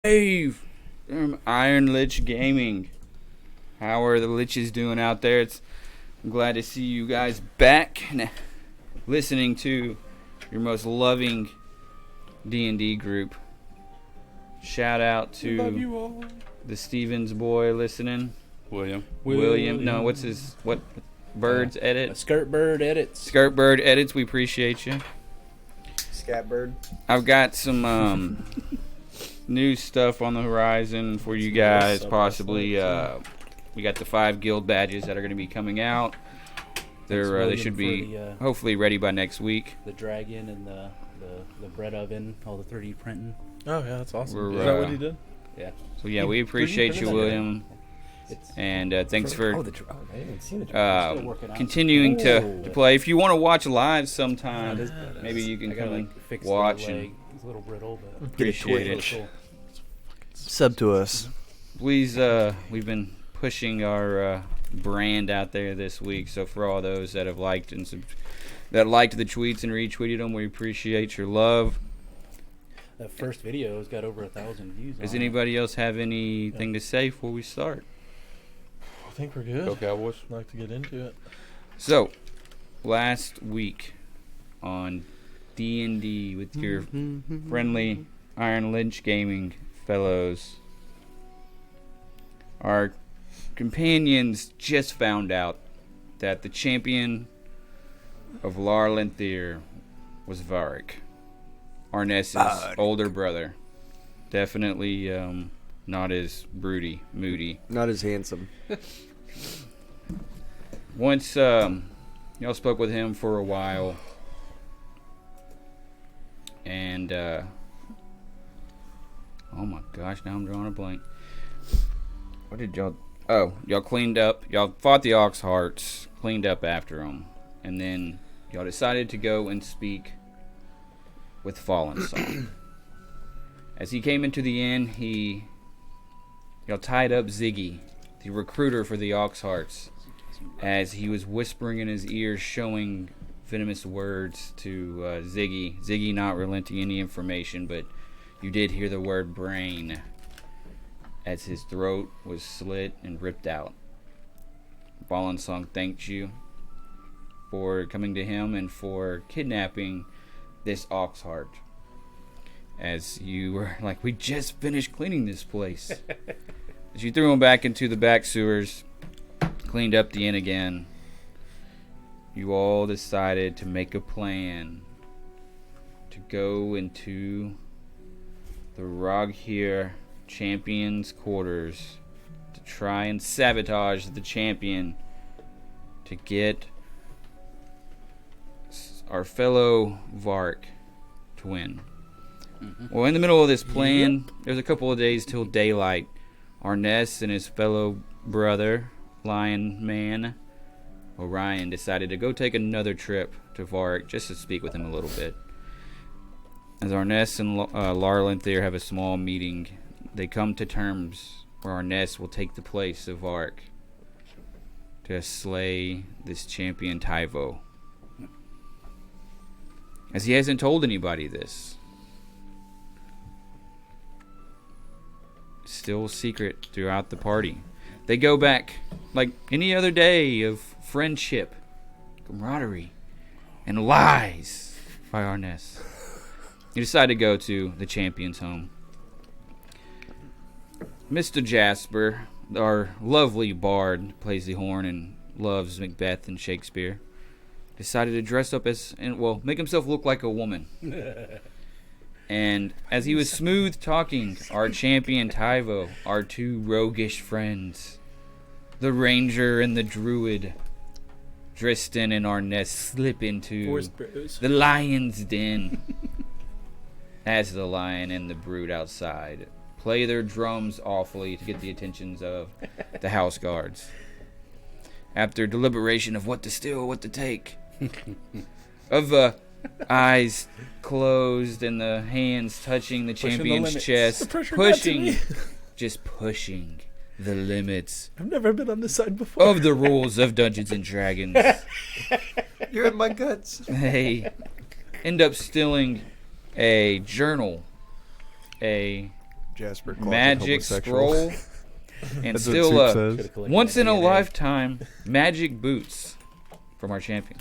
Dave from Iron Lich Gaming. How are the Liches doing out there? I'm glad to see you guys back and listening to your most loving D&D group. Shout out to the Stevens boy listening. William. No, what? Birds Edit? Skirt Bird Edits. Skirt Bird Edits, we appreciate you. Scatbird. I've got some new stuff on the horizon for you guys, possibly. We got the 5 guild badges that are going to be coming out. They should be hopefully ready by next week. The dragon and the bread oven, all the 3D printing. Oh yeah, that's awesome. Is that what he did? Yeah. So yeah, we appreciate you, William, and thanks for I haven't seen the continuing to play. If you want to watch live sometime, Yeah, maybe you can I gotta, come and fix watch the and leg. It's a little brittle, but appreciate it. cool. Sub to us. Please, we've been pushing our brand out there this week. So for all those that have liked the tweets and retweeted them, we appreciate your love. That first video has got over 1,000 views. Does on anybody else have anything to say before we start? I think we're good. Go Cowboys. I'd like to get into it. So, last week on D&D with your friendly Iron Lich Gaming fellows, our companions just found out that the champion of Larlinthier was Varric, Arrn'ess's older brother. Definitely not as moody. Not as handsome. Once y'all spoke with him for a while, and oh my gosh, now I'm drawing a blank. What did y'all? Oh, y'all cleaned up. Y'all fought the Ox Hearts, cleaned up after them, and then y'all decided to go and speak with Fallen Song. As he came into the inn, y'all tied up Ziggy, the recruiter for the Ox Hearts, as he was whispering in his ear, showing venomous words to Ziggy. Ziggy not relenting any information, but you did hear the word brain as his throat was slit and ripped out. Fallen Song thanked you for coming to him and for kidnapping this Ox Heart. As you were like, we just finished cleaning this place. As you threw him back into the back sewers, cleaned up the inn again, you all decided to make a plan to go into the Roghir champion's quarters to try and sabotage the champion to get our fellow Vark to win. Well, in the middle of this plan, there's a couple of days till daylight. Arrn'ess and his fellow brother, Lion Man, Orion, decided to go take another trip to Vark just to speak with him a little bit. As Arrn'ess and Larlinthier have a small meeting, they come to terms where Arrn'ess will take the place of Vark to slay this champion Tyvo. As he hasn't told anybody this. Still secret throughout the party. They go back like any other day of friendship, camaraderie, and lies by Arrn'ess. You decide to go to the champion's home. Mr. Jasper, our lovely bard, plays the horn and loves Macbeth and Shakespeare, decided to dress up make himself look like a woman. And as he was smooth talking, our champion Tyvo, our two roguish friends, the ranger and the druid, Drystan and Arrn'ess, slip into the lion's den. As the lion and the brood outside play their drums awfully to get the attentions of the house guards. After deliberation of what to steal, what to take, of the eyes closed and the hands touching the champion's chest, just pushing the limits. I've never been on this side before. Of the rules of Dungeons and Dragons. You're in my guts. They end up stealing a journal, a Jasper Claus magic is homosexual. scroll, and That's what still Soup Should've says. collected once that in a DNA. lifetime magic boots from our champion.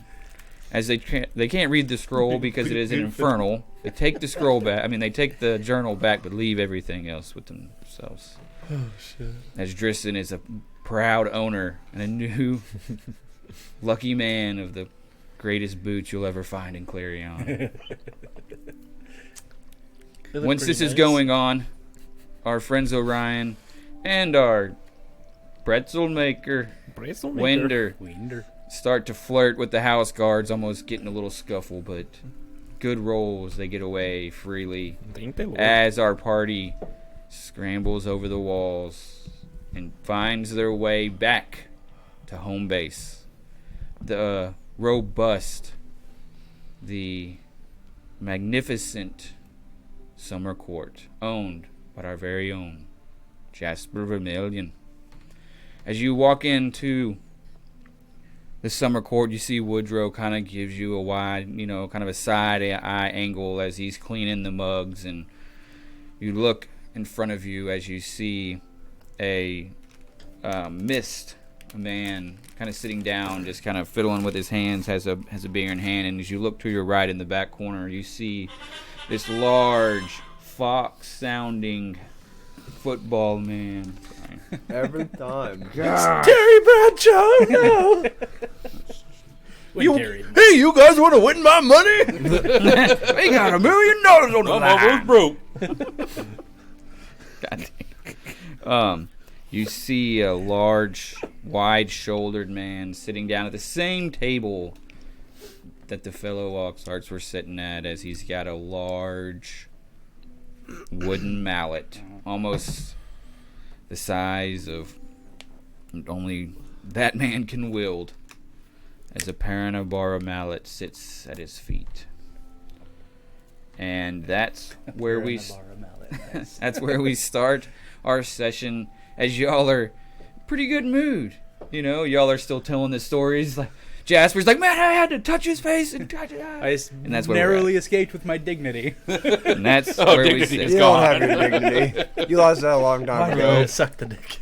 As they can't read the scroll because it is an infernal. They take the scroll back. I mean, they take the journal back, but leave everything else with themselves. Oh shit. As Drystan is a proud owner and a new lucky man of the greatest boots you'll ever find in Clarion. They look Once pretty this is nice. going on, our friends Orion and our pretzel maker, Winder, Winder. start to flirt with the house guards, almost getting a little scuffle, but good rolls. They get away freely as our party scrambles over the walls and finds their way back to home base. The robust, the magnificent summer court, owned by our very own Jasper Vermilion. As you walk into the summer court, you see Woodrow kind of gives you a wide, kind of a side eye angle as he's cleaning the mugs, and you look in front of you as you see a mist, a man kind of sitting down, just kind of fiddling with his hands, has a beer in hand, and as you look to your right in the back corner, you see this large fox-sounding football man. Every time. Terry Bradshaw, no. Terry. Hey, you guys want to win my money? We got $1 million on the line. broke. God dang. You see a large, wide-shouldered man sitting down at the same table that the fellow Oxhearts were sitting at, as he's got a large wooden mallet, almost the size of only that man can wield, as a Paranabara mallet sits at his feet. And that's where that's where we start our session, as y'all are pretty good mood. Y'all are still telling the stories. Like Jasper's like, man, I had to touch his face and try to. I just And that's where we're narrowly escaped with my dignity. And that's where we dignity sit. You don't have your dignity. You lost that a long time ago. Suck the dick.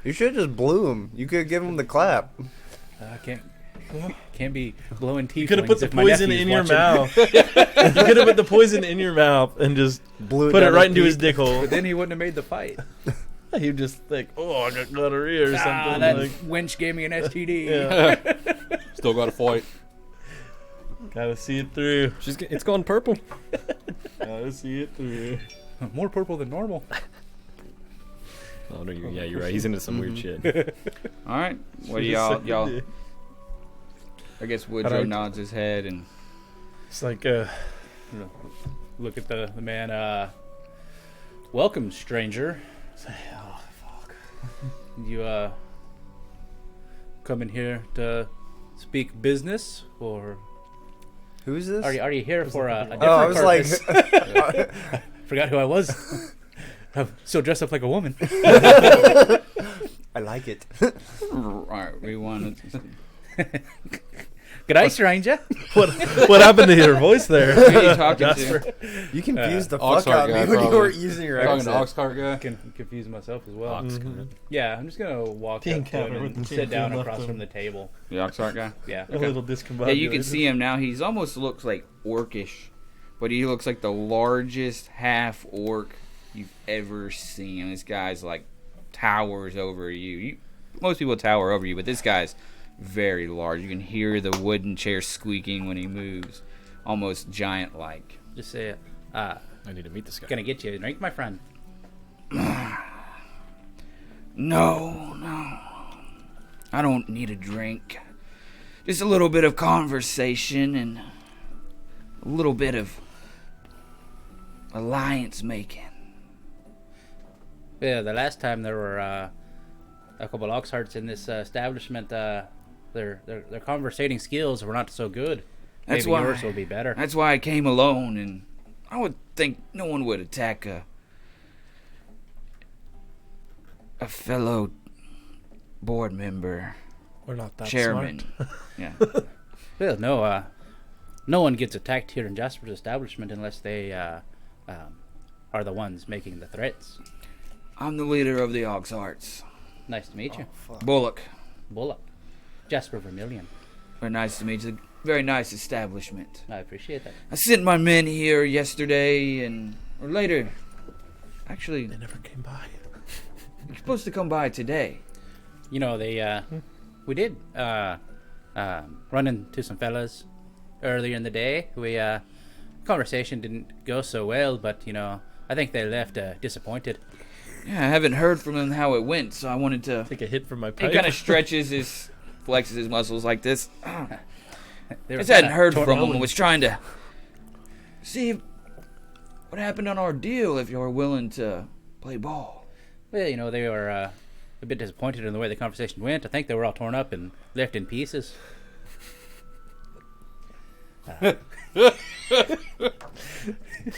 You should have just blew him. You could give him the clap. Can't be blowing teeth. You could have put the if my poison nephew's in your watching. mouth. You could have put the poison in your mouth and just Blew put it down right into teeth. his dick hole. But then he wouldn't have made the fight. He'd just think, oh, I got gonorrhea or something. That Like, wench gave me an STD. yeah. Still got to fight. Gotta see it through. It's gone purple. Gotta see it through. More purple than normal. Oh no, you're right. He's into some weird shit. All right. What do y'all? I guess Woodrow nods his head and. It's like, Look at the man. Welcome, stranger. Say, oh fuck. You come in here to speak business, or Who's this? are you here for a different I was purpose? like, Forgot who I was. I'm still dressed up like a woman. I like it. All right. We want to. G'day, stranger. what happened to your voice there? Who are you talking to? You confused the fuck Oxheart out of me guy, when you probably. weren't using your Talking to accent. Oxcart guy. I can confuse myself as well. Oxcart. Yeah, I'm just gonna walk Teen up to him Counter with and the sit champion down left across him. from the table. The Oxheart guy. Yeah. A little discombobulated. Yeah, you can see him now. He's almost looks like orcish, but he looks like the largest half orc you've ever seen. This guy's like towers over you. Most people tower over you, but this guy's very large. You can hear the wooden chair squeaking when he moves, almost giant-like. Just say it. I need to meet this guy. Gonna get you a drink, my friend. No. I don't need a drink. Just a little bit of conversation and a little bit of alliance making. Yeah, the last time there were a couple of Oxhearts in this establishment, their conversating skills were not so good. That's Maybe why yours will be better. That's why I came alone, and I would think no one would attack a fellow board member, We're not that chairman. smart. Yeah. Well, no one gets attacked here in Jasper's establishment unless they are the ones making the threats. I'm the leader of the Ox Hearts. Nice to meet you. Bullock. Bullock. Jasper Vermilion. Very nice to meet you. Very nice establishment. I appreciate that. I sent my men here yesterday or later. Actually, They never came by. you're supposed to come by today. You know, we did run into some fellas earlier in the day. Conversation didn't go so well, but, I think they left disappointed. Yeah, I haven't heard from him how it went, so I wanted to. Take a hit from my He pipe. kind of flexes his muscles like this. They were Just hadn't kinda heard torn from him. up. Was trying to see what happened on our deal. If you're willing to play ball. Well, they were a bit disappointed in the way the conversation went. I think they were all torn up and left in pieces.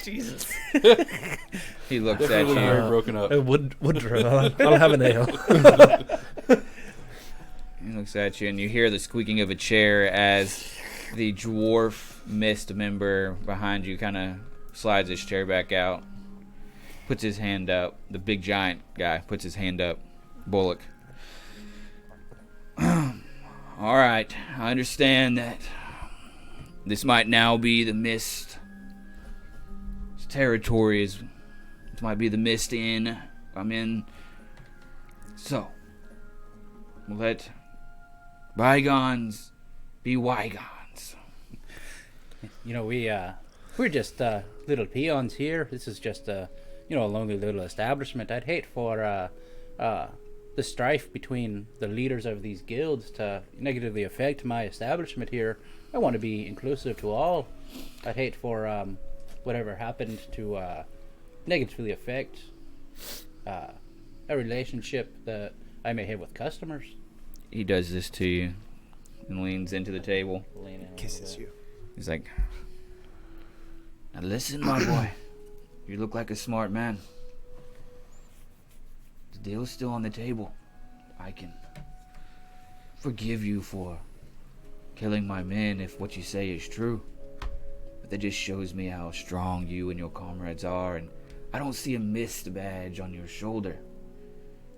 Jesus. He looks at Definitely you. very broken up. Woodrow, I'll have an ale. He looks at you, and you hear the squeaking of a chair as the dwarf mist member behind you kind of slides his chair back out, puts his hand up. The big giant guy puts his hand up. Bullock. All right, I understand that this might now be the mist territory. This might be the mist inn. I'm in. So, we'll let bygones be bygones. We're just little peons here. This is just a lonely little establishment. I'd hate for the strife between the leaders of these guilds to negatively affect my establishment here. I want to be inclusive to all. I'd hate for whatever happened to negatively affect a relationship that I may have with customers. He does this to you and leans into the table. Kisses you. He's like, now listen, my boy. You look like a smart man. The deal's still on the table. I can forgive you for killing my men if what you say is true. But that just shows me how strong you and your comrades are, and I don't see a mist badge on your shoulder.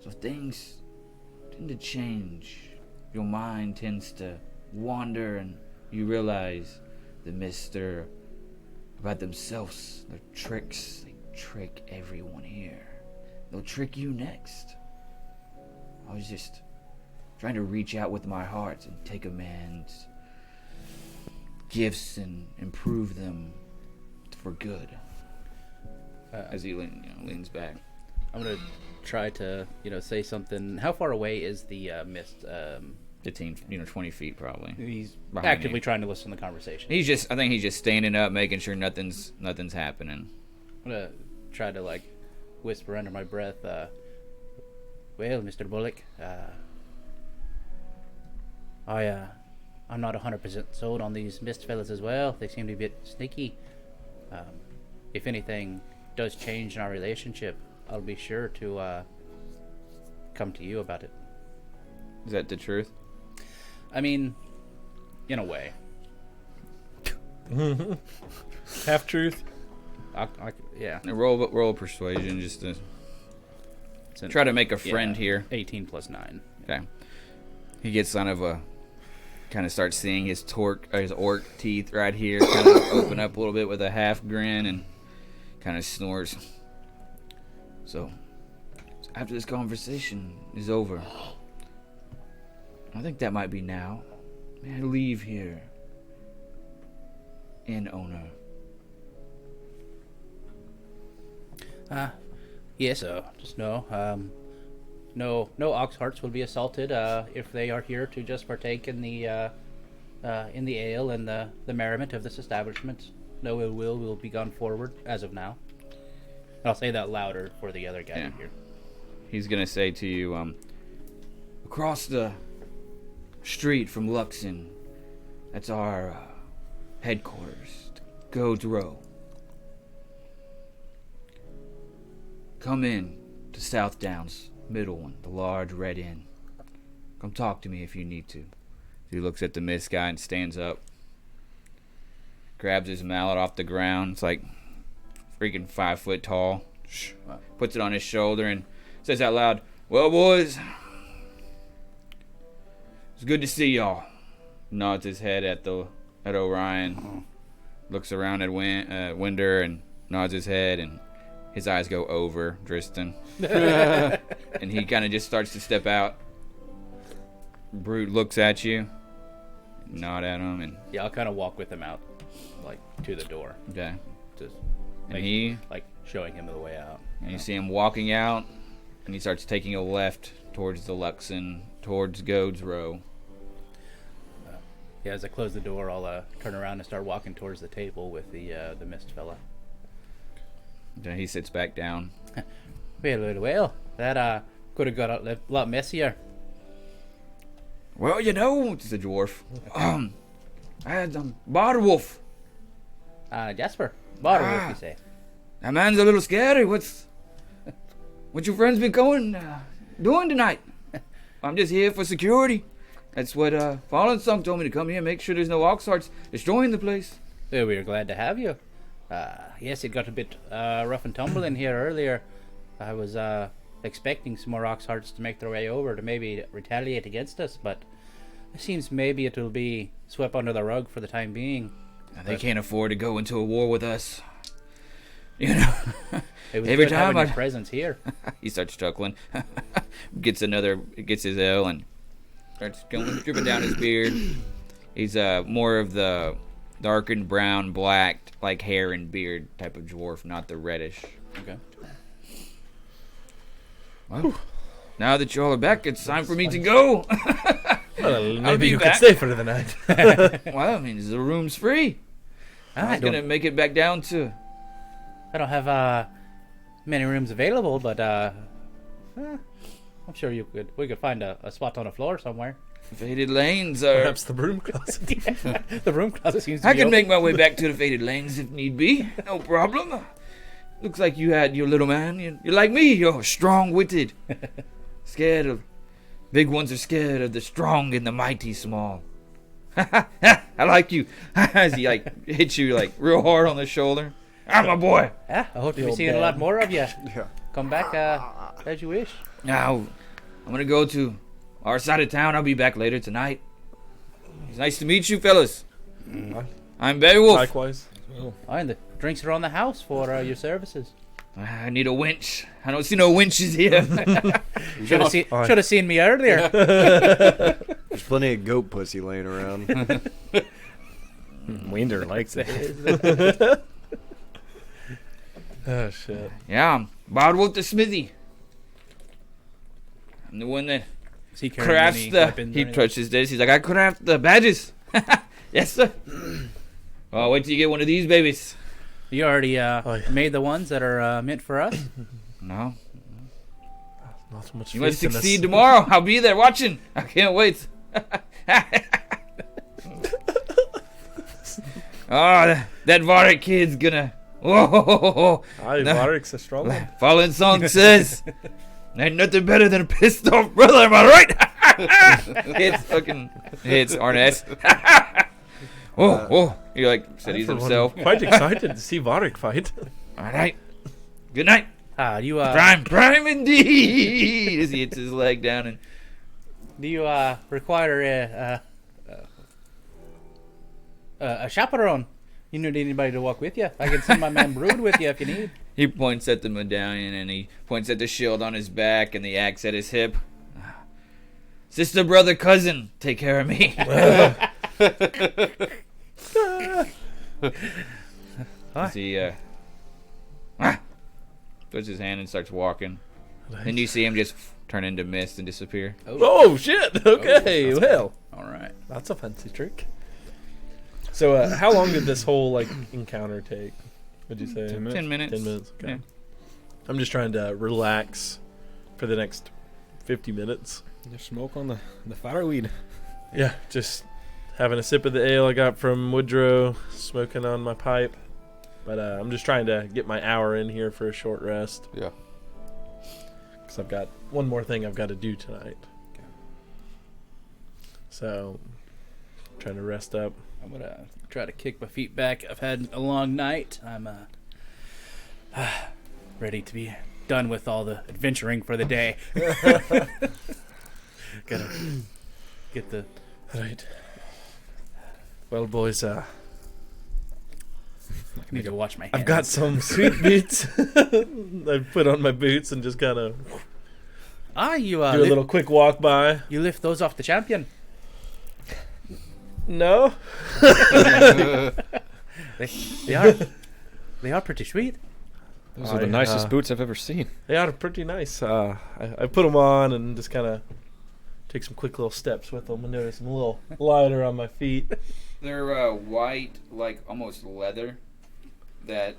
So things tend to change. Your mind tends to wander, and you realize the mist are about themselves. They're tricks. They trick everyone here. They'll trick you next. I was just trying to reach out with my heart and take a man's gifts and improve them for good. As he leans back. I'm gonna try to say something. How far away is the mist? 15, 20 feet probably. He's Behind actively you. trying to listen to the conversation. I think he's just standing up, making sure nothing's happening. I'm gonna try to whisper under my breath. Well, Mr. Bullock, I'm not 100% sold on these mist fellas as well. They seem to be a bit sneaky. If anything does change in our relationship, I'll be sure to come to you about it. Is that the truth? I mean, in a way. Half truth. Yeah. And roll a persuasion just to try to make a friend here. 18 plus 9. Okay. He gets kind of starts seeing his orc teeth right here, kind of open up a little bit with a half grin and kind of snores. So, after this conversation is over, I think that might be now. May I leave here, inn owner? Yes, just no ox hearts will be assaulted if they are here to just partake in the ale and the merriment of this establishment. No ill will be gone forward as of now. I'll say that louder for the other guy Yeah. here. He's gonna say to you, across the street from Luxon, that's our headquarters. Goats Row. Come in to South Downs, middle one, the large red inn. Come talk to me if you need to. He looks at the mist guy and stands up. Grabs his mallet off the ground. It's like, freaking 5 foot tall. Puts it on his shoulder and says out loud, "Well, boys, it's good to see y'all." Nods his head at Orion. Looks around at Winder and nods his head, and his eyes go over Drystan. And he kind of just starts to step out. Brute looks at you, nod at him, and Yeah, I'll kind of walk with him out, like, to the door. okay. Just And like showing him the way out. And you see him walking out, and he starts taking a left towards the Luxon, towards Goad's Row. Yeah, as I close the door, I'll turn around and start walking towards the table with the mist fella. Then he sits back down. Well, that could have got a lot messier. Well, you know, it's the dwarf. I had Barwolf. Jasper, bottle Ah. if you say. That man's a little scary. What your friends been doing tonight? I'm just here for security. That's what Fallen Song told me to come here and make sure there's no Oxhearts destroying the place. Yeah, we are glad to have you. Yes, it got a bit rough and tumble in here earlier. I was expecting some more Oxhearts to make their way over to maybe retaliate against us, but it seems maybe it will be swept under the rug for the time being. They can't afford to go into a war with us. You know, It was every good having time your presence here. he starts chuckling, gets his ale and starts dripping down his beard. He's more of the darkened brown, black, like hair and beard type of dwarf, not the reddish. Okay. Well, now that y'all are back, it's time for me to go. Well, I'll maybe be you back. could stay for the night. Well, I mean, the room's free. I I was gonna make it back down to. don't have many rooms available, but I'm sure we could find a spot on the floor somewhere. Faded Lanes. Or Perhaps the broom closet. The room closet seems to I be can open. make my way back to the Faded Lanes if need be. No problem. Looks like you had your little man. You're like me. You're strong-witted. Scared of... Big ones are scared of the strong and the mighty small. I like you. As he hits you real hard on the shoulder. I'm a boy. Yeah, I hope to be old seeing a dad. lot more of you. Yeah. Come back as you wish. Now, I'm gonna go to our side of town. I'll be back later tonight. It's nice to meet you, fellas. I'm Beowulf. Likewise. Well, And the drinks are on the house for your services. I need a winch. I don't see no winches here. Should have seen me earlier. There's plenty of goat pussy laying around. Winder likes it. Oh, shit. Yeah, I'm Bodwolf the Smithy. I'm the one that Is he carrying crafts any the. weapons or He anything? touches this. He's like, I craft the badges. Yes, sir. Well, wait till you get one of these babies. You already yeah. made the ones that are meant for us. No, Not so much you must faith in succeed us. tomorrow. I'll be there watching. I can't wait. Oh, that Varric kid's gonna. Whoa! Aye, No. Varric's a strong one. Fallen Song says, ain't nothing better than a pissed off brother, am I right? Hits Arrn'ess. Oh, he steadies For one, himself. Quite excited to see Varric fight. Alright. Good night. You Prime indeed! As he hits his leg down and do you require a chaperone? You need anybody to walk with you? I can send my man Brood with you if you need. he points at the medallion and he points at the shield on his back and the axe at his hip. Sister, brother, cousin, take care of me. As he puts his hand and starts walking. Then you see him just turn into mist and disappear. Oh, shit. Okay, that's well. All right. That's a fancy trick. So, how long did this whole encounter take? Would you say 10 minutes. 10 minutes. 10 minutes. Okay. Yeah. I'm just trying to relax for the next 50 minutes. Just smoke on the fireweed. Yeah, just having a sip of the ale I got from Woodrow, smoking on my pipe. But I'm just trying to get my hour in here for a short rest. Yeah. Because I've got one more thing I've got to do tonight. Okay. So, trying to rest up. I'm gonna try to kick my feet back. I've had a long night. I'm Ready to be done with all the adventuring for the day. Gotta get the... Right. Well, boys, Need to watch my hands. I've got some sweet boots. I've put on my boots and just kind of You do a little quick walk by. You lift those off the champion. No. They are pretty sweet. Those are the nicest boots I've ever seen. They are pretty nice. I put them on and just kind of take some quick little steps with them and notice I'm a little lighter on my feet. They're white, like almost leather. They're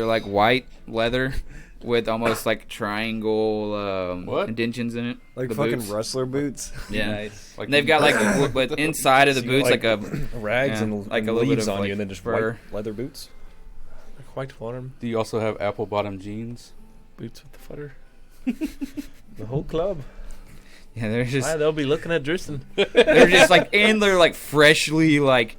like white leather with almost like triangle indentions in it. Like the fucking boots. wrestler boots. Yeah. Nice. Like they've got like but inside of the So you boots got, like a rags yeah, and like and a little bit leaves of, on like, you, and then just fur. white leather boots. Like white bottom Do you also have apple bottom jeans? boots with the footer. The whole club. yeah. They're just They'll be looking at Drystan. they're just like and they're like freshly like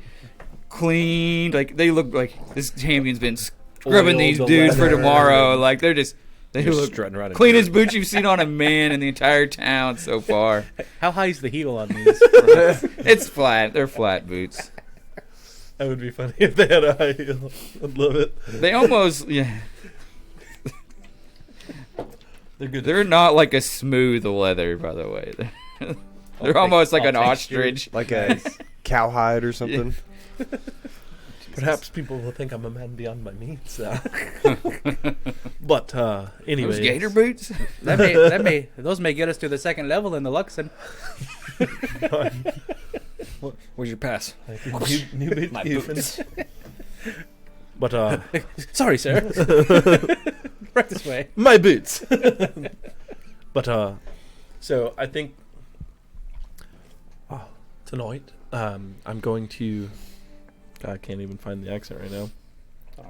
cleaned. Like they look like this champion's been scrubbing Oiled these the dudes for leather tomorrow. and- Like they Just look strutting around. in cleanest boots you've seen on a man in the entire town so far. How high is the heel on these? It's flat. They're flat boots. That would be funny if they had a high heel. I'd love it. They almost yeah. They're good. They're not like a smooth leather, by the way. They're almost like all an textured. ostrich. Like a cowhide or something. Perhaps people will think I'm a man beyond my means. But anyways, Those gator boots. Those may get us to the second level in the Luxon. Where's your pass? new boot My Cuban. boots. But Sorry, sir. Right this way. my boots. But so I think tonight I'm going to. I can't even find the accent right now.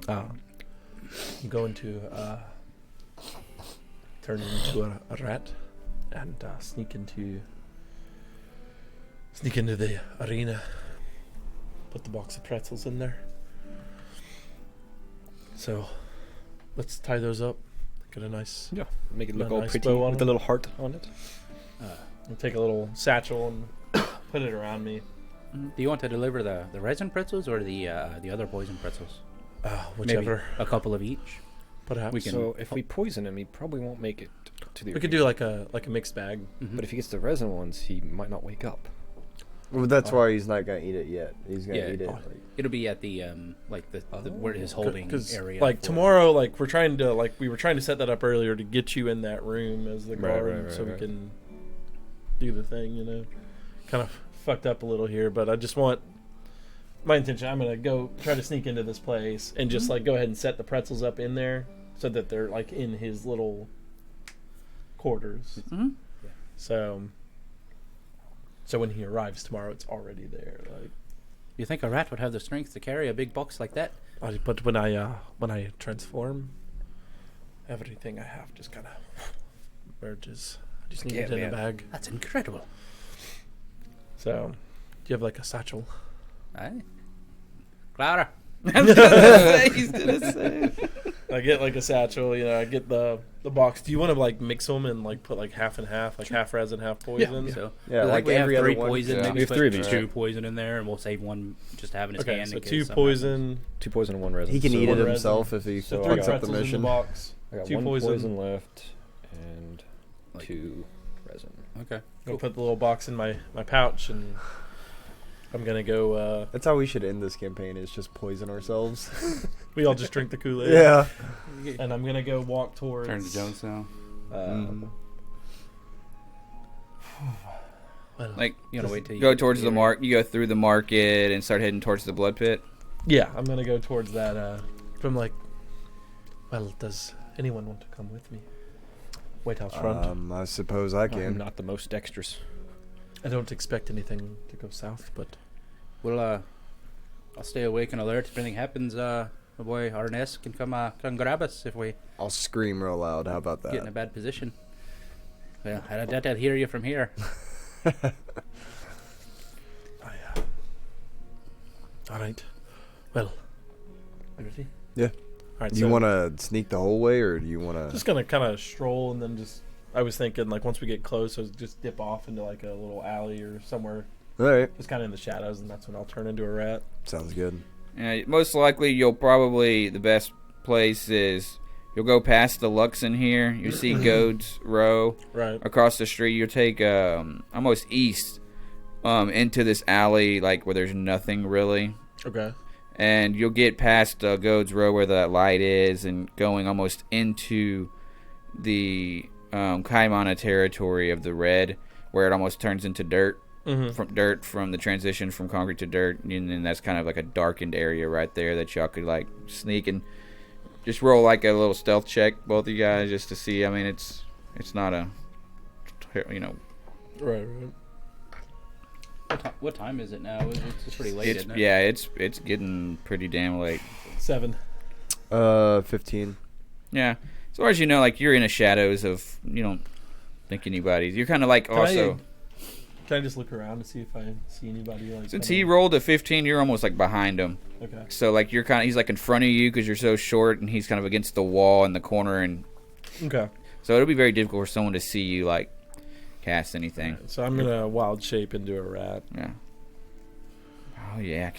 I'm going to turn into a rat and sneak into the arena. Put the box of pretzels in there. So let's tie those up. Get a nice. Yeah, make it look A all nice pretty bow on with a them. little heart on it. I'll take a little satchel and put it around me. Do you want to deliver the resin pretzels or the other poison pretzels? Whichever. Maybe a couple of each. Perhaps. we can- So if we poison him, he probably won't make it to the. We could do like a mixed bag. But if he gets the resin ones, he might not wake up. Well, that's why he's not gonna eat it yet. He's gonna Yeah. eat it. Oh. It'll be at the where his holding Because area. like for- tomorrow, like we were trying to set that up earlier to get you in that room as the Right, guard, right, so we right. can do the thing. You know, kind of fucked up a little here, but I just want my intention. I'm gonna go try to sneak into this place and just like go ahead and set the pretzels up in there so that they're like in his little quarters. Mhm. So when he arrives tomorrow, it's already there. Like, You think a rat would have the strength to carry a big box like that? but when I transform, everything I have just kind of merges. I just need Yeah, it in man. a bag. That's incredible. So, do you have like a satchel? Aye. Clara. He's gonna say. I get like a satchel. You know, I get the box. Do you want to like mix them and like put like half and half, like half resin, half poison? So Yeah, I think like we have every other 3 one. poison. Yeah. Maybe We have put 3 of each. 2 poison in there, and we'll save one just having his Okay, hand. so in case 2 something poison. 2 poison and 1 resin. He can so eat it one resin. himself if he So I 3 fucks got- up the pretzels in the mission. box. I got 2 1 poison. poison left and Like- 2 resin. Okay. I'm gonna put the little box in my pouch, and I'm gonna go. That's how we should end this campaign. Is just poison ourselves. We all just drink the Kool-Aid. Yeah. And I'm gonna go walk towards. Turn to Jones now. Well, Like You gotta wait till you go get towards the here. mark. You go through the market and start heading towards the blood pit. yeah, I'm gonna go towards that. From like, well, does anyone want to come with me? White House front. I suppose I I'm can. not the most dexterous. I don't expect anything to go south, but We'll I'll stay awake and alert if anything happens. My boy Arrn'ess can come grab us if we I'll scream real loud. How about get in a that? bad position. Well, I doubt I'd hear you from here. all right. Well, you ready? Yeah. right, Do you want to sneak the whole way, or do you want to... Just going to kind of stroll and then just... I was thinking, like, once we get close, I'll just dip off into, like, a little alley or somewhere. All right. Just kind of in the shadows, and that's when I'll turn into a rat. Sounds good. Most likely, the best place is you'll go past the Luxon here. You see Goad's Row. Right. Across the street, you'll take almost east into this alley, like where there's nothing really. Okay. And you'll get past Goad's Row where that light is, and going almost into the Kaimana territory of the red, where it almost turns into dirt. From the transition from concrete to dirt, and then that's kind of like a darkened area right there that y'all could like sneak and just roll like a little stealth check, both of you guys, just to see. I mean, it's not a, Right. What time is it now? It's pretty late, isn't it? Yeah, it's getting pretty damn late. 7. 15. Yeah, as far as you know, like you're in the shadows of, you don't think anybody's. You're kind of like Can I just look around to see if I see anybody? Like, since he rolled a 15, you're almost like behind him. Okay. So like he's like in front of you because you're so short, and he's kind of against the wall in the corner, and Okay. so it'll be very difficult for someone to see you like cast anything. Right, so I'm gonna wild shape into a rat. Yeah. Oh yeah,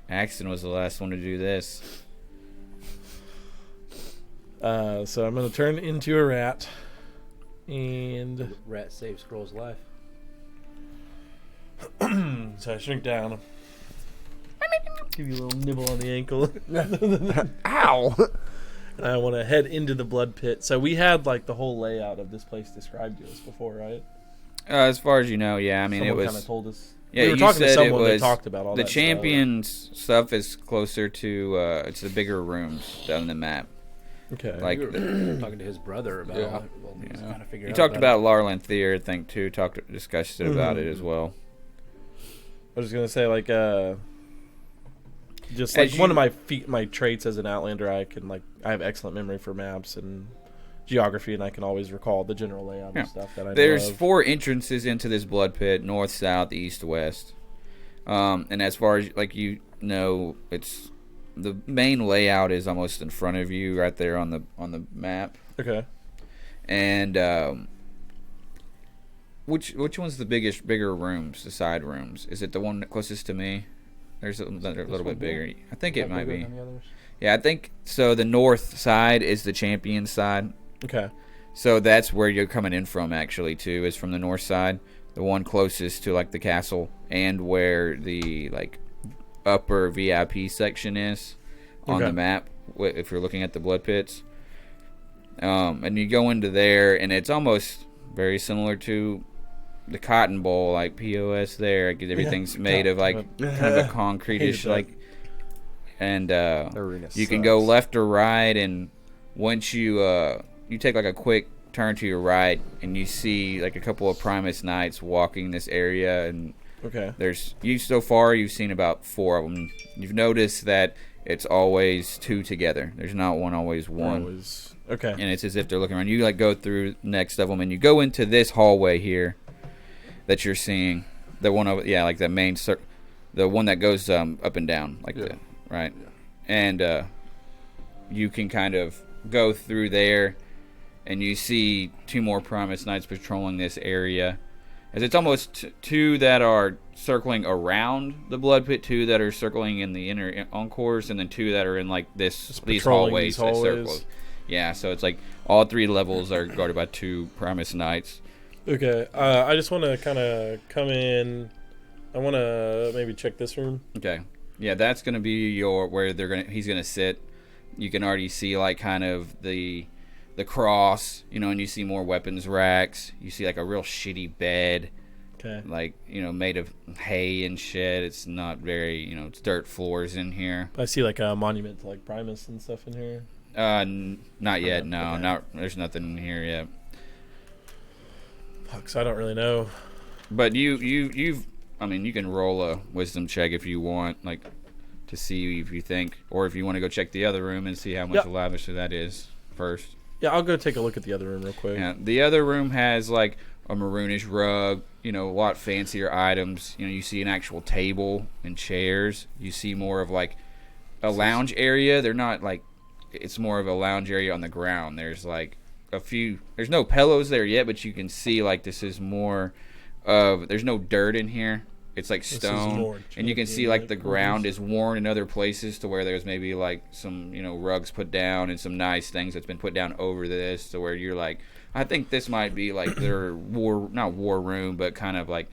Axton was the last one to do this. So I'm gonna turn into a rat, and Rat saves Scroll's life. so I shrink down. Give you a little nibble on the ankle. Ow! And I want to head into the blood pit. So we had like the whole layout of this place described to us before, right? As far as you know, yeah. I mean, Someone it was kind of told us. Yeah, we were you talking to said someone it that was talked about all the that champions stuff is closer to it's the bigger rooms down the map. stuff. Okay. Like You were talking to his brother about Yeah. it. Well, he's trying to figure you out talked about Larlan Thier, I think, too. Discussed it about it as well. I was just gonna say, like, just like one of my traits as an Outlander, I have excellent memory for maps and geography, and I can always recall the general layout Yeah. and stuff that I know There's of. 4 entrances into this blood pit: north, south, east, west. And as far as it's the main layout is almost in front of you, right there on the map. Okay. And which one's the bigger rooms? The side rooms? Is it the one closest to me? There's a little bit bigger. I think it might be. Yeah, I think so. The north side is the champion side. Okay. So that's where you're coming in from, actually, too, is from the north side. The one closest to, like, the castle and where the, like, upper VIP section is on the map, if you're looking at the blood pits. And you go into there, and it's almost very similar to the Cotton Bowl, like POS there. Like, everything's made of, like, kind of a concrete-ish, like, and Arrn'ess you can go sucks. left or right, and once you take like a quick turn to your right, and you see like a couple of Primus Knights walking this area, and Okay. so far you've seen about 4 of them. You've noticed that it's always 2 together. There's not always one. Okay. And it's as if they're looking around. You like go through next of them, and you go into this hallway here that you're seeing. The one over, like the main the one that goes up and down like that, right? Yeah. And you can kind of go through there, and you see 2 more Primus Knights patrolling this area. As it's almost 2 that are circling around the blood pit, 2 that are circling in the inner encores, and then 2 that are in like these hallways. That circle. Yeah, so it's like all 3 levels are guarded by 2 Primus Knights. Okay. I just want to kind of come in. I want to maybe check this room. Okay. Yeah, that's gonna be where he's gonna sit. You can already see like kind of the cross, and you see more weapons racks. You see like a real shitty bed. Okay. Like, made of hay and shit. It's not very, it's dirt floors in here. I see like a monument to like Primus and stuff in here. Not yet. No, Okay. There's nothing in here yet. Fuck, so I don't really know. But you can roll a wisdom check if you want, like, to see if you think, or if you want to go check the other room and see how much lavisher that is first. Yeah, I'll go take a look at the other room real quick. Yeah, the other room has like a maroonish rug, a lot fancier items. You see an actual table and chairs. You see more of like a lounge area. They're not like it's more of a lounge area on the ground. There's like there's no pillows there yet, but you can see like this is more of, there's no dirt in here. It's like stone, and you can see like the ground is worn in other places to where there's maybe like some, rugs put down and some nice things that's been put down over this, to where you're like, I think this might be like their not war room, but kind of like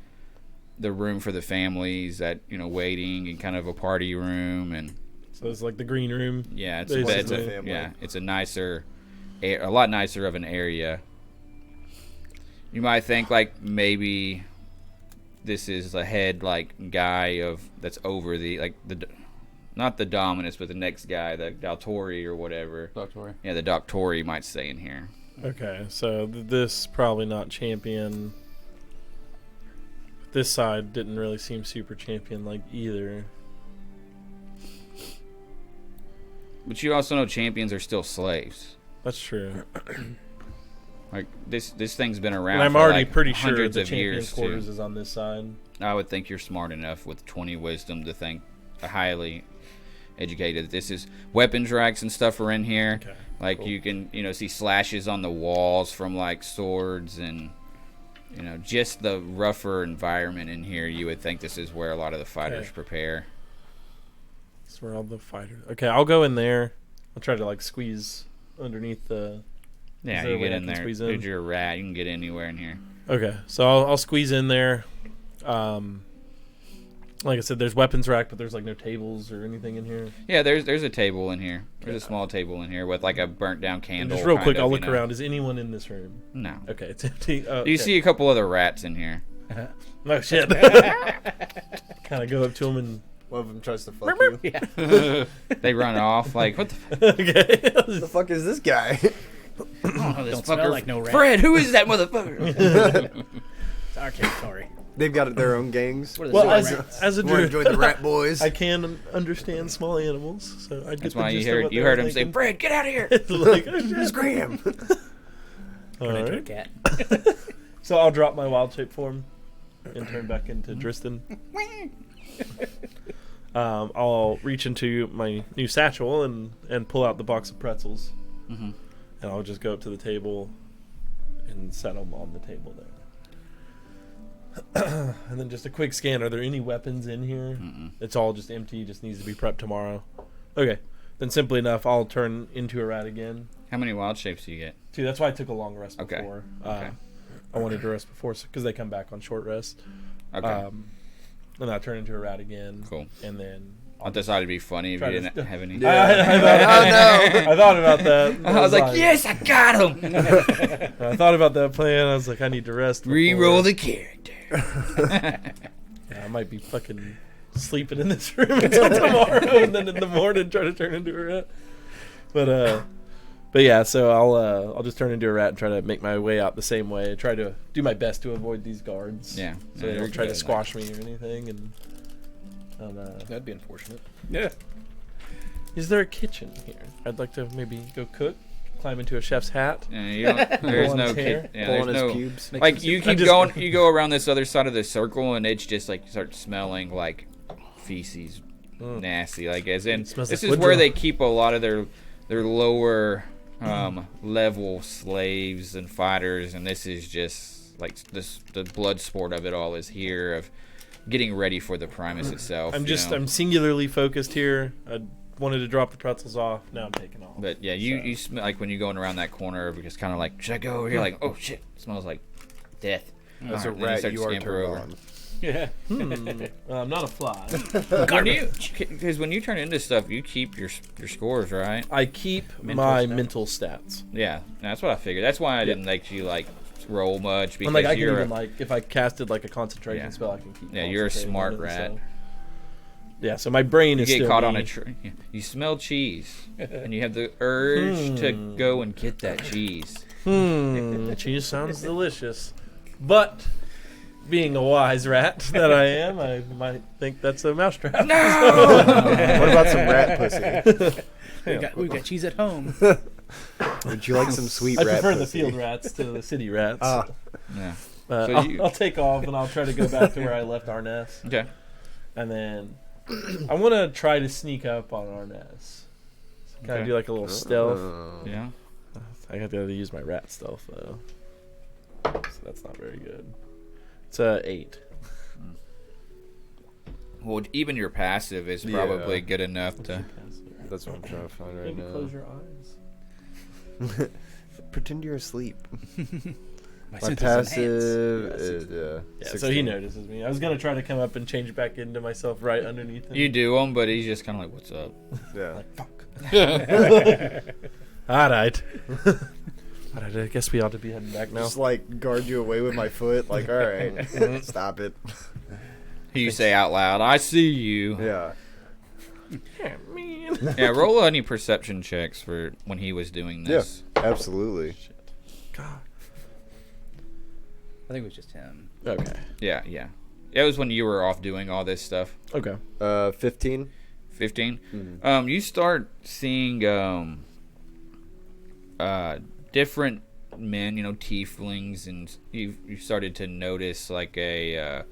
the room for the families that, waiting, and kind of a party room. And so it's like the green room. Yeah, it's a a lot nicer of an area. You might think like maybe this is the head like guy that's over not the Dominus, but the next guy, the Daltori or whatever. Doctor. Yeah, the Doctori might stay in here. Okay, so this probably not champion. This side didn't really seem super champion like either. But you also know champions are still slaves. That's true. Like this thing's been around. And I'm for already like pretty sure hundreds the of champion's years quarters too. is on this side. I would think you're smart enough with 20 wisdom to think highly educated. This is weapons racks and stuff are in here. Okay, like cool. you can see slashes on the walls from like swords, and just the rougher environment in here. You would think this is where a lot of the fighters prepare. That's where all the fighters. Okay, I'll go in there. I'll try to like squeeze underneath the. Yeah, there you a way get I in can there. squeeze in? Dude, you're a rat. You can get anywhere in here. Okay, so I'll squeeze in there. Like I said, there's weapons rack, but there's like no tables or anything in here. Yeah, there's a table in here. There's a small table in here with like a burnt down And candle. just real quick, I'll you look know. around. Is anyone in this room? No. Okay, it's empty. Oh, You see a couple other rats in here. No shit. Kind of go up to him and. One of them tries to fuck you. Yeah. They run off like, what the Okay. What the fuck is this guy? Don't smell like no rat. Fred, who is that motherfucker? It's our territory. They've got their own gangs. We're the Well, sewer rats. as a Wanna druid, join the rat boys. I can understand small animals, so I get That's the why gist of what you they heard were him say, thinking. Fred, get out of here. It's like, oh, shit. Scram. All Turn into a right. cat. So I'll drop my wild shape form and turn back into Drystan. I'll reach into my new satchel and pull out the box of pretzels, Mm-hmm. and I'll just go up to the table and set them on the table there. And then just a quick scan. Are there any weapons in here? Mm-mm. It's all just empty. Just needs to be prepped tomorrow. Okay. Then simply enough, I'll turn into a rat again. How many wild shapes do you get? Dude, that's why I took a long rest Okay. before. Okay. I wanted to rest before because they come back on short rest. Okay, And I turn into a rat again. cool. And then I decided it'd be funny if you try to didn't st- have any. I thought about that. I was like, yes, I got him. I thought about that plan. I was like, I need to rest. before- Reroll the character. Yeah, I might be fucking sleeping in this room until tomorrow, and then in the morning try to turn into a rat. But yeah, so I'll just turn into a rat and try to make my way out the same way. Try to do my best to avoid these guards. Yeah. So they don't try to squash me or anything. And That'd be unfortunate. yeah. Is there a kitchen here? I'd like to maybe go cook, climb into a chef's hat. Yeah, you don't, there's on no his hair, kid. Yeah, Pull there's on his no. pubes. Like you keep going, you go around this other side of the circle, and it's just like starts smelling like feces, nasty. Like as in, It smells this like is wood where drop. they keep a lot of their lower level slaves and fighters, and this is just like the blood sport of it all is here of getting ready for the Primus itself. I'm singularly focused here. I wanted to drop the pretzels off. Now I'm taking off. But yeah, you smell like when you're going around that corner, because kind of like, should I go over here? Like, oh shit, it smells like death. As a Alright, then rat, start to you are scamper turned over. on. Yeah. I'm not a fly. Because when you turn into stuff, you keep your scores, right? I keep Mental my stats. mental stats. Yeah, that's what I figured. That's why I didn't let you like roll much, because And like I can you're even like if I casted like a concentration Yeah. spell, I can keep. Yeah, you're a concentrating smart on it, rat. so- Yeah, so my brain you is get still caught on me. a tree. You smell cheese, and you have the urge to go and get that cheese. Cheese sounds delicious, but being a wise rat that I am, I might think that's a mousetrap. What about some rat pussy? We've got cheese at home. Would you like some sweet I rat prefer the pussy? field rats to the city rats. Ah. Yeah. I'll, you- I'll take off and I'll try to go back to where I left Arrn'ess, Okay. and then I want to try to sneak up on Arrn'ess. Kind of Okay. do like a little stealth. Yeah. I got to use my rat stealth though, so that's not very good. It's 8. Well, even your passive is probably good enough to. That's what I'm trying to find right Maybe now. close your eyes. Pretend you're asleep. My My senses passive enhanced. is Yeah, so 16. he notices me. I was gonna try to come up and change back into myself right underneath him. You do him, but he's just kind of like, "What's up?" Yeah. All right. All right. I guess we ought to be heading back now. Just like guard you away with my foot. Like, all right, stop it. You say out loud, "I see you." Yeah. Yeah, man. Yeah, roll any perception checks for when he was doing this. Absolutely. God. I think it was just him. Okay. Yeah. It was when you were off doing all this stuff. Okay. 15. 15. Mhm. You start seeing different men, tieflings, and you started to notice like a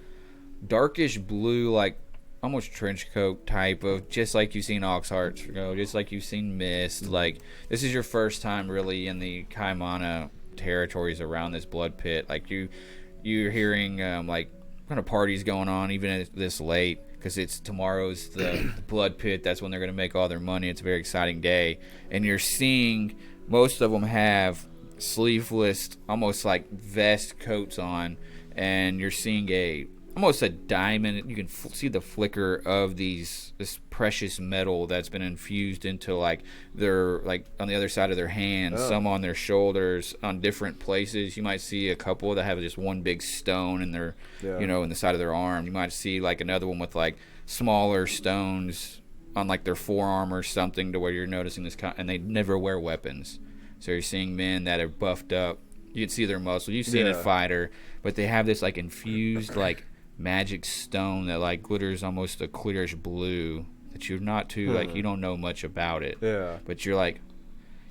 darkish blue, like almost trench coat type of, just like you've seen Oxhearts go, just like you've seen Mist. Like, this is your first time really in the Kaimana territories around this blood pit. Like, you're hearing like kind of parties going on even at this late, because it's tomorrow's the blood pit. That's when they're going to make all their money. It's a very exciting day, and you're seeing most of them have sleeveless, almost like vest coats on, and you're seeing almost a diamond. You can see the flicker of this precious metal that's been infused into like their, like on the other side of their hands, some on their shoulders, on different places. You might see a couple that have just one big stone in their, in the side of their arm. You might see like another one with like smaller stones on like their forearm or something, to where you're noticing this, and they never wear weapons. So you're seeing men that are buffed up. You can see their muscle. You've seen a fighter, but they have this like infused like magic stone that like glitters almost a clearish blue, that you're not too like, you don't know much about it. Yeah. But you're like,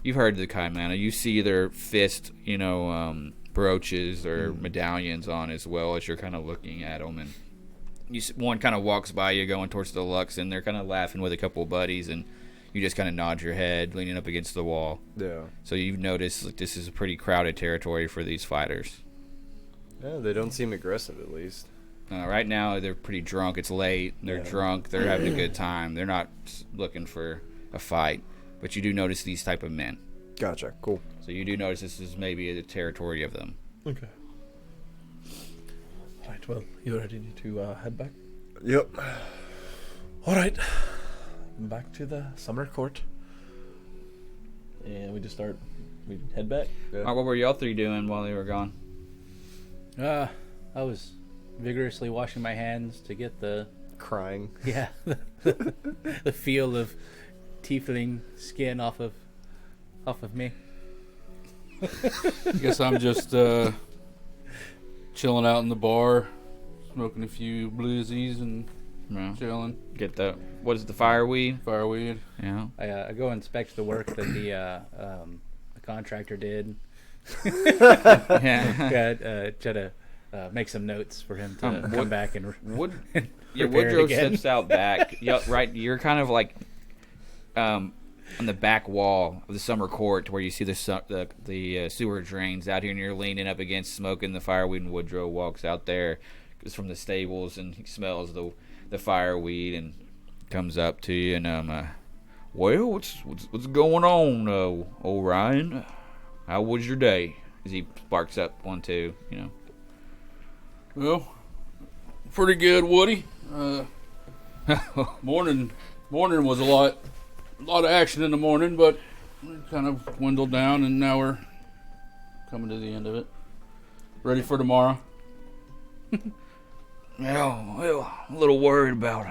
you've heard the Kaimana. You see their fist, brooches or medallions on, as well, as you're kind of looking at them, and one kind of walks by you going towards the Lux, and they're kind of laughing with a couple of buddies, and you just kind of nod your head, leaning up against the wall. Yeah. So you've noticed like this is a pretty crowded territory for these fighters. Yeah, they don't seem aggressive, at least. Right now, they're pretty drunk. It's late. They're drunk. They're having a good time. They're not looking for a fight. But you do notice these type of men. Gotcha. Cool. So you do notice this is maybe the territory of them. Okay. All right. Well, you ready to head back? Yep. All right. Back to the summer court. And we head back. What were y'all three doing while they were gone? I was vigorously washing my hands to get the Crying. the feel of tiefling skin off of me. I guess I'm just chilling out in the bar, smoking a few blizzies and chilling. Get the, what is it, the fireweed? Fireweed. Yeah. I go inspect the work that the contractor did. Yeah. Try to make some notes for him to come back and Yeah, repair it Woodrow again. steps out back. Right, you're kind of like on the back wall of the summer court, where you see the sewer drains out here, and you're leaning up against smoking the fireweed, and Woodrow walks out there. It's from the stables, and he smells the fireweed and comes up to you, and well, what's going on, Orion? How was your day? As he sparks up one too, Well, pretty good, Woody. Morning was a lot of action in the morning, but it kind of dwindled down, and now we're coming to the end of it. Ready for tomorrow. Yeah, well, I'm a little worried about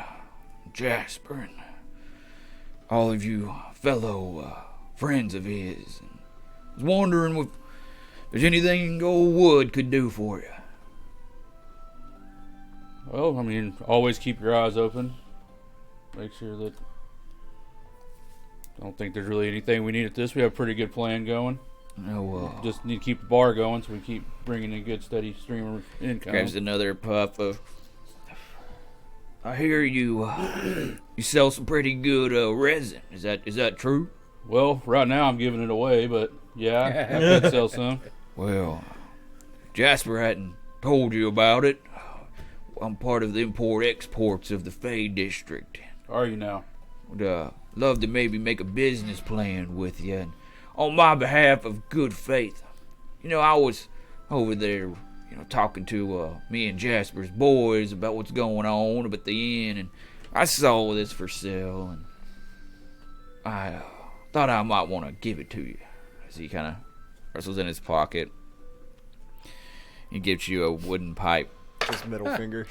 Jasper and all of you fellow friends of his. I was wondering if there's anything old Wood could do for you. Well, I mean, always keep your eyes open. Make sure that... I don't think there's really anything we need at this. We have a pretty good plan going. No, Just need to keep the bar going so we keep bringing in a good steady stream of income. grabs another puff of. I hear you. You sell some pretty good resin. Is that true? Well, right now I'm giving it away, but yeah, I could sell some. Well, Jasper hadn't told you about it. I'm part of the import-exports of the Fey District. Are you now? Would love to maybe make a business plan with you, and on my behalf of good faith. I was over there, talking to me and Jasper's boys about what's going on up at the inn, and I saw this for sale, and I thought I might want to give it to you. As he kind of wrestles in his pocket, he gives you a wooden pipe. Just middle finger.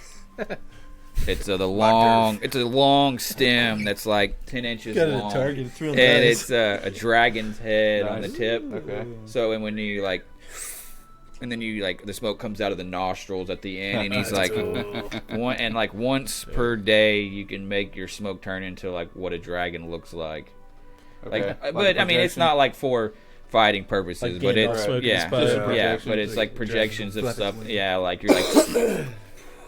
It's a long stem that's like 10 inches Got it long. at Target. It's real And nice. it's a dragon's head on the Nice. tip. Okay. So, and when you and then the smoke comes out of the nostrils at the end, and he's like, once per day you can make your smoke turn into like what a dragon looks like. Okay. But I mean, it's not like for fighting purposes, Like but Gandalf it's smoking his pipe. but it's like projections of stuff. Yeah, like you're like.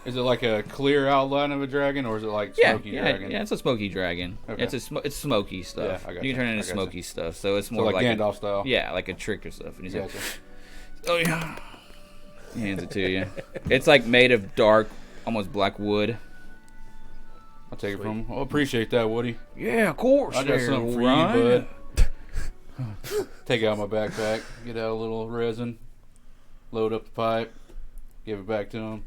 Is it like a clear outline of a dragon, or is it like smoky dragon? Yeah, it's a smoky dragon. Okay. it's smoky stuff. Yeah, I got you can you. turn it into I got you. smoky stuff, so it's So more like like Gandalf style. yeah, like a trick or stuff. And he's like, Gotcha. oh yeah, he hands it to you. It's like made of dark, almost black wood. I'll take it from him. I appreciate that, Woody. Yeah, of course. I got there, something for Orion. you, bud. Take out my backpack, get out a little resin, load up the pipe, give it back to him.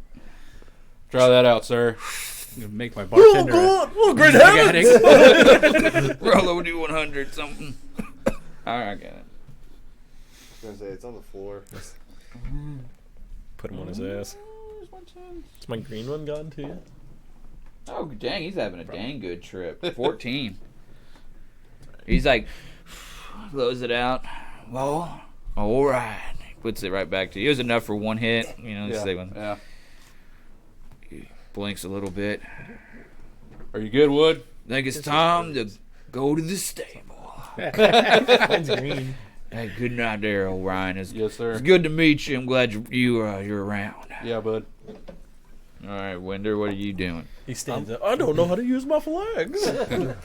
Try that out, sir. I'm gonna make my bartender. Great drug addict. Roll over to 100 something. All right, I got it. I was gonna say it's on the floor. Put him on his ass. Is my green one gone too? Oh dang, he's having a dang good trip. 14. He's like, blows it out. Well, all right. He puts it right back to you. It was enough for one hit. Yeah. He blinks a little bit. Are you good, Wood? Think it's time to go to the stable. Mine's green. Hey, good night there, Orion. Yes, It's sir. good to meet you. I'm glad you're around. Yeah, bud. All right, Winder, what are you doing? He stands up. I don't know how to use my flags. I'm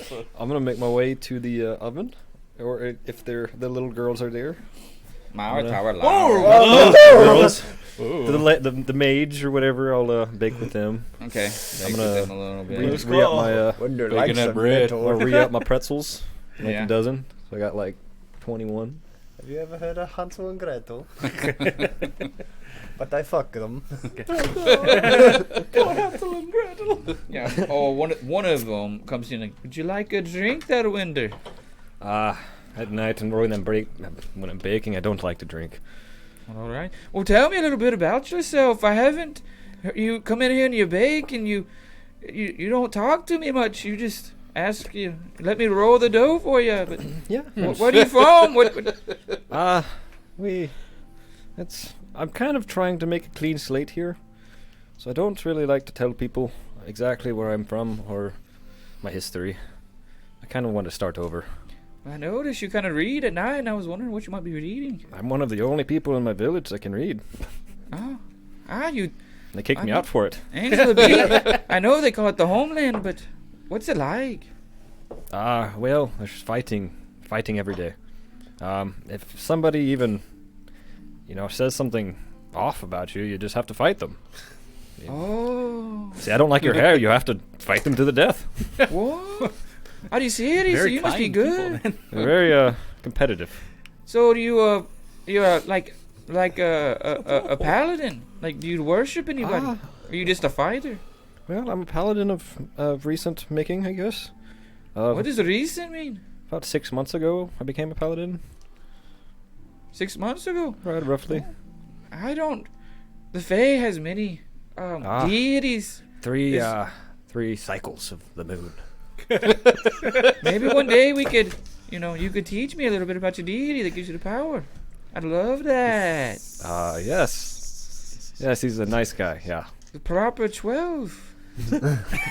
gonna make my way to the oven, or if the little girls are there. Girls. The mage or whatever. I'll bake with them. Okay. I'm Bake gonna with them a little bit. re-up my Wonder Bacon likes and some bread. metal. I'll re-up my pretzels. Like Yeah. a dozen. So I got like 21. Have you ever heard of Hansel and Gretel? But I fuck them. Yeah. Oh, one of them comes in like, would you like a drink there, Winder? At night and when I'm baking, I don't like to drink. All right. Well, tell me a little bit about yourself. I haven't. You come in here and you bake, and you don't talk to me much. You just ask you. Let me roll the dough for you. But Yeah. where are you from? I'm kind of trying to make a clean slate here, so I don't really like to tell people exactly where I'm from or my history. I kind of want to start over. I noticed you kind of read at night, and I was wondering what you might be reading. I'm one of the only people in my village that can read. You They kicked me out for it. Angela B. I know they call it the homeland, but what's it like? Well, there's fighting every day. If somebody even, says something off about you, you just have to fight them. Oh, See, I don't like your hair. You have to fight them to the death. what? Are you serious? Very You must be kind good. people, man. They're very competitive. So do you're like a paladin? Like, do you worship anybody? Ah. Are you just a fighter? Well, I'm a paladin of recent making, I guess. What does recent mean? About 6 months ago, I became a paladin. 6 months ago? Right, roughly. I don't. The Fae has many deities. Three cycles of the moon. Maybe one day we could, you could teach me a little bit about your deity that gives you the power. I'd love that. Yes. Yes, he's a nice guy, yeah. The proper 12.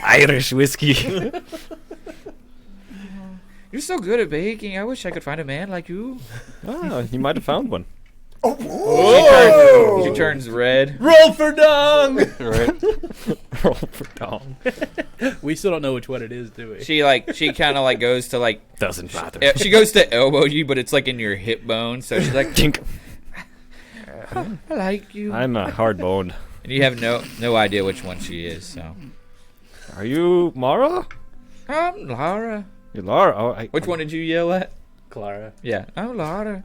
Irish whiskey. You're so good at baking. I wish I could find a man like you. You might have found one. She turns red. Roll for dung. Right? Roll for dong. We still don't know which one it is, do we? She kind of like goes to like Doesn't matter. she goes to elbow you, but it's like in your hip bone. So she's like, Jink. I like you. I'm hard boned. And you have no idea which one she is. So Are you Mara? I'm Lara. You're Lara. Oh, Which one did you yell at? Clara. Yeah, I'm Lara.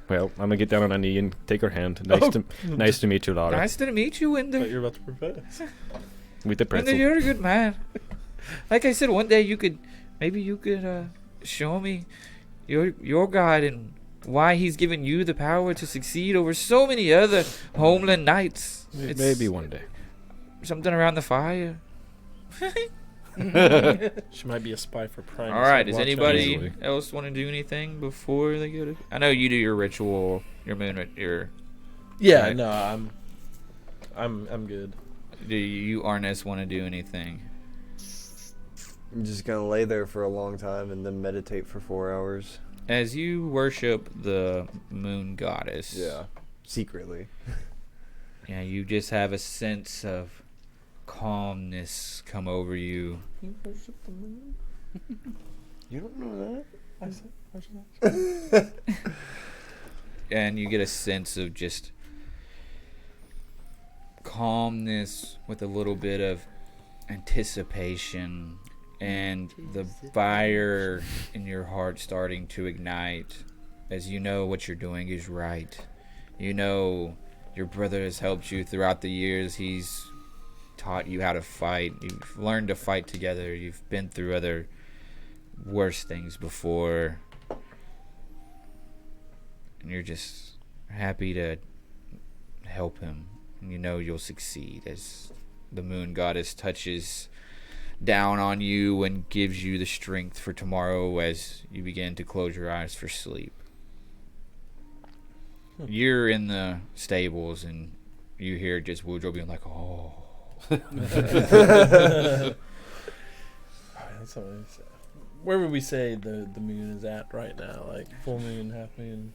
Well, I'm gonna get down on a knee and take her hand. Nice to meet you, Lara. Nice to meet you, I thought Winder. you were about to propose. With the Winder, pretzel. you're a good man. Like I said, one day you could show me your God and why he's given you the power to succeed over so many other homeland knights. It's Maybe one day. something around the fire. She might be a spy for Prime. All right. Does Watch out. anybody Easily. else want to do anything before they go to? I know you do your ritual, your moon, your. Yeah, Right. no, I'm good. Do you, Arrn'ess, want to do anything? I'm just gonna lay there for a long time and then meditate for 4 hours. As you worship the moon goddess, Secretly. yeah, you just have a sense of calmness come over you. You don't know And you get a sense of just calmness with a little bit of anticipation and the fire in your heart starting to ignite as you know what you're doing is right. You know your brother has helped you throughout the years. He's taught you how to fight. You've learned to fight together. You've been through other worse things before. And you're just happy to help him. And you know you'll succeed as the moon goddess touches down on you and gives you the strength for tomorrow as you begin to close your eyes for sleep. You're in the stables and you hear just Woodrow being like, oh. Alright, that's what I say. Where would we say the moon is at right now? Like full moon, half moon?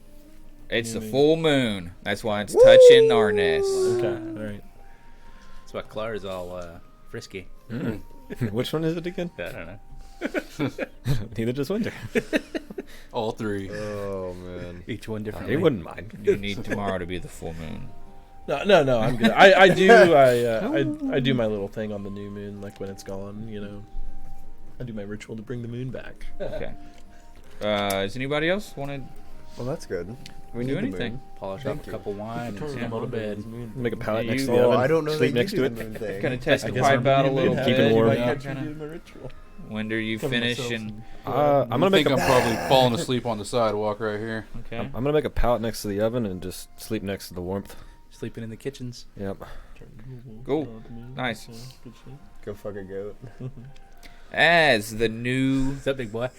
It's the Moon. full moon. That's why it's touching Arrn'ess. Okay, alright. That's why Clara's all frisky. Which one is it again? I don't know. Neither does Winter. All three. Oh man. Each one He differently. wouldn't mind. You need tomorrow to be the full moon. No, I'm good. I do my little thing on the new moon, like when it's gone, you know. I do my ritual to bring the moon back. Okay. Does anybody else want to Well, that's good. We do need the anything? moon. Polish Thank up you. a couple wine and go to bed. Make a pallet You- next to Oh, the oven. I don't know Sleep that next you to do it. the moon thing. Kind of test the guess pipe I'm out a Keep little it bit? warm. Might Yeah, catch me kinda. doing my ritual. When do you Cover finish? myself And I'm gonna I make think a. I'm probably falling asleep on the sidewalk right here. okay. I'm gonna make a pallet next to the oven and just sleep next to the warmth. Sleeping in the kitchens. Yep. Cool. Nice. Good shit. Go fuck a goat. As the new What's up, big boy?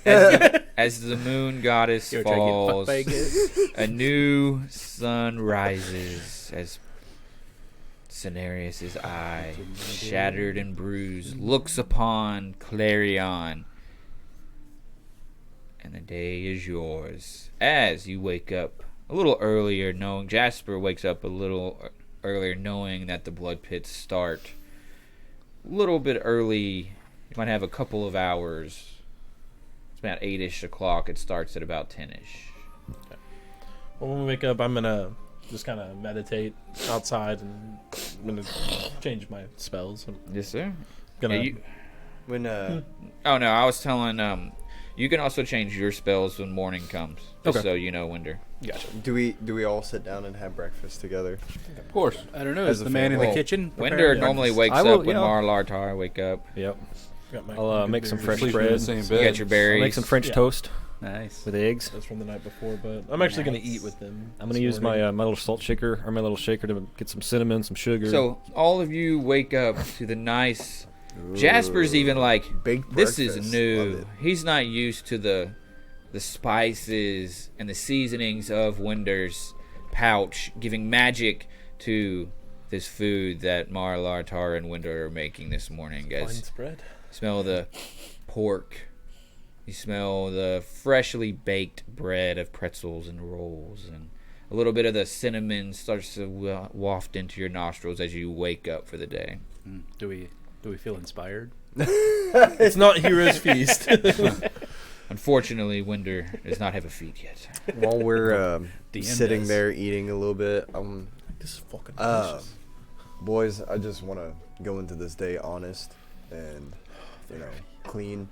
as the moon goddess You ever try to get fucked falls, by a goat? a new sun rises as Cenarius's eye, shattered and bruised, looks upon Clarion, and the day is yours. As you wake up a little earlier, knowing Jasper wakes up a little earlier, knowing that the blood pits start a little bit early. You might have a couple of hours. It's about 8-ish o'clock. It starts at about 10-ish. Well, when we wake up, I'm gonna just kind of meditate outside, and I'm gonna change my spells. I'm Yes, sir. gonna. Yeah, When oh no, I was telling you can also change your spells when morning comes. Just Okay. so you know, Winder. do we all sit down and have breakfast together? Of course. I don't know. As Is a the man in the family. kitchen? Winder preparing normally breakfast? wakes I will- up when yeah. Lartar wake up. Yep. got my I'll good make some berries. fresh Sleeping in bread. the same You bed. got your berries. I'll make some French Yeah. toast Nice. with eggs. That's from the night before, but I'm actually gonna Nice. eat with them. I'm gonna use my my little salt shaker or my little shaker to get some cinnamon, some sugar. So all of you wake up to the nice. Jasper's even like, Baked this is breakfast. Love new. it. He's not used to the spices and the seasonings of Winder's pouch, giving magic to this food that Mar, Lartar, and Winder are making this morning, Fine guys. spread. Smell the pork. You smell the freshly baked bread of pretzels and rolls and a little bit of the cinnamon starts to waft into your nostrils as you wake up for the day. Do we feel inspired? It's not Hero's Feast. Unfortunately, Winder does not have a feed yet. While we're DM sitting does. there eating a little bit, This is fucking delicious. boys, I just want to go into this day honest and, clean.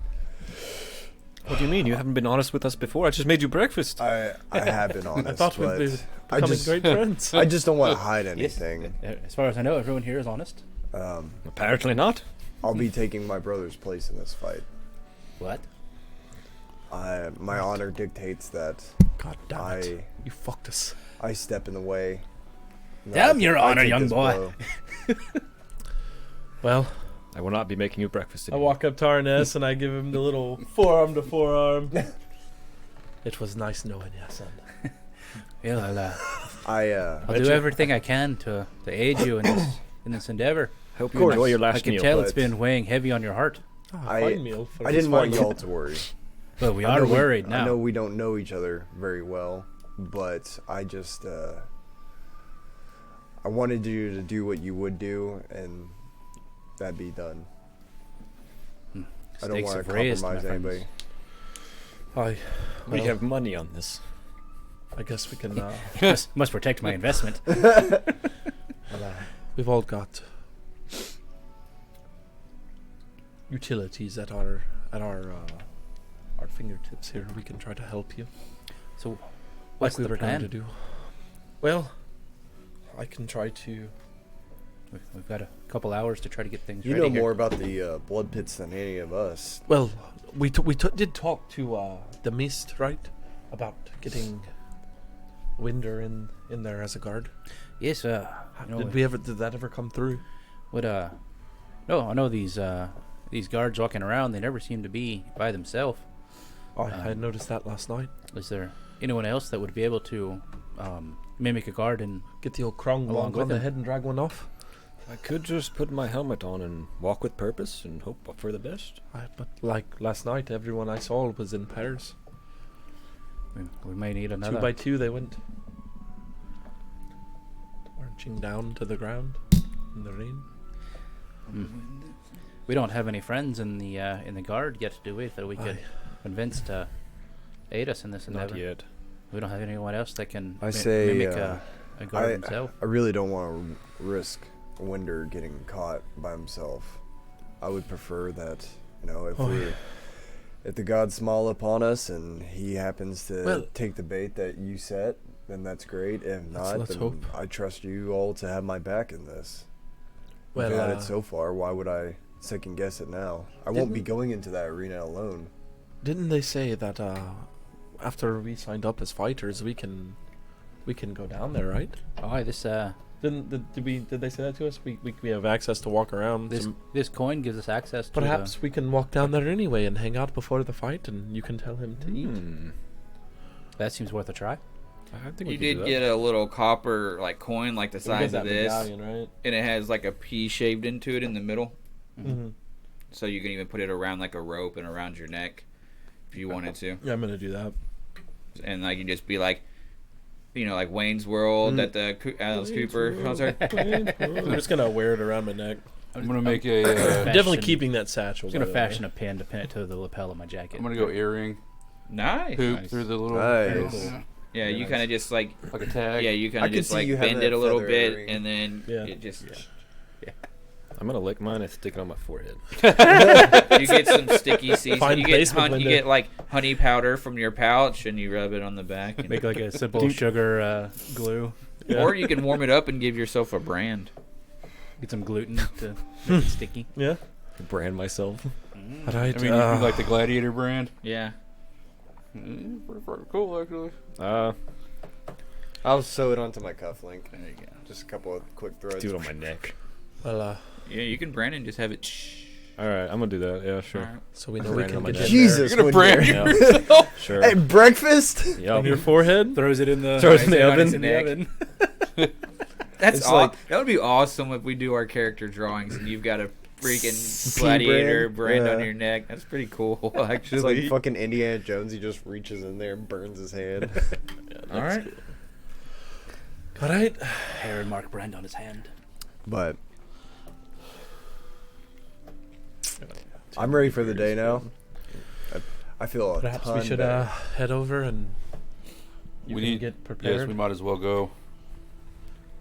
What do you mean? You haven't been honest with us before? I just made you breakfast. I have been honest. I thought we'd but be I becoming just, great friends. I just don't want to hide Yes. anything. As far as I know, everyone here is honest. Apparently not. I'll be taking my brother's place in this fight. What? My honor dictates that God damn it. You fucked us. I step in the way. Damn your honor, take young this boy. blow. Well, I will not be making you breakfast I anymore. walk up to Arrn'ess and I give him the little forearm to forearm. It was nice knowing you, son. Well, I I'll do everything I can to aid you in this endeavor. Hope Of you enjoy course. your I last can meal. tell it's but- been weighing heavy on your heart. Fine meal for I this didn't want fight. y'all to worry. But we I are know worried I now. know we don't know each other very well, but I just I wanted you to do what you would do, and that'd be done. I don't Stakes want have to raised, compromise my friends. anybody. We Well, have money on this. I guess we can. must protect my investment. We've all got utilities at our fingertips here. We can try to help you. So, what's like we the were plan? going to do. Well, I can try to. We've got a couple hours to try to get things You ready know here. more about the blood pits than any of us. Well, we did talk to the Mist, right, about getting Winder in there as a guard. Yes, Did that ever come through? No, I know these guards walking around. They never seem to be by themselves. I had noticed that last night. Is there anyone else that would be able to mimic a guard and Get the old Krong Along wonk with on the him. head and drag one off. I could just put my helmet on and walk with purpose and hope for the best. But like last night, everyone I saw was in pairs. we may need another? 2 by 2 they went. Marching down to the ground in the rain. We don't have any friends in the guard yet, do we? That we could convince to aid us in this Not endeavor. yet. We don't have anyone else that can I say, mimic a guard himself. I really don't want to risk Winder getting caught by himself. I would prefer that, if the gods smile upon us and he happens to take the bait that you set, then that's great. If not, let's then hope. I trust you all to have my back in this. We've Well, had it so far. Why would I second guess it now? I won't be Didn't- going into that arena alone. Didn't they say that after we signed up as fighters, we can go down there, right? Oh, this Did they say that to us? We have access to walk around. this coin gives us access to Perhaps we can walk down there anyway and hang out before the fight, and you can tell him to eat. that seems worth a try. I think we You could do did that. get a little copper coin like the size of this, right? and it has like a P shaved into it in the middle, Mm-hmm. so you can even put it around like a rope and around your neck if you wanted to, Yeah, I'm gonna do that. and like you just be like, like Wayne's World at the Alice Cooper concert. I'm just gonna wear it around my neck. I'm gonna make a. Definitely Fashion- keeping that satchel. I'm gonna by the way. fashion a pin to pin it to the lapel of my jacket. I'm gonna go earring, Nice. hoop through the little Nice. Yeah, you kind of just like like a tag. yeah, you kind I of can just see like you having bend it that a little feather bit, earring. and then Yeah. it just I'm gonna lick mine and stick it on my forehead. you get some sticky seasoning. Fine You get placement, you Linda. get like honey powder from your pouch, and you rub it on the back. And Make like a simple sugar glue. Yeah. Or you can warm it up and give yourself a brand. Get some gluten to make it sticky. Yeah. Brand myself. All right. I mean, you like the Gladiator brand. Yeah. Pretty fucking cool, actually. I'll sew it onto my cufflink. There you go. Just a couple of quick threads. Do it on my neck. Well, Yeah, you can brand it and just have it. All right, I'm gonna do that. Yeah, sure. Alright. so we know Brand we can on my get neck. in there. Jesus, You're gonna brand Winder. yourself. Sure. Hey, breakfast? On Yep. your forehead. Throws it in the Throws it in the nice oven. in the oven. That's It's that would be awesome if we do our character drawings and you've got a freaking C gladiator brand? brand on Yeah. your neck. That's pretty cool, It's actually. like fucking Indiana Jones. He just reaches in there and burns his hand. All right. All right. Hair and mark brand on his hand. But I'm ready for the day now. I feel a Perhaps ton we should better. head over and you We can need- get prepared. Yes, we might as well go.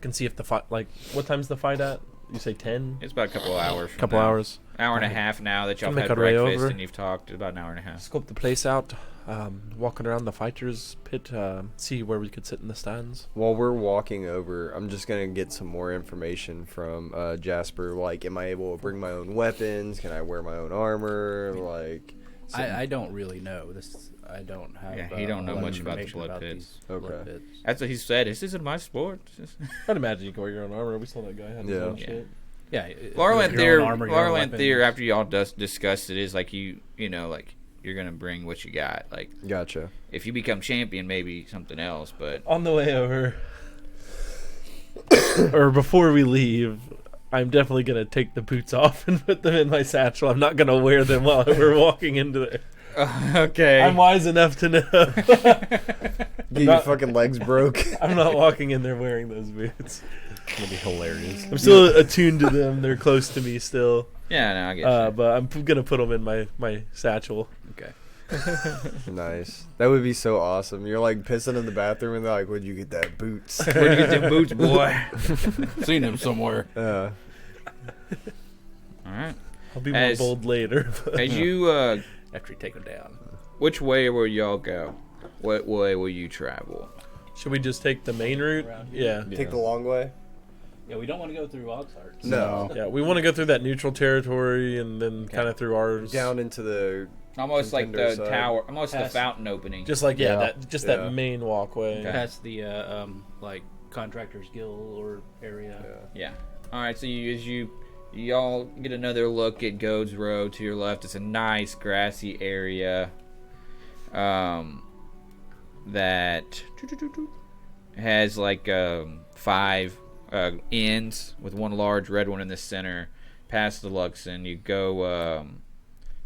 Can see if the fight. Like, what time's the fight at? You say 10? It's about a couple of hours. From Couple now. hours. Hour and a half now that y'all Make had our way breakfast over. and you've talked. About an hour and a half. Scope the place out. Walking around the fighters pit. See where we could sit in the stands. While we're walking over, I'm just gonna get some more information from Jasper. Like, am I able to bring my own weapons? Can I wear my own armor? Like, I don't really know. I don't have. Yeah, he don't know a lot of much about the information blood pits. these blood Okay. pits. That's what he said. This isn't my sport. I'd imagine you can wear your own armor. We saw that guy had his Yeah. own Yeah. shit. Yeah, Laurel and Theer, Laurel after y'all discussed it, is like you know, like you're gonna bring what you got. Like, gotcha. if you become champion, maybe something else. But On the way over, or before we leave, I'm definitely gonna take the boots off and put them in my satchel. I'm not gonna wear them while we're walking into there. okay, I'm wise enough to know. Get your fucking legs broke. I'm not walking in there wearing those boots. It's gonna be hilarious. I'm still attuned to them. They're close to me still. yeah, no, I get you. But I'm gonna put them in my satchel. Okay. Nice. That would be so awesome. You're like pissing in the bathroom and they're like, "Where'd you get that boots?" Where'd you get them boots, boy? Seen him somewhere. All right. I'll be more As- bold later. As you, After you take them down. which way will y'all go? What way will you travel? Should we just take the main route? Around here? Yeah. Take the long way. Yeah, we don't want to go through Oxheart. No. Yeah, we want to go through that neutral territory and then kind of through ours. Down into the. Almost like the Contender side. tower, almost the Past- fountain opening. Just like Yeah. that Yeah. that main walkway. Okay. Past the like contractors guild or area. Yeah. All right. So y'all get another look at Goad's Road to your left. It's a nice grassy area. That has like 5 inns with one large red one in the center. Past the Luxon, you go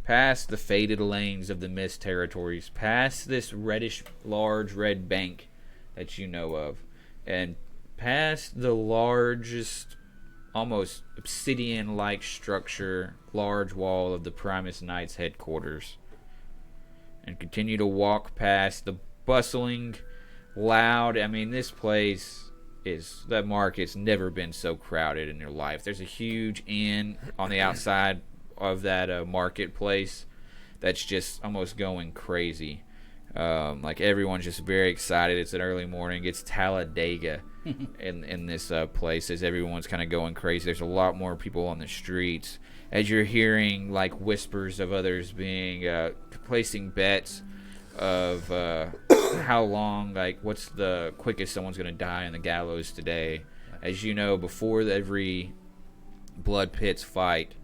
past the faded lanes of the Mist territories, past this reddish large red bank that you know of, and past the largest, almost obsidian-like structure, large wall of the Primus Knights headquarters, and continue to walk past the bustling, loud. I mean, this place is, that market's never been so crowded in your life. There's a huge inn on the outside of that marketplace that's just almost going crazy. Like, everyone's just very excited. It's an early morning. It's Talladega in this place as everyone's kind of going crazy. There's a lot more people on the streets as you're hearing like whispers of others being placing bets of how long, like what's the quickest someone's going to die on the gallows today. As you know, before every blood pits fight,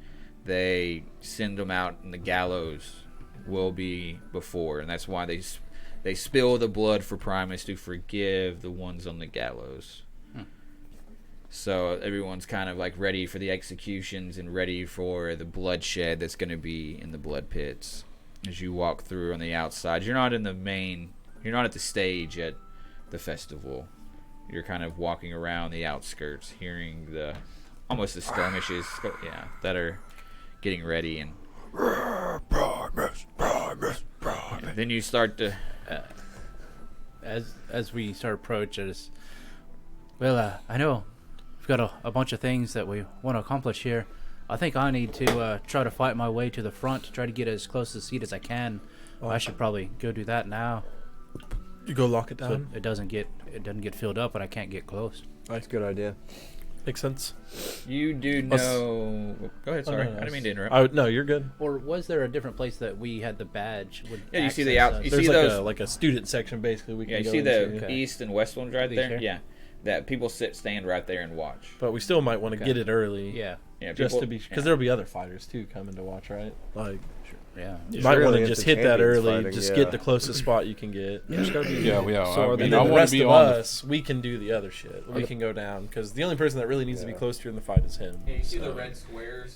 they send them out and the gallows will be before, and that's why they spill the blood for Primus to forgive the ones on the gallows. So everyone's kind of like ready for the executions and ready for the bloodshed that's going to be in the blood pits. As you walk through on the outside, you're not at the stage at the festival. You're kind of walking around the outskirts, hearing almost the skirmishes, that are getting ready. And then you start to, As we start approaching, I know we've got a bunch of things that we want to accomplish here. I think I need to try to fight my way to the front, try to get as close to the seat as I can. I should probably go do that now, You go lock it so down. it doesn't get filled up, but I can't get close. That's a good idea. Makes sense. you do know. Go ahead, sorry, no, I didn't mean to interrupt. No, you're good. Or was there a different place that we had the badge? Would Yeah, you see the access out- us? you There's see like those- like a student section basically we can Yeah, you go see the into. Okay. east and west ones right These there. here? Yeah, that people stand right there and watch. But we still might want to Okay. get it early. Yeah. Yeah, Just people- to be, because yeah. there'll be other fighters too coming to watch, right? Like, Yeah. You might want Really, to if just the hit that champion's early. fighting, Just yeah. get the closest spot you can get. Yeah. So are they- And I then the want rest to be of on us, we can do the other shit. We can go down because the only person that really needs to be Yeah. close to you in the fight is him. Yeah, you see the So- red squares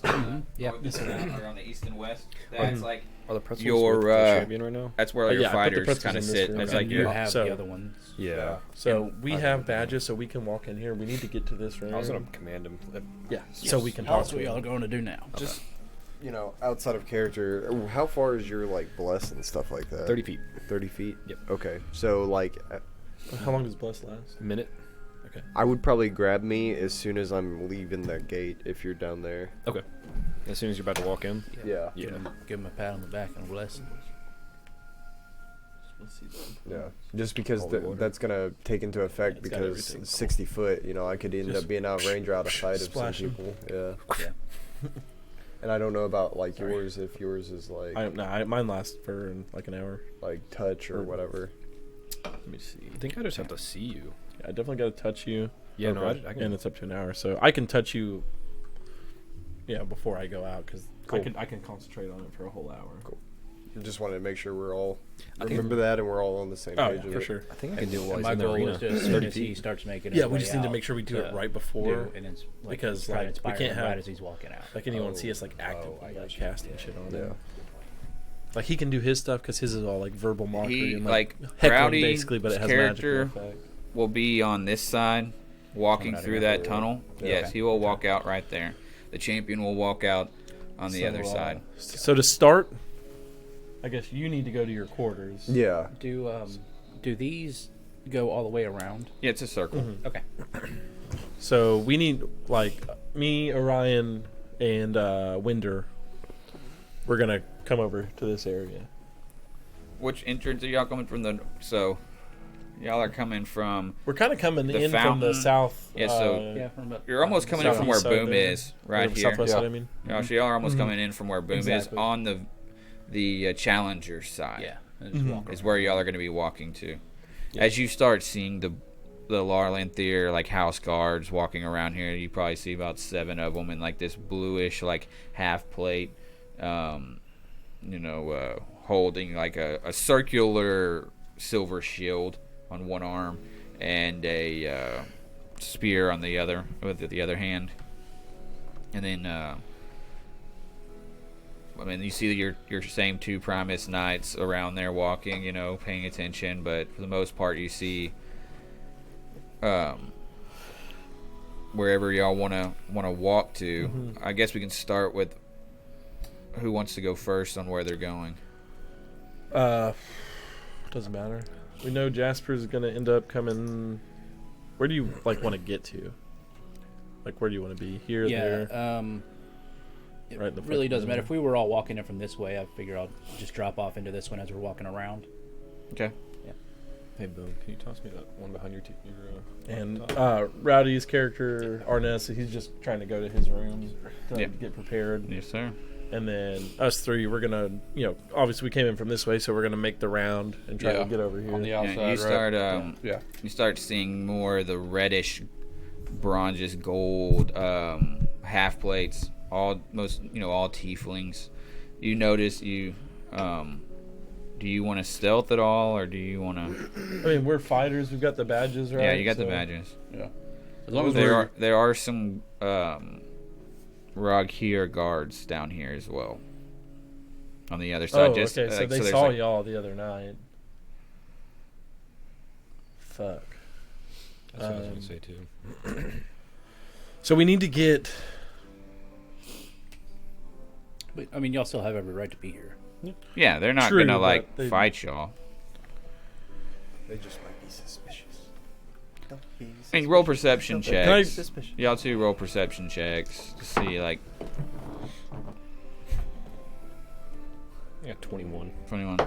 Yeah. north and south, or on the east and west? That's like Are the pretzels Your, with the uh, champion right now? that's where all Oh, your yeah, I put the fighters pretzels kind of in this sit. room. That's And like you your have so- the other ones. Yeah. So we have badges, so we can walk in here. We need to get to this room. I was gonna command him. Yeah, so we can talk That's to what y'all are him. going to do now. Just, outside of character, how far is your, like, bless and stuff like that? 30 feet. 30 feet? Yep. Okay. So, like, How long does Bless last? Minute. I would probably grab me as soon as I'm leaving that gate if you're down there. Okay. As soon as you're about to walk in. Yeah. Yeah. Give him a pat on the back and a blessing. Yeah. Just because Holy water. that's going to take into effect It's got because everything. 60 foot, I could end Just up being out of range or out of sight of some splash 'em. people. Yeah. Yeah. And I don't know about, like, Sorry. yours, if yours is, like, Mine lasts for like an hour. like touch or whatever. Let me see. I think I just have to see you. Yeah, I definitely got to touch you. Yeah, no, Okay. I can. And it's up to an hour, so I can touch you. Yeah, before I go out, because Cool. I can concentrate on it for a whole hour. Cool. Just wanted to make sure we're all I think- remember that and we're all on the same Oh page. yeah, of for it. sure. I think I can do it while And he's my in the goal arena. is to, as soon as he starts making his Yeah, we way just need to out, make sure we do it right before. do, and it's like because, try to like, we inspire can't him have- right as he's walking out. Like anyone see us like actively I like got you. casting shit on Yeah. him. Like he can do his stuff because his is all like verbal mockery He, and like, heckling Rowdy's basically, but it has character- magical effect. will be on this side, walking Coming out through of that here. tunnel. Yeah. Yes, Okay. he will walk out right there. The champion will walk out on the So, other side. So to start, I guess you need to go to your quarters. Yeah. Do these go all the way around? Yeah, it's a circle. Mhm. Okay. So we need like me, Orion, and Winder. We're gonna come over to this area. Which entrance are y'all coming from? Y'all are coming from. We're kind of coming The in from the fountain. south. Yeah, so- Yeah, from about You're almost coming in from where southeast side Boom there. is, right Or here. Southwest side, I mean. Y'all are almost Mhm. coming in from where Boom Exactly. is on the challenger side. Yeah. And just Mhm. walk Is around. where y'all are going to be walking to. Yeah. As you start seeing the Larlanthier like house guards walking around here, you probably see about 7 of them in like this bluish like half plate, holding like a circular silver shield on one arm and a spear on the other with the other hand, and then. You see your same 2 Primus Knights around there walking, paying attention, but for the most part you see wherever y'all wanna walk to. Mhm. I guess we can start with who wants to go first on where they're going. Doesn't matter. We know Jasper's gonna end up coming. Where do you like want to get to? Like where do you want to be? Here, Yeah. there. It Right in the really front doesn't matter. corner. If we were all walking in from this way, I figure I'll just drop off into this one as we're walking around. Okay. Hey, Boom, can you toss me that one behind your And laptop? Rowdy's character Arrn'ess, he's just trying to go to his room to Yeah. get prepared. Yes, sir. And then us 3, we're gonna, obviously we came in from this way, so we're gonna make the round and try Yeah. to get over here. On the outside, Yeah, you right? start Yeah. you start seeing more of the reddish, bronzish gold half plates. All tieflings. You notice do you want to stealth at all, or do you want to? I mean, we're fighters. We've got the badges, right? Yeah, you got the So- badges. Yeah. As long as There are some Roghir guards down here as well. On the other side, Oh, just okay. So they there's saw like- y'all the other night. Fuck. That's what I was gonna say too. So we need to get. But y'all still have every right to be here. Yeah, they're not True, gonna but like they- fight y'all. They just might be suspicious. Don't be I mean, roll perception Can I- checks. Y'all 2 roll perception checks to see like I got 21. 21.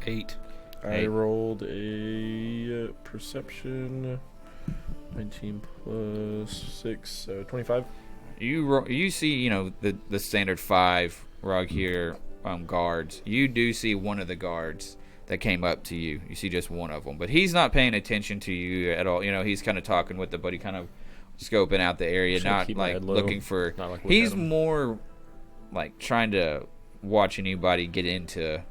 8. I Hey. rolled a perception. 19 plus 6, so 25. You see, the standard 5 Roghir guards. You do see one of the guards that came up to you. You see just one of them, but he's not paying attention to you at all. He's kind of talking with the buddy, kind of scoping out the area, Trying to not keep my like head low, looking for. not, like, look He's at him. more like trying to watch anybody get into,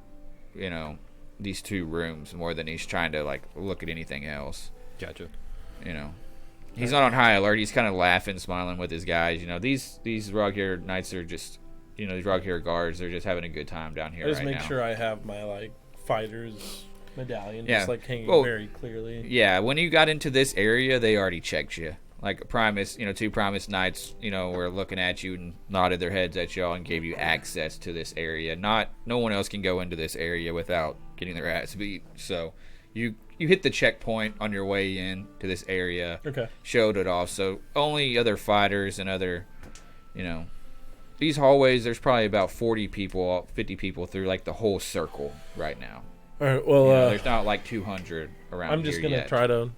these 2 rooms more than he's trying to like look at anything else. Gotcha. He's not on high alert. He's kind of laughing, smiling with his guys. These Rog-haired knights are just, these Rog-haired guards. They're just having a good time down here I just right make now. sure I have my like fighter's medallion, Yeah. just like hanging very clearly. Yeah, when you got into this area, they already checked you. Like Primus, 2 Primus knights, were looking at you and nodded their heads at y'all and gave you access to this area. No one else can go into this area without getting their ass beat. So you hit the checkpoint on your way in to this area. Okay. Showed it off. So only other fighters and other, these hallways, there's probably about 50 people through like the whole circle right now. All right. Well, There's not like 200 around here. I'm just gonna try to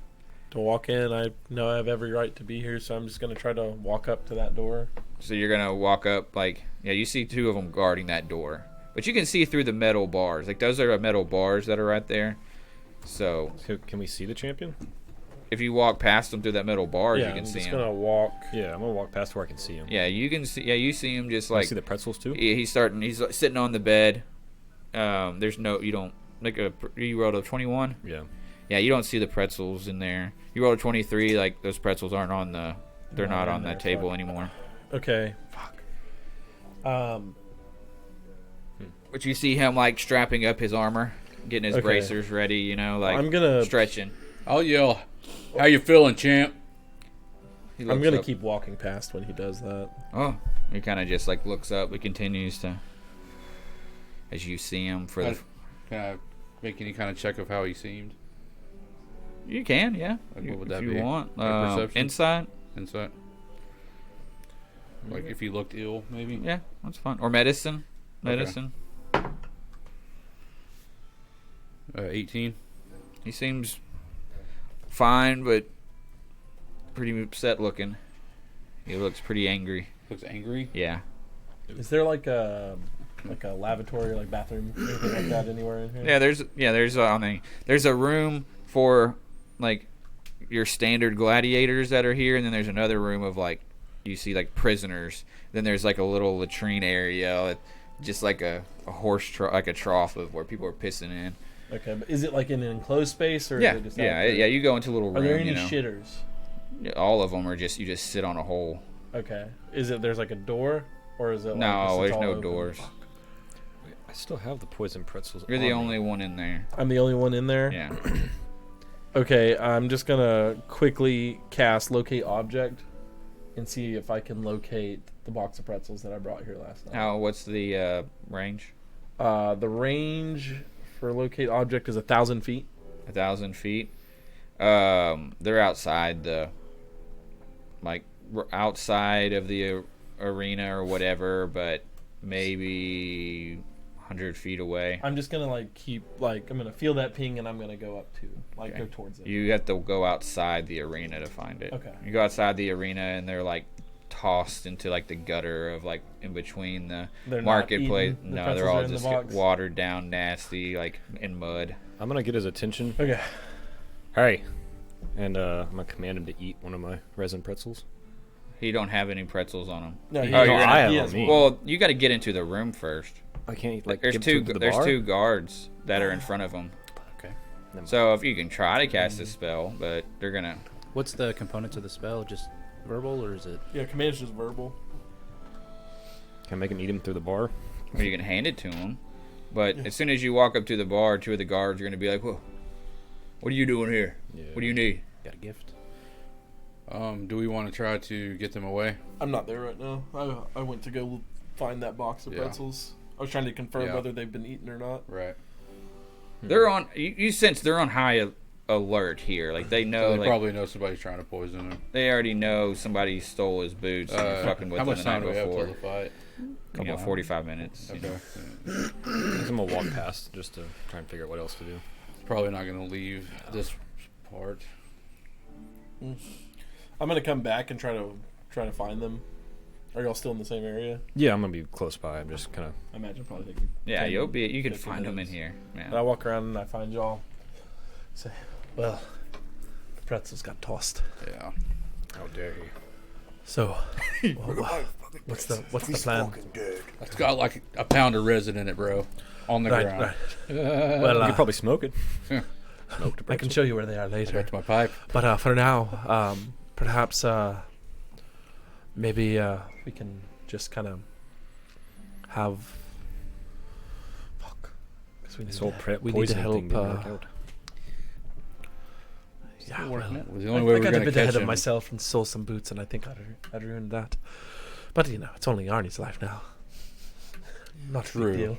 walk in. I know I have every right to be here, so I'm just gonna try to walk up to that door. So you're gonna walk up, you see 2 of them guarding that door, but you can see through the metal bars. Like those are metal bars that are right there. So Can we see the champion? if you walk past them through that metal bar, Yeah, you can I'm see just him. gonna walk. Yeah, I'm gonna walk past where I can see him. Yeah, you can see. Yeah, you see him just Can I like see the pretzels too? he's sitting on the bed. There's no, you don't you rolled a 21. Yeah. Yeah, you don't see the pretzels in there. You rolled a 23. Like those pretzels aren't on they're not on the table anymore. Okay. Fuck. But you see him like strapping up his armor, getting his Okay. bracers ready. Like I'm gonna stretching. I'll yell, "How you feeling, champ?" He I'm looks gonna up. keep walking past when he does that. Oh, he kind of just like looks up. He continues to, as you see him for the. Can I make any kind of check of how he seemed? You can, yeah. Like, You- what would if that you be? want. Like perception? Insight. Insight. Like if he looked ill, maybe. Yeah, that's fine. Or medicine. Okay. Medicine. 18. He seems fine, but pretty upset looking. He looks pretty angry. Looks angry. Yeah. Is there like a lavatory, like bathroom, anything like that anywhere in here? There's a room for like your standard gladiators that are here, and then there's another room of like you see like prisoners. Then there's like a little latrine area, just like a like a trough of where people are pissing in. Okay, but is it like in an enclosed space or Yeah, is it just yeah, out there? yeah. You go into a little room. Are there any you know. shitters? Yeah, all of them are just you just sit on a hole. Okay. Is it there's like a door or is it like No, it's there's all no open? doors. I still have the poison pretzels. You're the on me. only one in there. I'm the only one in there? Yeah. Okay, I'm just gonna quickly cast locate object and see if I can locate the box of pretzels that I brought here last night. What's the range? The range for locate object is 1,000 feet. 1,000 feet. They're outside outside of the arena or whatever, but maybe 100 feet away. I'm just gonna I'm gonna feel that ping and I'm gonna go up to Okay. go towards it. You have to go outside the arena to find it. Okay. You go outside the arena and they're like tossed into like the gutter of like in between the They're not marketplace. eaten? The No, pretzels they're all are in the just box? watered down, nasty, like in mud. I'm gonna get his attention. Okay. Hey, and I'm gonna command him to eat one of my resin pretzels. He don't have any pretzels on him. No, Oh, he- you're gonna- I have he on has me. one. Well, you got to get into the room first. I can't Like give there's it to the there's bar? 2 guards that are in front of him. Okay. So if you can try to cast a spell, but they're gonna. What's the components of the spell? Just verbal, or is it? Yeah, command's just verbal. Can I make him eat him through the bar? Or you can hand it to them. But as soon as you walk up to the bar, 2 of the guards are gonna be like, "Whoa, what are you doing here? Yeah. What do you need?" Got a gift? Do we want to try to get them away? I'm not there right now. I went to go find that box of Yeah. pretzels. I was trying to confirm Yeah. whether they've been eaten or not. Right. They're on. You sense they're on high alert here. Like they know. So they like probably know somebody's trying to poison them. they already know somebody stole his boots and they're fucking with how him much the time night do we have till before. the fight? 45 minutes. you Okay. know. I'm gonna walk past just to try and figure out what else to do. Probably not going to leave this part. I'm gonna come back and try to find them. Are y'all still in the same area? Yeah, I'm gonna be close by. I'm just kind of. I imagine probably take you. Yeah, 10, you can 15 find them in minutes. here. And I Man. walk around and I find y'all. Say, well, the pretzels got tossed. Yeah. How dare you? So, What's the plan? It's got like a pound of resin in it, bro. On the ground. Right. Well, You could probably smoke it. Yeah. Smoke the I can pretzel. show you where they are later. Back to my pipe. But for now, perhaps maybe we can just kind of have. Fuck. 'Cause we need This whole we need to poison help. thing didn't work out. Yeah, It well, was the only way I we're got a gonna bit catch ahead of him. myself and stole some boots, and I think I'd ruined that. But it's only Arnie's life now. Not a True. big deal.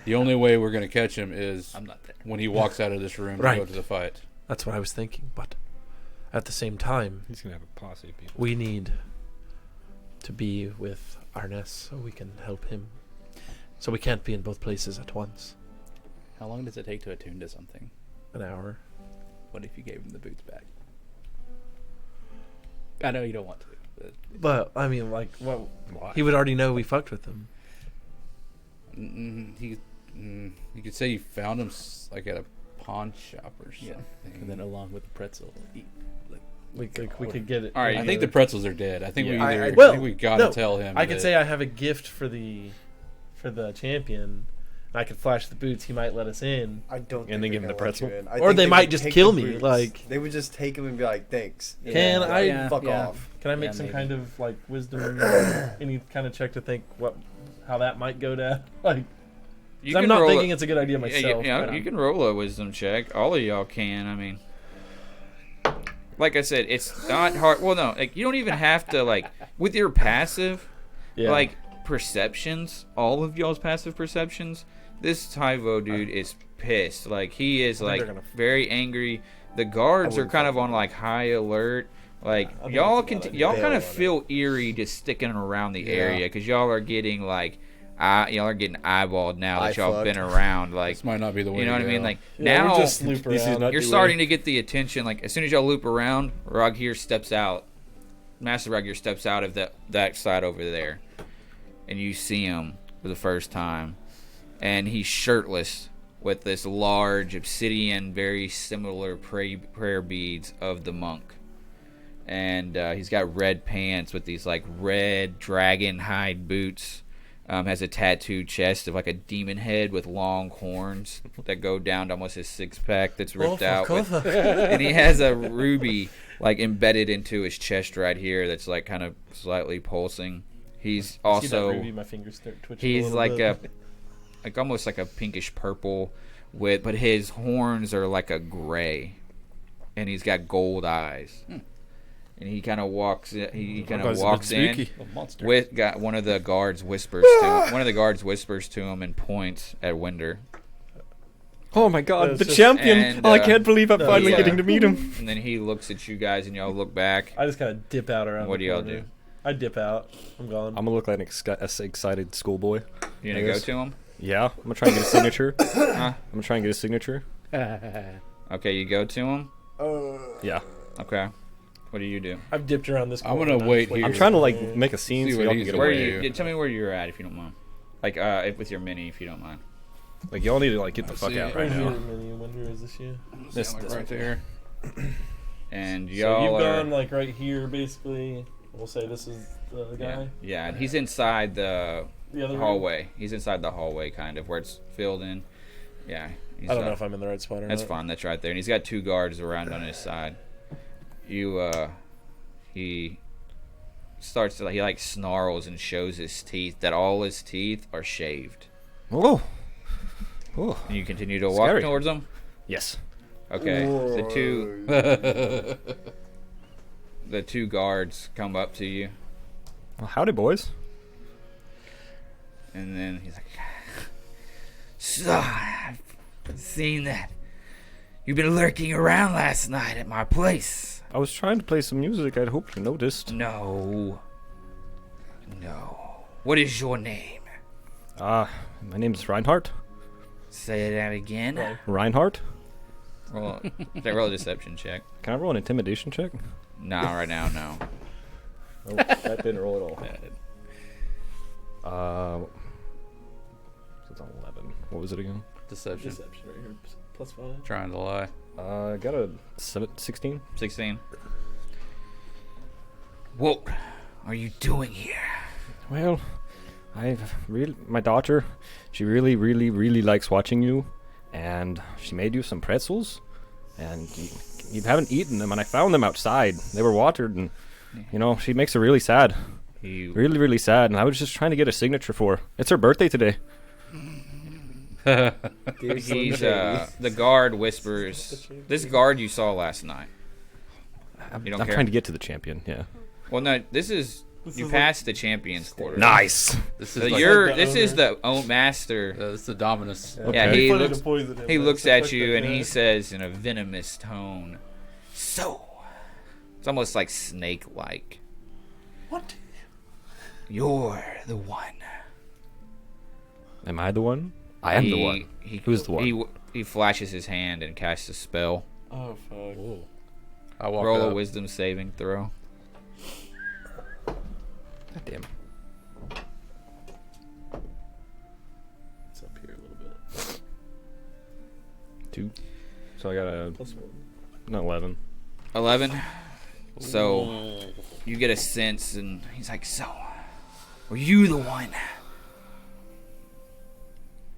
The only way we're gonna catch him is I'm not there. when he walks out of this room Right. to go to the fight. That's what I was thinking. But at the same time, He's gonna have a posse of people. we need to be with Arrn'ess so we can help him. So we can't be in both places at once. How long does it take to attune to something? An hour. What if you gave him the boots back? I know you don't want to. But But I mean, like, what? Why? He would already know we fucked with him. You could say you found him like at a pawn shop or something. yeah, and then along with the pretzel, eat. We could get it. All right, I think the pretzels are dead. I think Yeah. I Well, think we gotta no, tell him. I could that- say I have a gift for the champion. I could flash the boots. He might let us in. I don't. And then think give they're him the gonna let you pretzel? in. I Or think they might would just take kill the me, boots. like- they would just take them and be like, "Thanks." Can I- Yeah, fuck yeah. off? Can I make Yeah, some maybe. kind of like wisdom, any kind of check to think how that might go down? Like, 'cause You I'm can not roll thinking a- it's a good idea myself. Yeah, but you can roll a wisdom check. All of y'all can. I mean, like I said, it's not hard. Well, no, like you don't even have to like with your passive, yeah. like perceptions. All of y'all's passive perceptions. This Tyvo dude is pissed. Like he is I think like they're gonna- very angry. The guards I are wouldn't kind of fuck on like high alert. Like I think y'all that's a can bad idea. y'all Bail kind of on it. feel eerie just sticking around the Yeah. area because y'all are getting like y'all are getting eyeballed now that Eye y'all fucked. been around. Like This might not be the way. you know to what I mean? go. Like Yeah, we now just loop This is around. not you're the starting way. to get the attention. Like as soon as y'all loop around, Rog here steps out. Master Rog here steps out of that side over there, and you see him for the first time, and he's shirtless with this large obsidian, very similar prayer beads of the monk, and he's got red pants with these like red dragon hide boots. Has a tattooed chest of like a demon head with long horns that go down to almost his six pack that's ripped out. And he has a ruby like embedded into his chest right here that's like kind of slightly pulsing. He's See that also ruby, my fingers start twitching. he's little like bit. like almost like a pinkish purple but his horns are like a gray, and he's got gold eyes. And he kind of walks in, he kind of guy's a bit walks in spooky. A monster. with got one of the guards whispers to him and points at Winder. Oh my god, It's the just- champion! and, Oh, I uh, can't believe I'm no, finally yeah. getting to meet him. And then he looks at you guys and y'all look back. I just kind of dip out around. What the do y'all corner. do? I dip out. I'm gone. I'm gonna look like an excited schoolboy. You gonna go Yes. to him? Yeah, I'm gonna try and get a signature. Huh? I'm gonna try and get a signature. Okay, you go to him. Yeah. Okay. What do you do? I've dipped around this. I'm corner gonna and wait waiting here. I'm for trying to him. like make a scene See so what y'all he's can get Where away. are away. you? Tell me where you're at if you don't mind. Like with your mini if you don't mind. Like y'all need to like get the I fuck see out it. right Right here, now. Minnie. Wonder is this you? This- Like this right there. And So y'all you've are. gone like right here, basically. We'll say this is the Yeah, guy. yeah. And he's inside the The other room? hallway. He's inside the hallway, kind of where it's filled in. Yeah. He's I don't know if I'm in the right spot or That's not. fine. That's right there. And he's got two guards around on his side. He starts to he like snarls and shows his teeth that all his teeth are shaved. Whoa. Oh. And you continue to walk Scary. towards him. Yes. Okay. The two guards come up to you, Well, howdy, boys. and then he's like, "So I've seen that you've been lurking around last night at my place." I was trying to play some music. I'd hoped you noticed. No. What is your name? My name's Reinhardt. Say that again. Right. Reinhardt. Roll a deception check. Can I roll an intimidation check? Nah, right now, no. Oh, that didn't roll at all. It's on 11. What was it again? Deception. Deception right here. +5. Trying to lie. I got a 16. 16. What are you doing here? Well, my daughter, she really, really, really likes watching you, and she made you some pretzels, and you haven't eaten them, and I found them outside. They were watered, and she makes her really sad, really, really sad. And I was just trying to get a signature for her. It's her birthday today. He's the guard whispers. This guard you saw last night. I'm You don't care? trying to get to the champion. Yeah. Well, no, this is you passed the champion's quarters. Nice. This So is like, this is the own master. this is the Dominus. Okay. Yeah, he Funny to looks. poison him, He but looks it's at fucked you up, and he yeah. says in a venomous tone, "So, it's almost like snake-like. What? You're the one." Am I the one? I am the one. Who's the one? He flashes his hand and casts a spell. Oh fuck. I walk Roll a up. wisdom saving throw. God damn. It's up here a little bit. 2. So I got a Plus 1. 11. 11. So you get a sense, and he's like, "So, were you the one?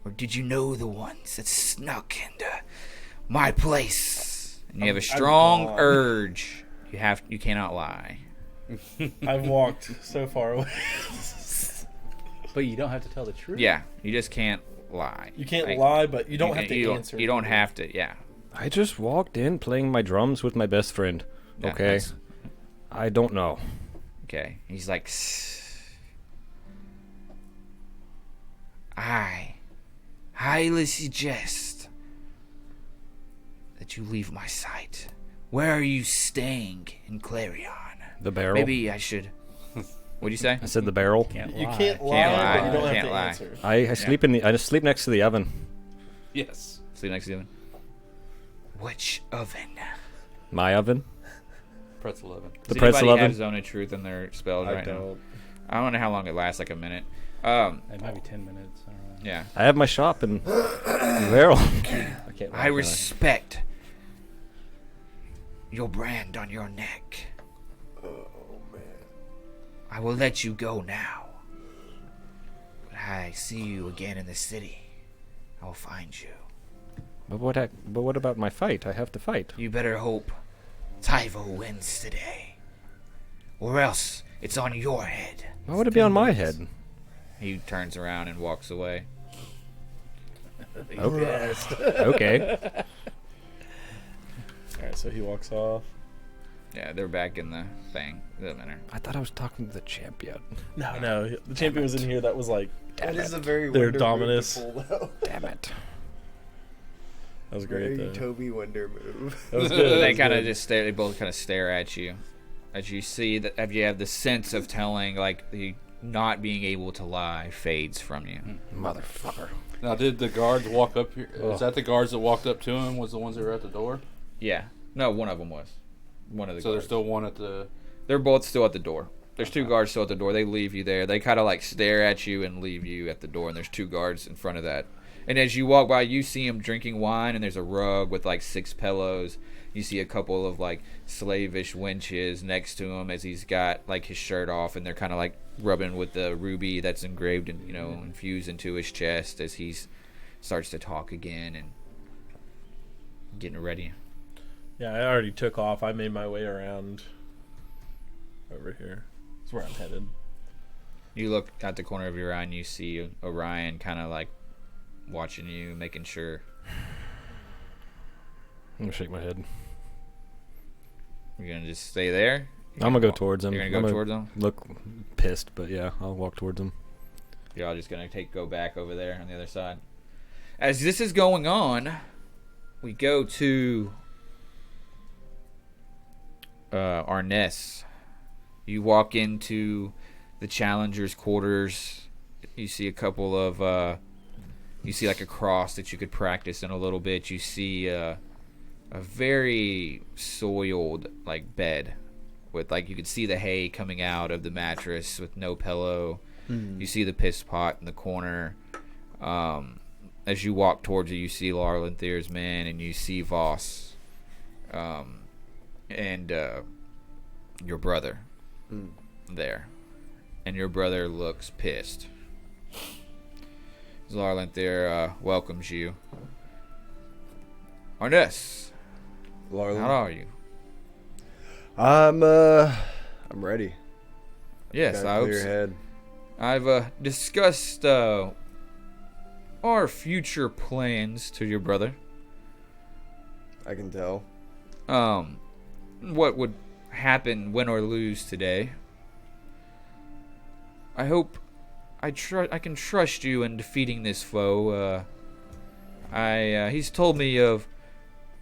Or did you know the ones that snuck into my place?" And you have a strong gone. urge. You cannot lie. I've walked so far away. But you don't have to tell the truth. Yeah, you just can't lie. You can't Like, lie, but you don't have to you answer. You don't have to. Yeah. I just walked in playing my drums with my best friend. Yeah, Okay. that's- I don't know. Okay. He's like, I highly suggest that you leave my sight. Where are you staying in Clarion? The barrel. Maybe I should. What'd you say? I said the barrel. Can't You lie. can't lie, Can't lie. but you don't have Can't to lie. answer. I sleep I just sleep next to the oven. Yes. Sleep next to you. Which oven? My oven. Pretzel oven. The Does pretzel anybody oven. have Zone of Truth in their spells I right now? don't. I don't know how long it lasts. Like a minute. It might be 10 minutes. I don't know. Yeah. I have my shop in the barrel. I can't. I respect your brand on your neck. Oh man. I will let you go now. But I see you again in the city. I will find you. But what about my fight? I have to fight. You better hope Tyvo wins today. Or else it's on your head. Why would it be on my head? He turns around and walks away. Okay. Okay. Alright, so he walks off. Yeah, they're back in the thing. Doesn't matter. I thought I was talking to the champion. No, the champion was in here. That was like, That is a very Their Wonder Dominus. move to pull, though. Damn it. that was great Very though. Toby Wonder move. That was good. They kind of just stare. They both kind of stare at you, as you see that. As you have the sense of telling, like the not being able to lie fades from you. Motherfucker. Now, did the guards walk up here? Is that the guards that walked up to him? Was the ones that were at the door? Yeah. No, one of them was. One of the. So there's guards. still one at the. They're both still at the door. There's two guards still at the door. They leave you there. They kind of like stare at you and leave you at the door. And there's two guards in front of that. And as you walk by, you see him drinking wine. And there's a rug with like 6 pillows. You see a couple of like slavish wenches next to him as he's got like his shirt off. And they're kind of like rubbing with the ruby that's engraved and infused into his chest as he starts to talk again and getting ready. Yeah, I already took off. I made my way around over here. That's where I'm headed. You look at the corner of your eye and you see Orion kind of like watching you, making sure. I'm gonna shake my head. You're gonna just stay there. I'm gonna go towards him. You're gonna go towards him. Look pissed, but yeah, I'll walk towards him. You're all just gonna go back over there on the other side. As this is going on, we go to Arrn'ess. You walk into the Challenger's quarters. You see a couple of you see like a cross that you could practice in a little bit. You see a very soiled like bed with like you could see the hay coming out of the mattress with no pillow. You see the piss pot in the corner. As you walk towards it, you see Larlanther's men and you see Voss and your brother there. and your brother looks pissed. Larlent there welcomes you. Arrn'ess, Larlin. how are you? I'm ready. Yes, Got a I hope clear so. head. I've discussed our future plans to your brother. I can tell. What would happen, win or lose today. I hope I can trust you in defeating this foe. He's told me of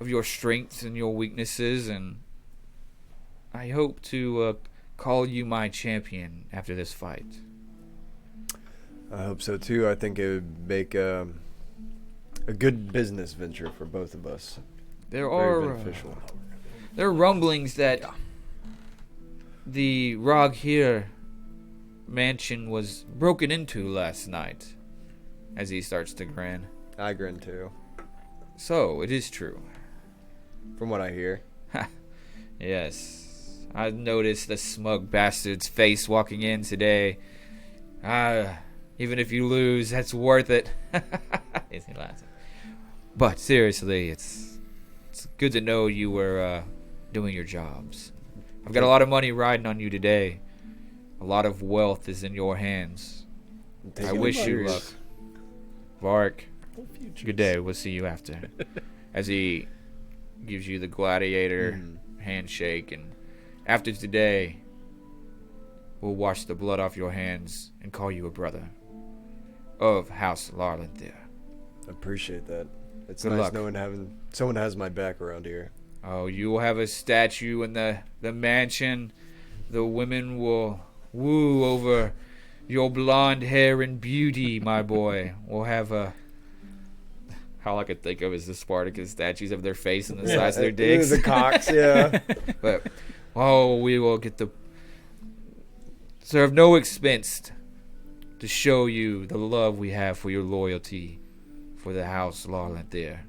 your strengths and your weaknesses, and I hope to call you my champion after this fight. I hope so too. I think it would make a good business venture for both of us. There Very are beneficial. there are rumblings that the Rog here mansion was broken into last night. As he starts to grin. I grin too, So it is true. from what I hear. Yes, I noticed the smug bastard's face walking in today. Even if you lose, that's worth it. Is he laughing? But seriously, it's good to know you were doing your jobs. I've got a lot of money riding on you today. A lot of wealth is in your hands. I wish you luck. Vark, good day. We'll see you after. As he gives you the gladiator handshake, and after today, we'll wash the blood off your hands and call you a brother of House Larlent there. I appreciate that. It's Good nice luck. knowing someone has my back around here. Oh, you will have a statue in the mansion. The women will woo over your blonde hair and beauty, my boy. We'll have a... All I could think of is the Spartacus statues of their face and the size of their dicks. The cocks, yeah. But, we will get the... Serve no expense to show you the love we have for your loyalty for the House Larlent there.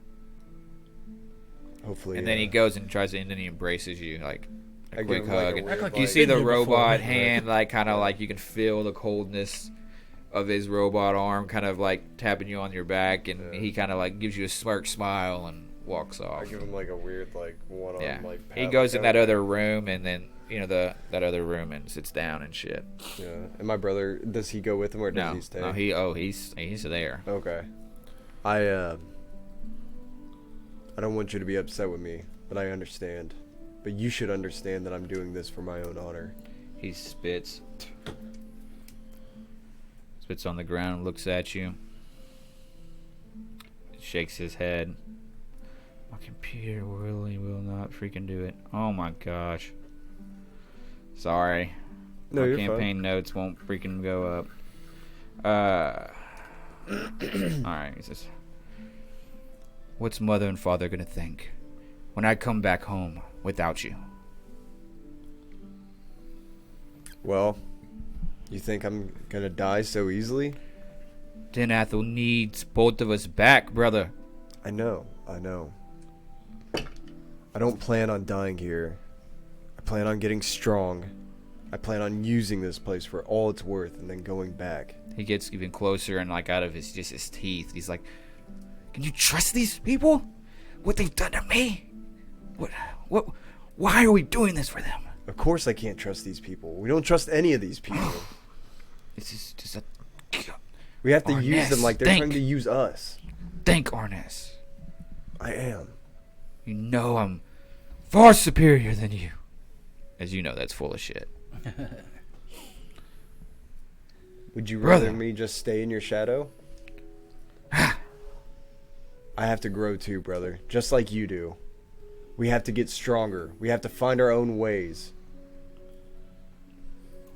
Hopefully. And then he goes and tries to, and then he embraces you, like a I quick give him, like, hug. a And weird, like you you've see been the here before. robot hand, like kind of like you can feel the coldness of his robot arm, kind of like tapping you on your back, and Yeah. he kind of like gives you a smirk smile and walks I off. give him like a weird one on Yeah, like. he pat, goes in like, that other room, and then that other room, and sits down and shit. Yeah. And my brother, does he go with him or does No, he stay? no, he's there. Okay. I don't want you to be upset with me, but I understand. But you should understand that I'm doing this for my own honor. He spits on the ground, looks at you, shakes his head. My computer really will not freaking do it. Oh my gosh. Sorry. No, My you're campaign notes won't freaking go up. Alright, he says, what's mother and father gonna think when I come back home without you? Well, you think I'm gonna die so easily? Then Athel needs both of us back, brother. I know. I don't plan on dying here. I plan on getting strong. I plan on using this place for all it's worth and then going back. He gets even closer and like out of his teeth. He's like, "Can you trust these people? What they've done to me? What? Why are we doing this for them? Of course I can't trust these people. We don't trust any of these people. This is just a We have to use them Arrn'ess, like they're think. trying to use us. Thank Arrn'ess. I am. You know I'm far superior than you." As you know, that's full of shit. Would you Brother. rather me just stay in your shadow? I have to grow too, brother. Just like you do. We have to get stronger. We have to find our own ways.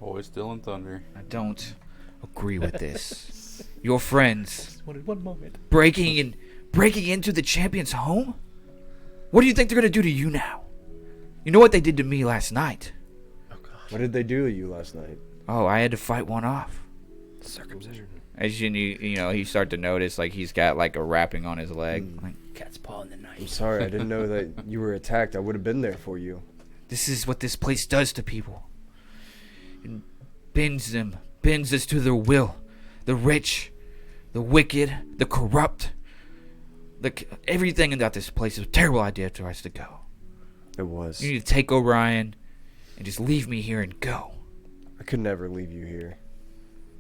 Always still in thunder. I don't agree with this. Your friends Wanted one moment. breaking into the champion's home? What do you think they're gonna do to you now? You know what they did to me last night? What did they do to you last night? Oh, I had to fight one off. Circumcision. As you start to notice, like he's got like a wrapping on his leg. Like, Cat's paw in the I'm night. sorry, I didn't know that you were attacked. I would have been there for you. this is what this place does to people. It bends them bends us to their will. The rich, the wicked, the corrupt. Everything about this place is a terrible idea for us to go. It was. You need to take Orion and just leave me here and go. I could never leave you here.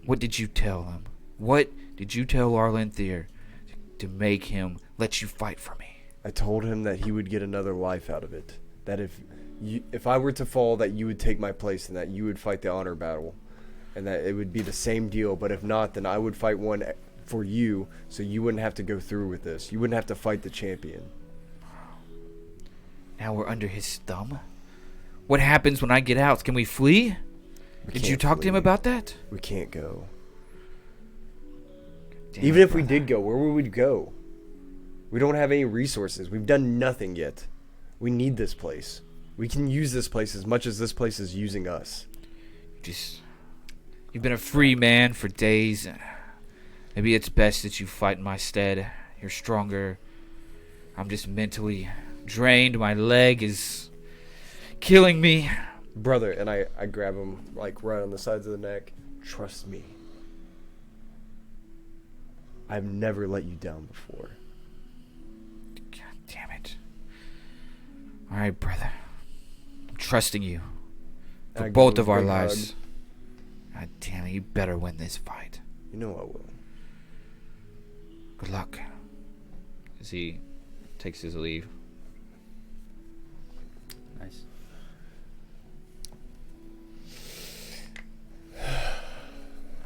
What did you tell him? What did you tell Arrn'ess to make him let you fight for me? I told him that he would get another life out of it. That if I were to fall, that you would take my place and that you would fight the honor battle. And that it would be the same deal. But if not, then I would fight one for you so you wouldn't have to go through with this. You wouldn't have to fight the champion. Now we're under his thumb? What happens when I get out? Can we flee? Did you talk to him about that? We can't go. Damn Even it, if we brother. did go, where would we go? We don't have any resources. We've done nothing yet. We need this place. We can use this place as much as this place is using us. You've been a free man for days. Maybe it's best that you fight in my stead. You're stronger. I'm just mentally drained. My leg is killing me. Brother, and I grab him like right on the sides of the neck. Trust me. I've never let you down before. God damn it. Alright, brother. I'm trusting you. For I give both him of a our big lives. hug. God damn it, you better win this fight. You know I will. Good luck. As he takes his leave. Nice.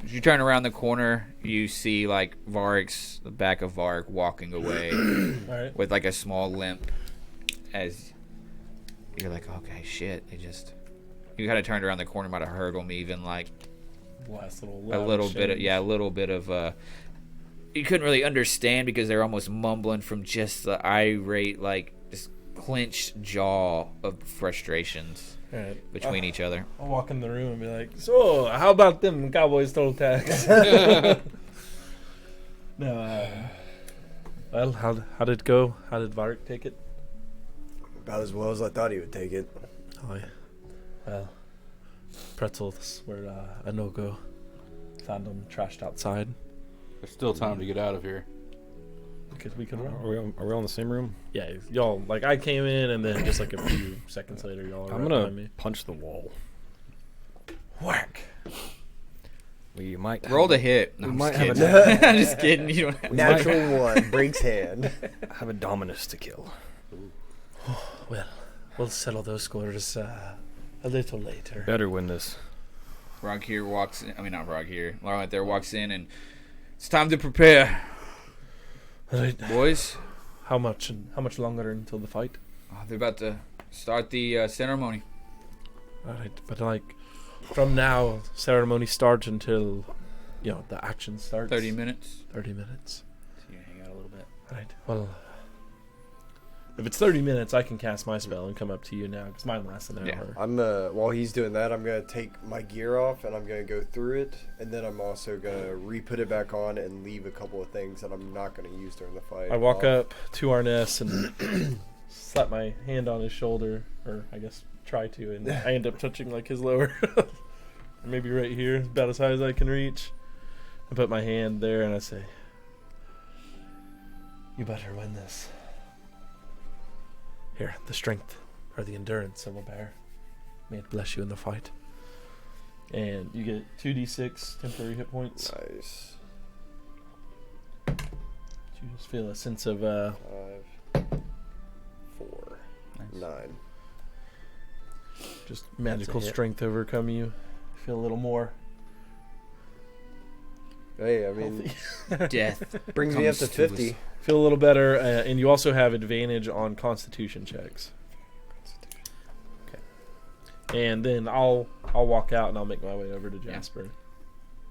As you turn around the corner, you see like the back of Varric walking away All right. with like a small limp. As you're like, okay, shit. You kind of turned around the corner, might have heard him even like Last little a little bit of you couldn't really understand because they're almost mumbling from just the irate, like this clenched jaw of frustrations All right. between each other. I'll walk in the room and be like, so, how about them Cowboys total tax? No, well, how did it go? How did Varric take it? About as well as I thought he would take it. Oh, yeah. Well, pretzels were a no-go. Found them trashed outside. There's still time to get out of here. We could run. Are we all in the same room? Yeah, y'all, like, I came in, and then just like a few seconds later, y'all are I'm right gonna behind me. punch the wall. Whack! We might Roll to hit. No, We I'm might just have kidding. I'm just kidding. You don't Natural one breaks hand. have a Dominus to kill. Well, we'll settle those scores a little later. Better win this. Rog here walks in. I mean, not Rog here. Laura there walks in, and it's time to prepare, Right. boys. How much longer until the fight? They're about to start the ceremony. All right, but like from now, ceremony starts until the action starts. 30 minutes. 30 minutes. So you hang out a little bit. Right. Well, if it's 30 minutes, I can cast my spell and come up to you now because mine lasts an Yeah. hour. I'm while he's doing that, I'm gonna take my gear off and I'm gonna go through it, and then I'm also gonna re-put it back on and leave a couple of things that I'm not gonna use during the fight. I walk off. up to Arrn'ess and slap my hand on his shoulder, or I guess try to, and I end up touching like his lower, maybe right here, about as high as I can reach. I put my hand there and I say, "You better win this. Here, the strength or the endurance of a bear. May it bless you in the fight." And you get 2d6 temporary hit points. Nice. You just feel a sense of 5, 4, Nice. 9. just magical hit. strength overcome you. Feel a little more Hey, I mean, healthy. Death. brings me up comes to to us. 50. Feel a little better, and you also have advantage on Constitution checks. And then I'll walk out and I'll make my way over to Jasper.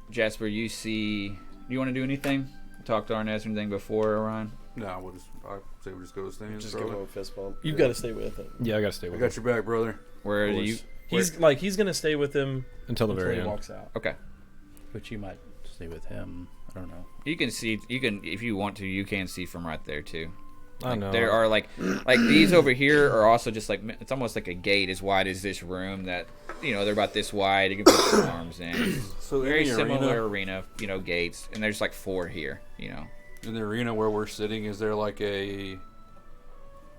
Jasper, you see. Do you want to do anything? Talk to Arrn'ess or anything before Orion? No, I say we just go to stand. Just give him a fist bump. You've got to stay with him. Yeah, I gotta stay I with got him your back, brother. Where Of do you? course. He's gonna stay with him until the until very he end. walks out. Okay. But you might stay with him. I don't know. You can see. You can, if you want to. You can see from right there too. I Like, know. there are like these over here are also just like it's almost like a gate as wide as this room that they're about this wide. You can put your arms in. So in Very the similar arena, gates, and there's like 4 here. In the arena where we're sitting, is there like a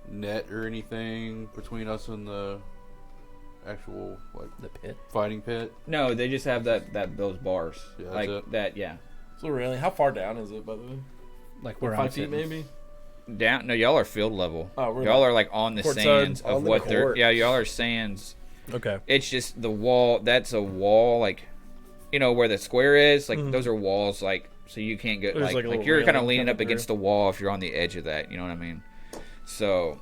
net or anything between us and the actual The pit. fighting pit? No, they just have those bars. Yeah, that's like it. that, yeah. So really, how far down is it, by the way? Like we're 5 feet, maybe. Down. No, y'all are field level. Oh, we're Y'all are like on the courtside, sands on of the what they're. court. Yeah, y'all are sands. Okay. It's just the wall. That's a wall, like, where the square is. Like those are walls, like, so you can't get There's like like a little you're kind of railing leaning coming up against through. the wall if you're on the edge of that. You know what I mean? So,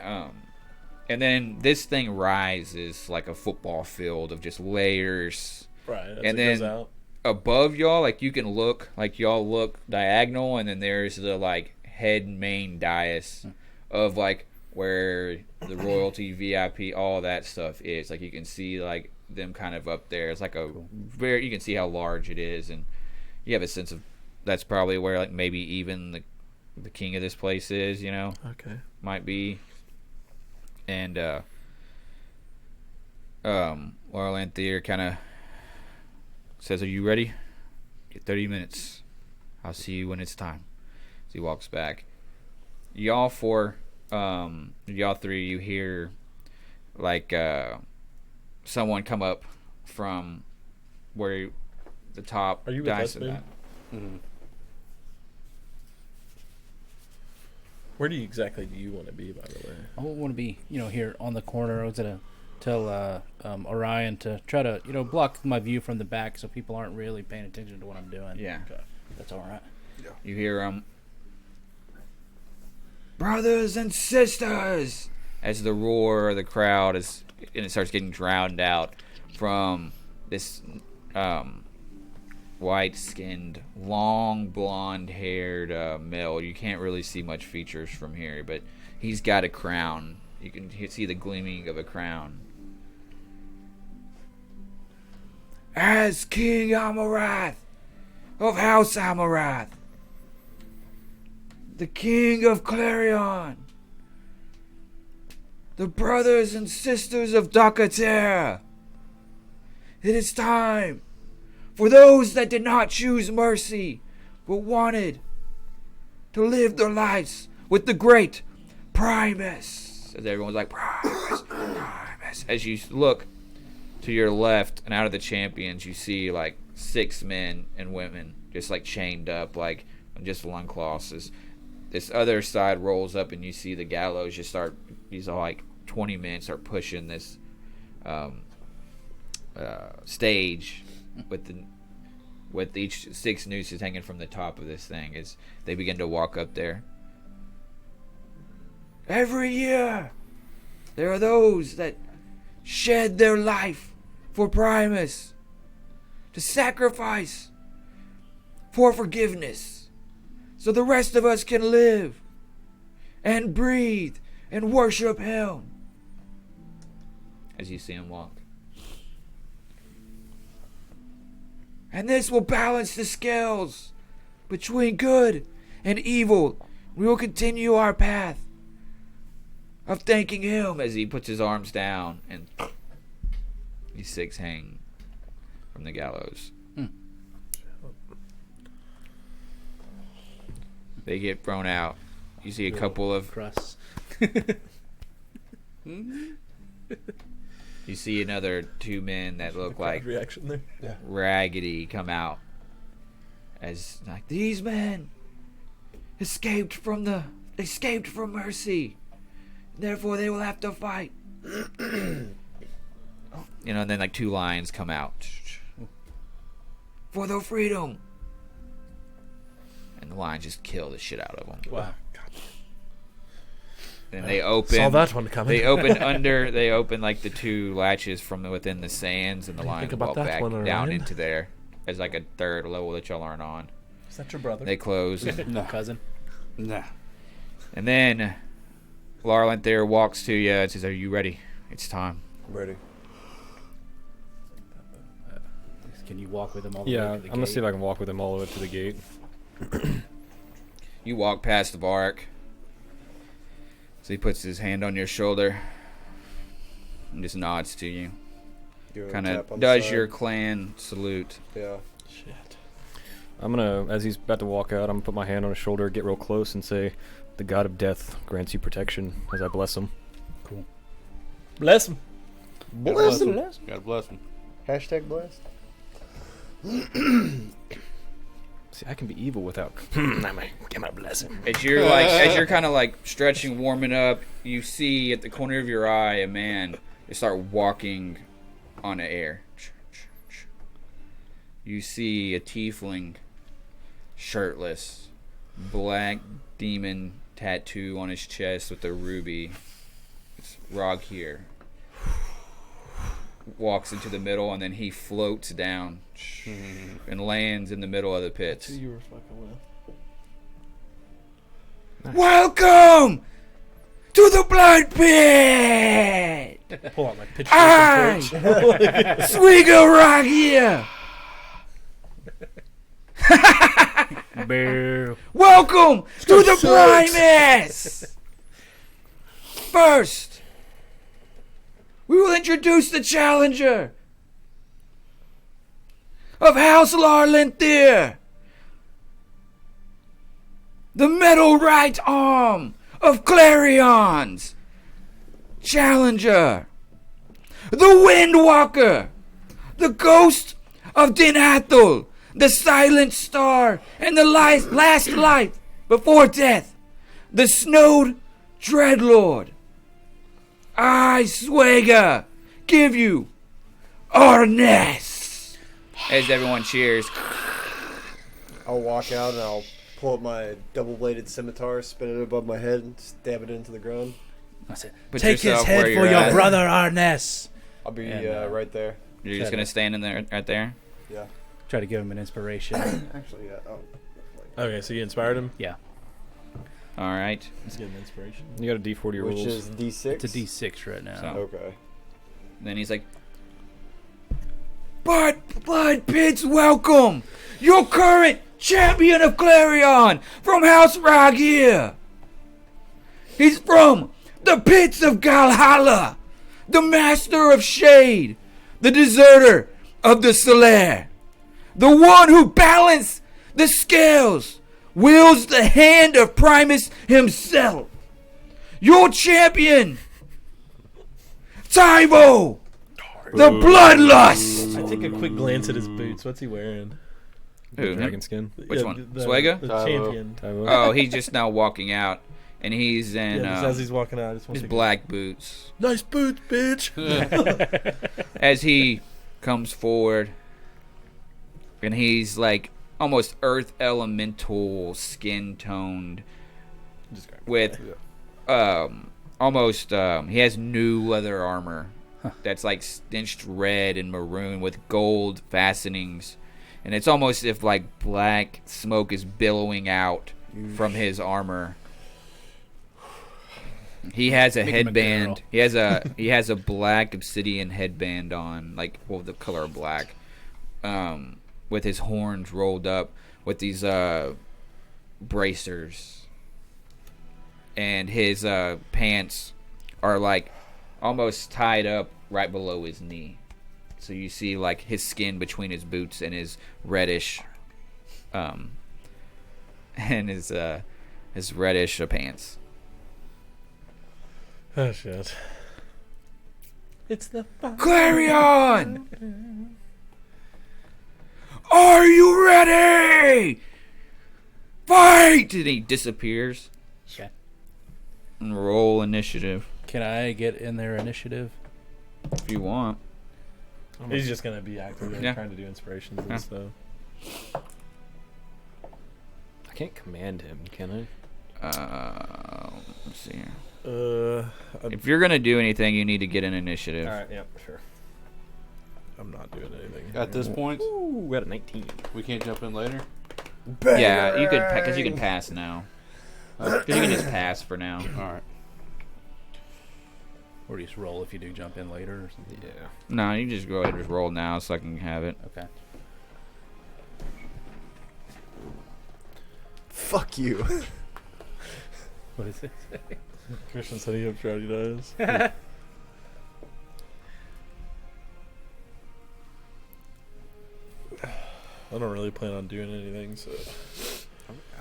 and then this thing rises like a football field of just layers. Right. As And it goes then- out. Above y'all, like you can look, like y'all look diagonal, and then there's the like head main dais of like where the royalty, VIP, all that stuff is. Like you can see like them kind of up there. It's like a very, you can see how large it is, and you have a sense of that's probably where like maybe even the king of this place is. Okay. Might be. And Laurel Anthier kind of says, "Are you ready? Get 30 minutes. I'll see you when it's time." So he walks back. Y'all 4, y'all 3, you hear like someone come up from where the top Are you with us, Dyson babe? at. Where exactly do you want to be, by the way? I want to be, here on the corner. I was gonna tell Orion to try to, block my view from the back so people aren't really paying attention to what I'm doing. Yeah. Okay. That's all right. You hear brothers and sisters, as the roar of the crowd is, and it starts getting drowned out from this white-skinned, long blonde-haired male. You can't really see much features from here, but he's got a crown. You can see the gleaming of a crown. As King Amarath of House Amarath, the King of Clarion, the brothers and sisters of Docca Terra, it is time for those that did not choose mercy but wanted to live their lives with the great Primus. As everyone's like, Primus, Primus. As you look to your left and out of the champions, you see like 6 men and women just like chained up, like just loincloths. As this other side rolls up and you see the gallows just start, these are like 20 men start pushing this stage with each 6 nooses hanging from the top of this thing as they begin to walk up there. Every year there are those that shed their life for Primus, to sacrifice for forgiveness, so the rest of us can live and breathe and worship him. As you see him walk. And this will balance the scales between good and evil. We will continue our path of thanking him, as he puts his arms down and these 6 hang from the gallows. They get thrown out. You see a couple of... Crust. You see another 2 men that look like reaction there. Yeah. raggedy come out. As like, these men escaped from mercy. Therefore they will have to fight. And then like 2 lions come out. For their freedom. And the lions just kill the shit out of them. Wow. And they open. Saw that one coming. They open like the 2 latches from within the sands, and the lions about walk that back one, down Orion? into there as like a 3rd level that y'all aren't on. Is that your brother? They close. No. Cousin. Nah. And then Larlent there walks to you and says, "Are you ready? It's time." I'm ready. Can you walk with him all the way Yeah, to I'm the gonna gate? see if I can walk with him all the way to the gate. You walk past the bark, So he puts his hand on your shoulder and just nods to you. Give him a Kind tap on of the does side. your clan salute. Yeah. Shit. I'm gonna, as he's about to walk out, I'm gonna put my hand on his shoulder, get real close, and say, "The God of Death grants you protection," as I bless him. Bless him. Bless him. God bless him. Hashtag blessed. See, I can be evil without. I'm gonna bless him. As you're kind of like stretching, warming up, you see at the corner of your eye a man. They start walking on the air. You see a tiefling, shirtless, black demon tattoo on his chest with a ruby. It's Rog here. Walks into the middle and then he floats down and lands in the middle of the pits. Who you were fucking with? Welcome to the blood pit. Pull out my pitchfork I, and torch. Swigger Rog here. Boo. Welcome to the Primus! First, we will introduce the challenger of House Larlenthier, the metal right arm of Clarion's challenger, the Windwalker, the ghost of Din Athel, the silent star, and the last light before death, the snowed dreadlord. I, Swega, give you Arrn'ess. As everyone cheers. I'll walk out and I'll pull up my double-bladed scimitar, spin it above my head, and stab it into the ground. Put Take his yourself head where for you're your at. brother Arrn'ess. I'll be And, right there. You're just going to stand in there, right there? Yeah. Try to give him an inspiration. Actually, yeah. Oh. Okay, so you inspired him? Yeah. All right. He's getting inspiration. You got a D40 Which rolls. is D6? It's a D6 right now. So- Okay. Then he's like, Blood Pit's welcome! Your current champion of Clarion from House Ragir! He's from the pits of Galhalla, the master of shade, the deserter of the Solaire, the one who balanced the scales, wields the hand of Primus himself. Your champion, Tybo, the Bloodlust. I take a quick glance at his boots. What's he wearing? Who, him? Dragon skin. Which one? Swega? The Tyvo. champion. Oh, he's just now walking out, and he's in Yeah, just as he's walking out, I just want his to black boots. nice boots, bitch. As he comes forward, and he's like almost earth elemental, skin toned, with almost he has new leather armor that's like stitched red and maroon with gold fastenings, and it's almost if like black smoke is billowing out from his armor. He has a Make him a headband. girl. He has a black obsidian headband on, like, well, the color of black, with his horns rolled up with these bracers, and his pants are like almost tied up right below his knee, so you see like his skin between his boots and his reddish, and his reddish pants. Oh, shit. It's the Clarion! Are you ready? Fight! And he disappears. Okay. And roll initiative Can I get in their initiative? if you want. He's just gonna be actively Yeah. trying to do inspirations and Yeah. stuff. I can't command him, can I? Let's see here. I'm If you're gonna do anything, you need to get an initiative. all right. Yep, sure. I'm not doing anything At this point, Ooh, we got a 19. we can't jump in later. Yeah, you could because you can pass now. Because you can just pass for now. All right. Or do you just roll if you do jump in later or something? Yeah. No, you just go ahead and just roll now so I can have it. Okay. Fuck you. What is it? Christian said he hopes Rowdy does. I don't really plan on doing anything, so.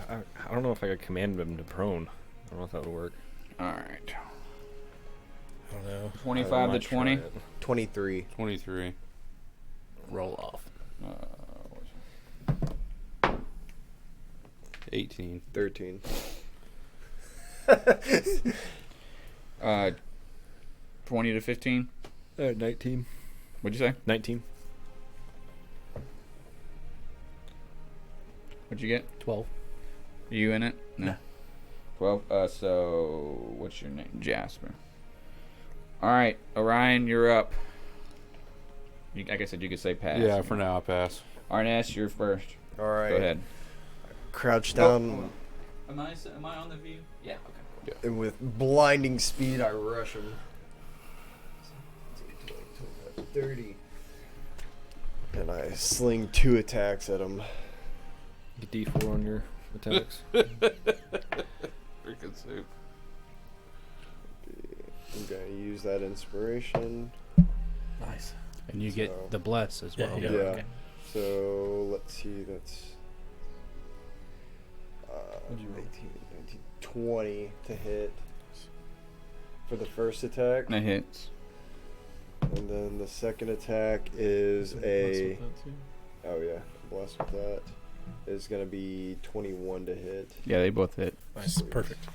I don't know if I could command him to prone. I don't know if that would work. All right. I don't know. 25 I to might try 20. it. 23. 23. Roll off. 18. 13. 20 to 15. 19. What'd you say? 19. What'd you get? 12. Are you in it? No. 12. So what's your name? Jasper. All right, Orion, you're up. Like I said, you could say pass. Yeah, for now, I'll pass. Arrn'ess, you're first. All right. Go ahead. Crouch down. Am I on the view? Yeah. Okay. And with blinding speed, I rush him. 30. And I sling 2 attacks at him. Get D4 on your attacks. Freaking soup. I'm going to use that inspiration. Nice. And you So- get the bless as well. Yeah. Yeah. So let's see, that's 18, 19, 20 to hit for the first attack. That hits. And then the second attack is a. Oh, yeah. Bless with that. Is going to be 21 to hit. Yeah, they both hit. Nice. Perfect.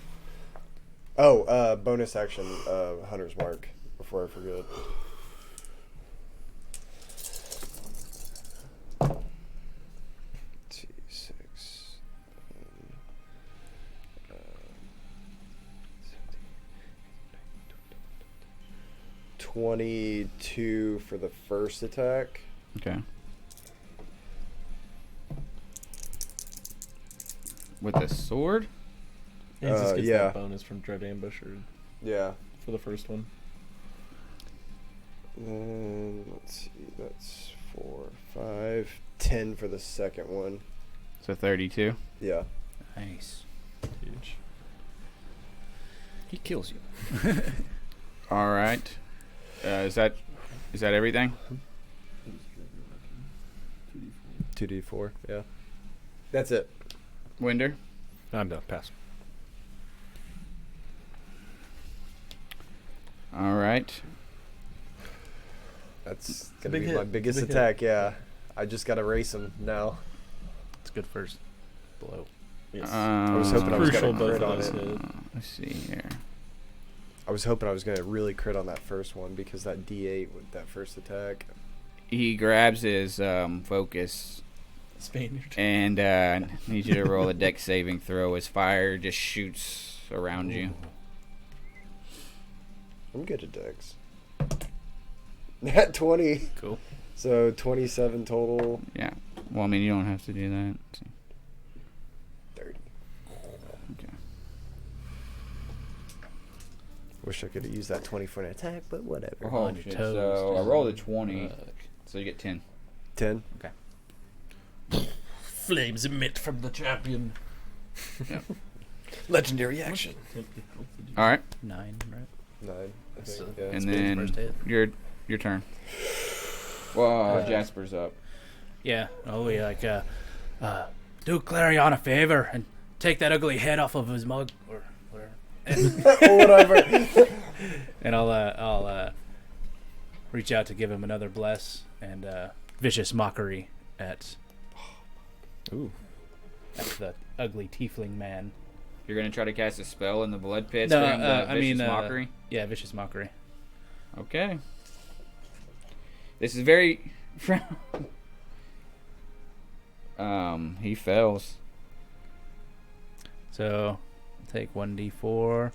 Oh, bonus action, Hunter's Mark, before I forget. Let's see, 6. 22 for the first attack. Okay. With a sword? He just gets yeah. that bonus from Dread Ambush Yeah. for the first one. Then, let's see, that's 4, 5, 10 for the second one. So 32. Yeah. Nice. Huge. He kills you. All right. Is that everything? 2d4, yeah. That's it. Winder? I'm done. Pass. All right. That's a going to big be hit. my biggest Big hit. attack, yeah. I just got to race him now. It's good first blow. Yes. I was hoping I was Crucial going to both crit of on those it. hit. Let's see here. I was hoping I was going to really crit on that first one because that D8 with that first attack. He grabs his focus Spaniard. and needs you to roll a dex saving throw as fire just shoots around you. I'm good at dex. Nat 20. Cool. So 27 total. Yeah. Well, I mean, you don't have to do that. 30. Okay. Wish I could have used that 20 for an attack, but whatever. Oh, On your shit. toes, So I dude. rolled a 20, so you get 10. 10. Flames emit from the champion. Legendary action. All right. 9, right? 9. I So- think, yeah. And Spade's then first hit. your turn. Well, Jasper's up. Yeah. Oh, we like, do Clarion a favor and take that ugly head off of his mug or whatever. Whatever. And I'll reach out to give him another bless and vicious mockery at Ooh. the ugly tiefling man. You're gonna try to cast a spell in the blood pits No, for him. The I mean, vicious mockery. Yeah, vicious mockery. Okay. This is very. He fails. So take 1d4,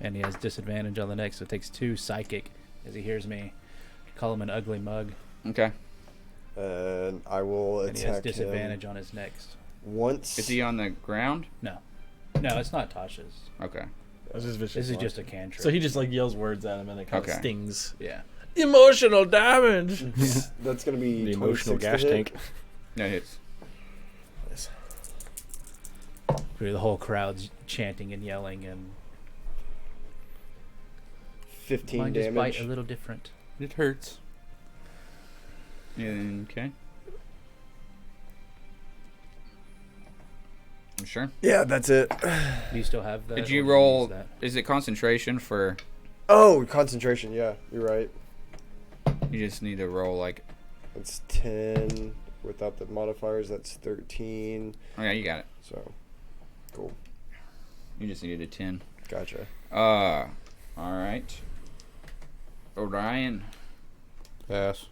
and he has disadvantage on the next. So it takes 2 psychic as he hears me call him an ugly mug, Okay. And I will and he has attack disadvantage him on his next. once. Is he on the ground? No, it's not Tasha's. Okay. That's just vicious. This is luck. just a cantrip. So he just like yells words at him and it kind Okay. of stings. yeah. Emotional damage. That's going to be The emotional 26 to gas hit. tank. No hits. The whole crowd's chanting and yelling, and 15 Mine just damage. bite a little different. It hurts. Okay. You sure? Yeah, that's it. Do you still have that? Did or you use roll? that? Is it concentration for? Oh, concentration. Yeah, you're right. You just need to roll like. It's 10 without the modifiers. That's 13. Oh yeah, you got it. So, cool. You just needed a 10. Gotcha. All right. Orion. Pass.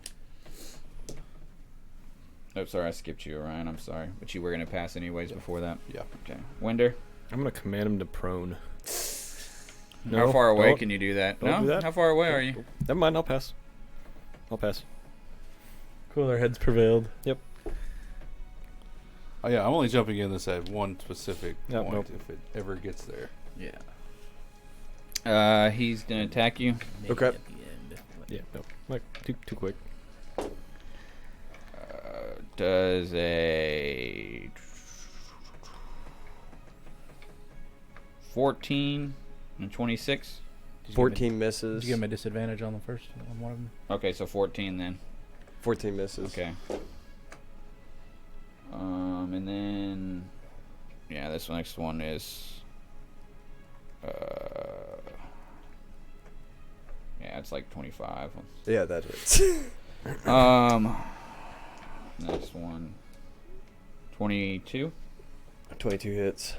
Oh, sorry, I skipped you, Orion. I'm sorry, but you were gonna pass anyways before that. Yeah. Okay. Winder. I'm gonna command him to prone. How far away don't- can you do that? don't No. do that. How far away are you? Never mind. I'll pass. I'll pass. Cooler heads prevailed. Oh yeah, I'm only jumping in this at one specific Yep, point nope. if it ever gets there. Yeah. He's gonna attack you. Maybe Okay. at the end. Yeah. No. Like too quick. Does a 14 and 26. Did you 14 Give me, misses. did you give him a disadvantage on the first on one of them? Okay, so 14 then. 14 misses. Okay. And then, yeah, this next one is, yeah, it's like 25. Yeah, that hits. Next one, 22. 22 hits.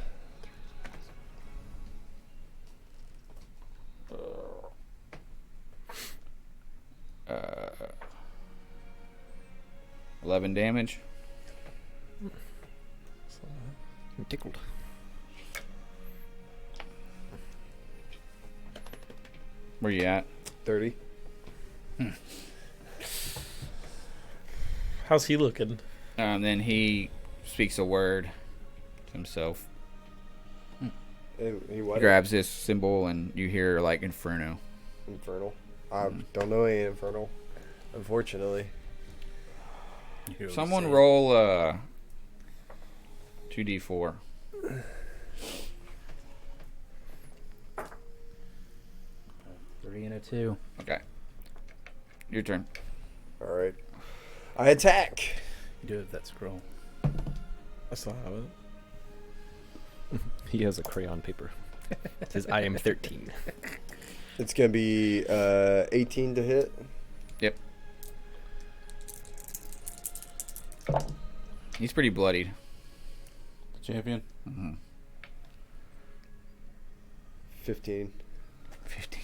Uh, 11 damage. I'm tickled. Where you at? 30. How's he looking? Then he speaks a word to himself. He He what? grabs this symbol and you hear like Inferno. Infernal. I don't know any Infernal, unfortunately. Someone roll 2d4. Three and a 2. Okay. Your turn. All right. I attack. You do have that scroll. I still have it. He has a crayon paper. It says I am 13. It's going to be 18 to hit. Yep. He's pretty bloodied. Champion. Mm-hmm. 15. 15.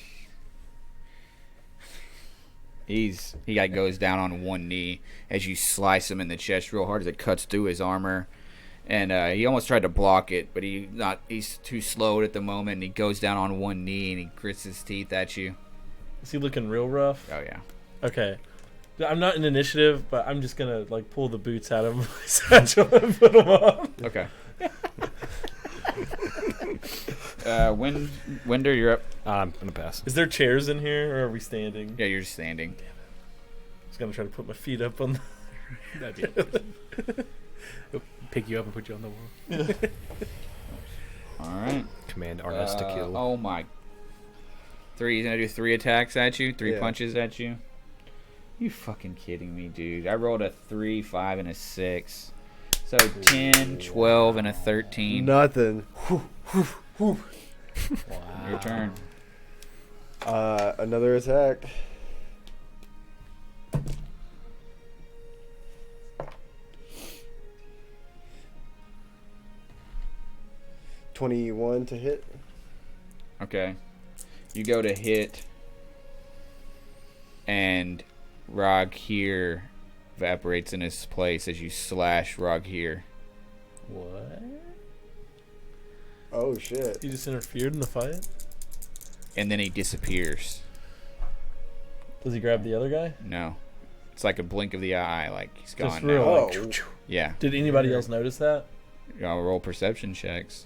He like goes down on one knee as you slice him in the chest real hard as it cuts through his armor, and he almost tried to block it, but he's too slow at the moment. And he goes down on one knee and he grits his teeth at you. Is he looking real rough? Oh yeah. Okay. I'm not in initiative, but I'm just gonna like pull the boots out of my satchel and put them on. Okay. Winder, you're up. I'm gonna pass. Is there chairs in here, or are we standing? Yeah, you're just standing. I was gonna try to put my feet up on. Pick you up and put you on the wall. All right. Command Arrn'ess to kill. Oh my. He's gonna do 3 attacks at you, 3 Yeah. punches at you. You fucking kidding me, dude? I rolled a 3, 5, and a 6. So 10, 12, and a 13. Nothing. Wow. Your turn. Another attack. $21 to hit. Okay. You go to hit, and Rog here evaporates in his place as you slash Rog here. What? Oh shit. You just interfered in the fight. And then he disappears. Does he grab the other guy? No. It's like a blink of the eye, like he's gone Just now. real. Oh. Yeah. Did anybody else notice that? Y'all roll perception checks.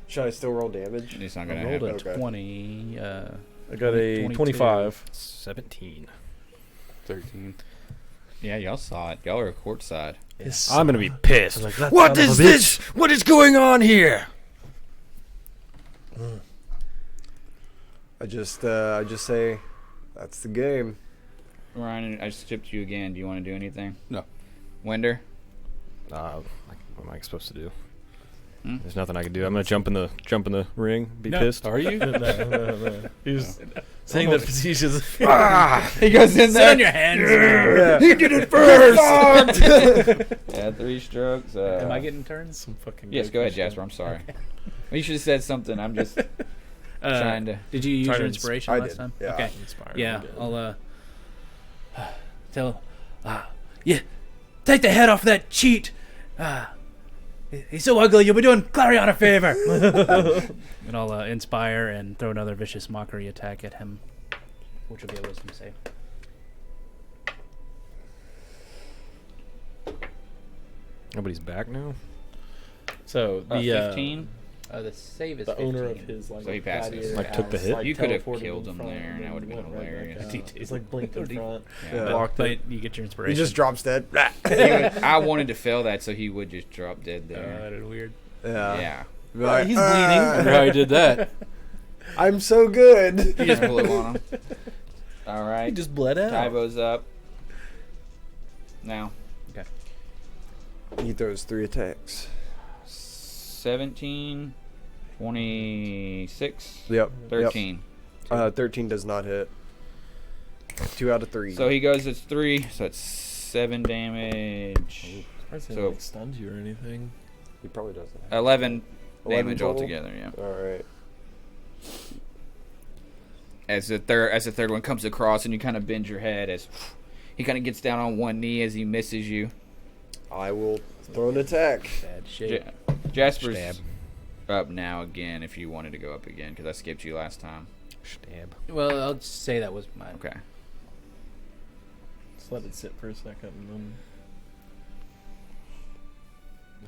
Should I still roll damage? It's not I gonna rolled happen. a Okay. 20. I got a 22. 25. 17. 13. Yeah, y'all saw it. Y'all are courtside. I'm gonna be pissed. Like, that What son of is a this? What is going on here? I just say, that's the game. Ryan, I skipped you again. Do you want to do anything? No. Winder? What am I supposed to do? Hmm? There's nothing I can do. I'm gonna jump in the ring. Be No. pissed. Are you? No. He was saying that facetious. He goes in Sit there. on your hands. Yeah. He did it first. Yeah, 3 strokes. Am I getting turns? Some fucking. Yes, go ahead, Jasper. I'm sorry. Well, you should have said something. I'm just trying to. Did you use Trying your to inspiration I last did, time? yeah. Okay. Inspired Yeah, again. I'll tell. Yeah, take the head off that cheat. He's so ugly. You'll be doing Clarion a favor. And I'll inspire and throw another vicious mockery attack at him, which will be a wisdom save. Nobody's back now. So the 15. The save is the 15. owner of his like So he passes. gladiator Like, took the house, hit? like, You could have teleported killed in him front there, and that and would have been went right hilarious. back out. It's like blinked in front. Yeah. Walked But it. you get your He inspiration. just drops dead. I wanted to fail that so he would just drop dead there. That is weird. Yeah. Yeah. Like, He's bleeding. I wonder how he did that. I'm so good. You just blew on him. All He right. just bled out. Tybo's up. Now. He throws 3 attacks. 17, 26, Yep. 13. 13 does not hit. 2 out of 3. So he goes, it's 3, so it's 7 damage. I didn't So- like stunned you or anything. he probably does that. 11 11 damage total? altogether, yeah. All right. As the third one comes across and you kind of bend your head as he kind of gets down on one knee as he misses you. I will throw an attack. Bad shape. Jasper's Stab. up now again if you wanted to go up again because I skipped you last time. Stab. Well, I'll just say that was mine. Okay. Just let it sit for a second and then.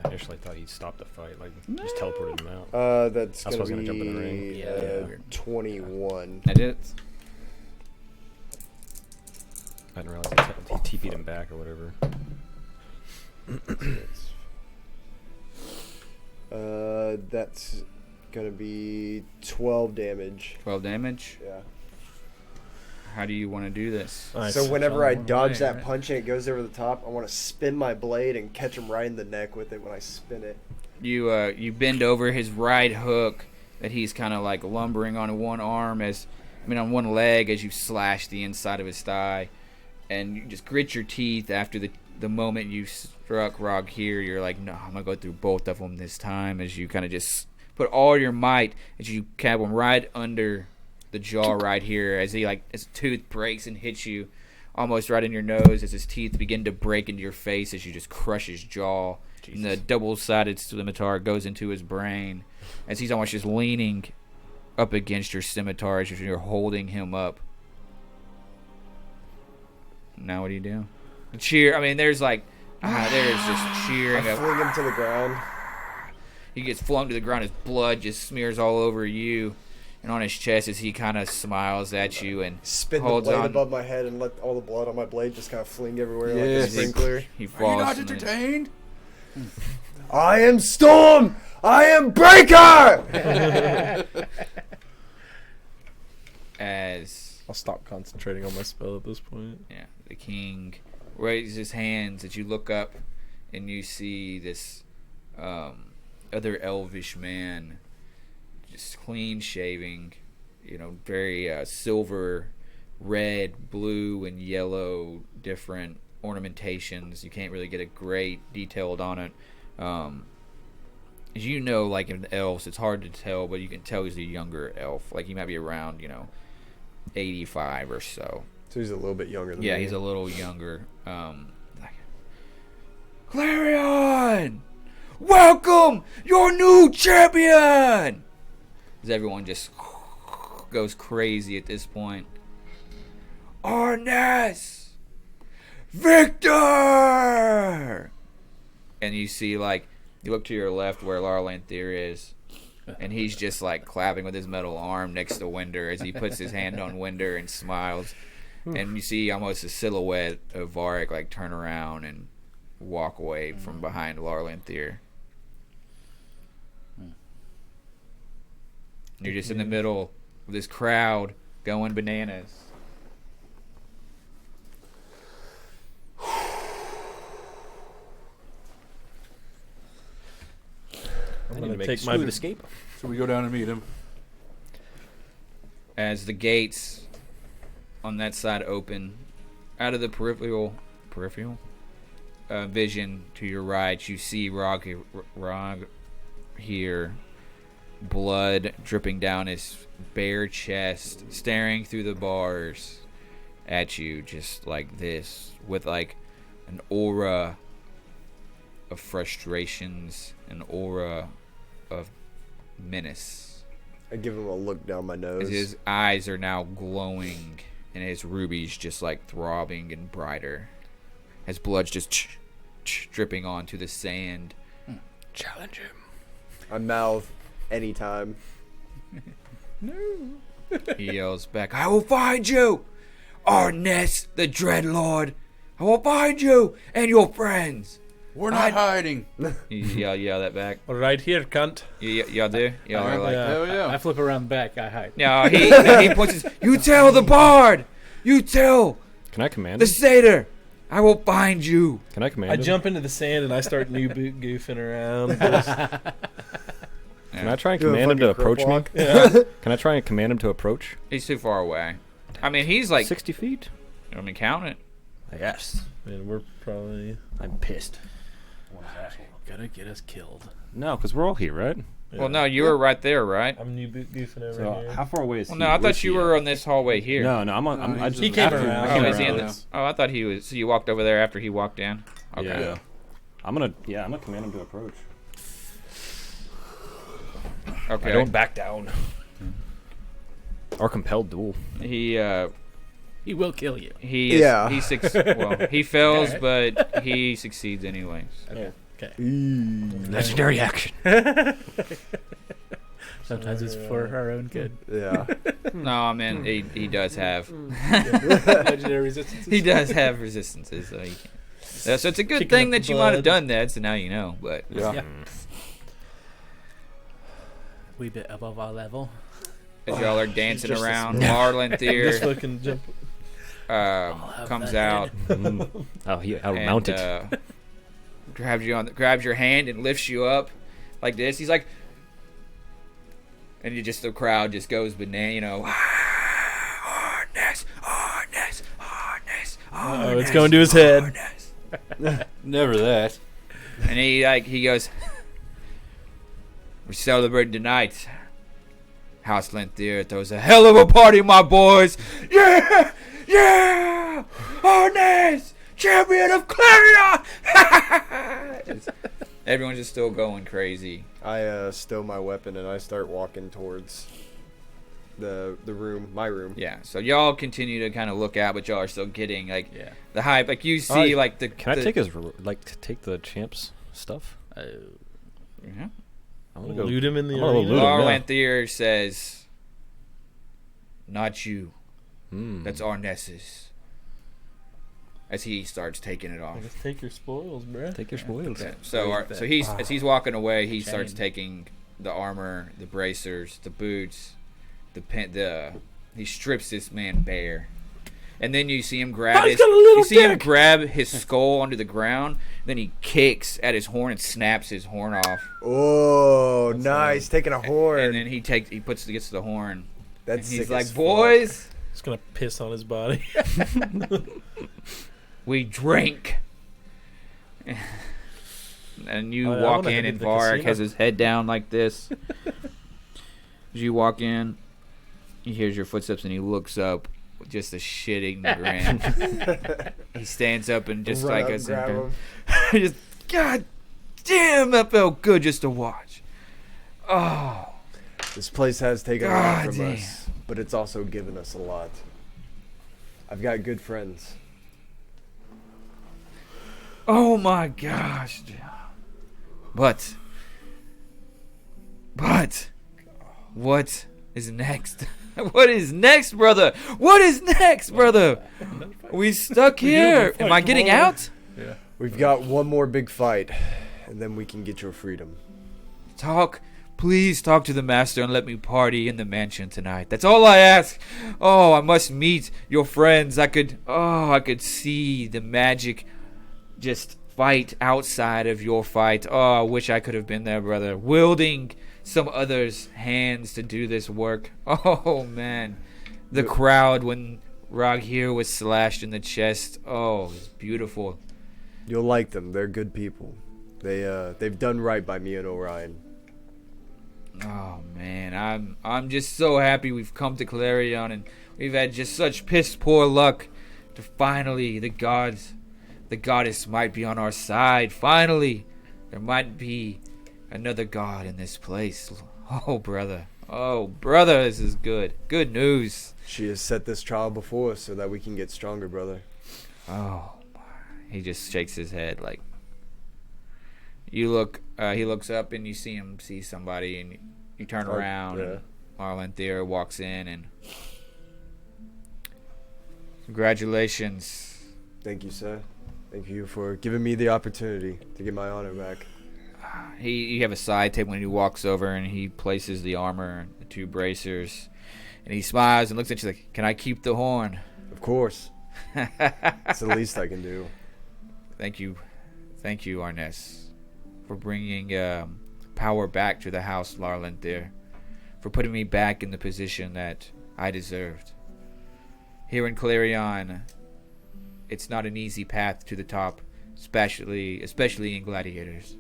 I initially thought he'd stop the fight, like just teleported him out. That's That's gonna what's be gonna jump in the ring. Yeah. 21. I did it. I didn't realize he TP'd him back or whatever. That's gonna be 12 damage. 12 damage. Yeah. How do you want to do this? Nice. So whenever I One dodge way, that right? punch and it goes over the top, I want to spin my blade and catch him right in the neck with it when I spin it. You bend over his right hook that he's kind of like lumbering on one arm on one leg as you slash the inside of his thigh, and you just grit your teeth after the moment you struck Rog here. You're like, no, I'm gonna go through both of them this time. As you kind of just put all your might as you cab him right under the jaw right here, as his tooth breaks and hits you almost right in your nose, as his teeth begin to break into your face as you just crush his jaw. And the double-sided scimitar goes into his brain as he's almost just leaning up against your scimitar as you're holding him up. Now what do you do? Cheer. I mean, there's just I cheering. fling him to the ground. He gets flung to the ground. His blood just smears all over you and on his chest as he kind of smiles at you and Spin the holds blade on. above my head and let all the blood on my blade just kind of fling everywhere Yes. like a sprinkler. He Are you falls. not and then- entertained? I am Storm! I am Breaker! As I'll stop concentrating on my spell at this point. yeah, the king raises his hands as you look up and you see this other elvish man just clean shaving, very silver, red, blue, and yellow different ornamentations. You can't really get a great detailed on it. As like in the elves, it's hard to tell, but you can tell he's a younger elf. Like he might be around, 85 or so. So he's a little bit younger than me. Yeah, he's a little younger. Clarion! Welcome, your new champion! As everyone just goes crazy at this point. Arrn'ess! Victor! And you see, you look to your left where Larlanthier is, and he's just, clapping with his metal arm next to Winder as he puts his hand on Winder and smiles. And you see almost a silhouette of Varric, turn around and walk away from behind Larlanthier. You're just in the middle of this crowd going bananas. I'm I need gonna to make take a my smooth escape. So we go down and meet him. As the gates on that side open, out of the peripheral vision to your right, you see Rog here, blood dripping down his bare chest, staring through the bars at you just like this, with like an aura of frustrations, an aura of menace. I give him a look down my nose. His eyes are now glowing, and his rubies just like throbbing and brighter. His blood's just dripping onto the sand. Challenge him. I mouth anytime. He yells back, "I will find you, Arrn'ess the Dreadlord. I will find you and your friends." We're not hiding. You yell that back. Right here, cunt. Y'all do? Y'all are like, Yeah. Hell yeah. I flip around back. I hide. no, he points his, "You tell the bard! You tell Can I command the him? satyr! I will find you!" Can I command I him? jump into the sand and I start new boot goofing around. Can I try and Do a command him to fucking croak approach me? walk. Yeah. Can I try and command him to approach? He's too far away. I mean, he's like, 60 feet? I mean, count it. Yes. Man, we're probably. I'm pissed. Gotta get us killed. No, because we're all here, right? Well, no, you were right there, right? I'm new boot goofing over So here. how far away is Well, he? no, I Where's thought you he were at? on this hallway here. No, I just He came after- around. I Oh, came is he in around. the, oh, I thought he was. So you walked over there after he walked in. Okay. Yeah. I'm gonna command him to approach. Okay. I don't back down. Or compelled duel. He He will kill you. he is, Yeah. well, he fails, but he succeeds anyways. Okay. Legendary action. Sometimes it's for our own good. Yeah. No, I mean he does have Legendary resistance. he does have resistances, so he can. So it's a good Kicking thing up that the you might have blood. done that. So now you know. But Yeah. We bit above our level. as y'all are dancing just a around, small- Marlon Just Thier fucking jump. have comes that out Oh, he and outmounted. grabs your hand and lifts you up like this. He's like, and the crowd just goes banana, you know. Arrn'ess, Arrn'ess, Arrn'ess, Oh, it's going to his head. Arrn'ess. Never that. And he goes, "We're celebrating tonight. House Lenthier throws a hell of a party, my boys. Yeah, yeah, Arrn'ess, champion of Clarion." Everyone's just still going crazy. I stow my weapon and I start walking towards the room, my room. Yeah, so y'all continue to kind of look out, but y'all are still getting like Yeah. the hype. Like you see, like the Can I the- take his take the champ's stuff? Yeah. I want to go Loot him in the I'm gonna arena. loot him. Laura yeah. Lenthier says, "Not you. Hmm. That's Arrn'ess's." As he starts taking it off. Just take your spoils, bruh. Take your spoils. Okay, so Where's so that? he's as he's walking away, he starts Chain. taking the armor, the bracers, the boots, he strips this man bare. And then you see him grab He's got a little you see him dick. grab his skull onto the ground, then he kicks at his horn and snaps his horn off. Oh, nice. Taking a horn. And then he gets the horn. That's And he's sick like, as fuck. "Boys, He's going to piss on his body. we drink." And you Oh, yeah, I walk wanna in, head and to the Varric casino. has his head down like this. As you walk in, he hears your footsteps, and he looks up with just a shitting grin. He stands up and just Run like up, us, grab him. just God damn, that felt good just to watch. Oh, This place has taken a lot God from damn. us, but it's also given us a lot. I've got good friends. oh my gosh. But what is next? What is next, brother? What is next, brother? We stuck here. Am I getting out? We've got one more big fight, and then we can get your freedom. Talk, Please talk to the master and let me party in the mansion tonight. That's all I ask. Oh, I must meet your friends. I could see the magic just fight outside of your fight. Oh, I wish I could have been there, brother. Wielding some others' hands to do this work. Oh, man. The crowd when Raghir was slashed in the chest. Oh, it's beautiful. You'll like them. They're good people. They've done right by me and Orion. Oh man, I'm just so happy we've come to Clarion and we've had just such piss poor luck to finally the goddess might be on our side. Finally, there might be another god in this place. Oh brother, this is good. Good news. She has set this trial before us so that we can get stronger, brother. Oh, he just shakes his head like. You look. He looks up and you see somebody, and you turn around. Yeah. And Arrn'ess walks in and. Congratulations. Thank you, sir. Thank you for giving me the opportunity to get my honor back. You have a side table and he walks over and he places the armor, the 2 bracers, and he smiles and looks at you like, "Can I keep the horn?" Of course. It's the least I can do. Thank you, Arrn'ess, for bringing power back to the house Larlenthir, for putting me back in the position that I deserved. Here in Clarion, it's not an easy path to the top, especially in gladiators.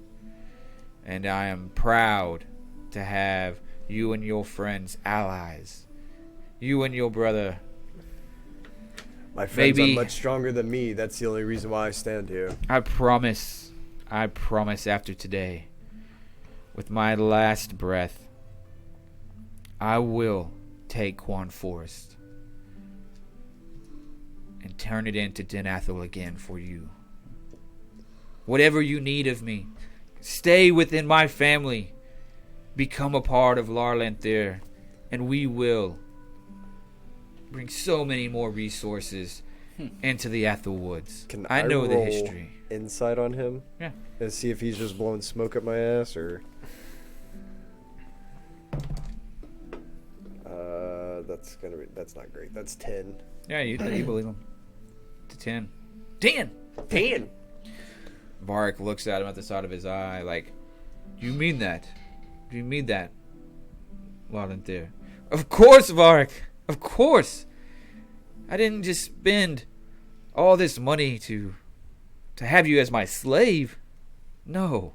And I am proud to have you and your friends allies. You and your brother. My friends are much stronger than me. That's the only reason why I stand here. I promise after today, with my last breath, I will take Quan Forest and turn it into Den Athel again for you. Whatever you need of me, stay within my family, become a part of Larlenthir, and we will bring so many more resources into the Athel Woods. Can I know the roll history. Insight on him? Yeah. And see if he's just blowing smoke up my ass, or... That's not great. That's 10. Yeah, you believe him. To 10. 10! Varric looks at him at the side of his eye like, "Do you mean that? Do you mean that, Larlenthir?" "Of course, Varric. Of course. I didn't just spend all this money to have you as my slave. No,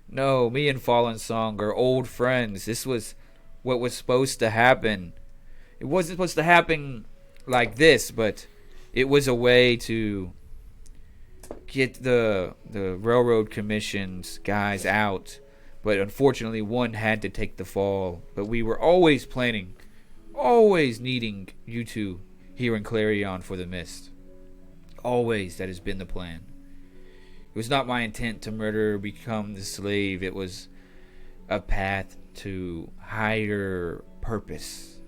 me and Fallen Song are old friends. This was what was supposed to happen. It wasn't supposed to happen like this, but it was a way to get the Railroad Commission's guys out. But unfortunately, one had to take the fall. But we were always planning, always needing you two here in Clarion for the Mist. Always, that has been the plan. It was not my intent to murder or become the slave. It was a path to higher purpose.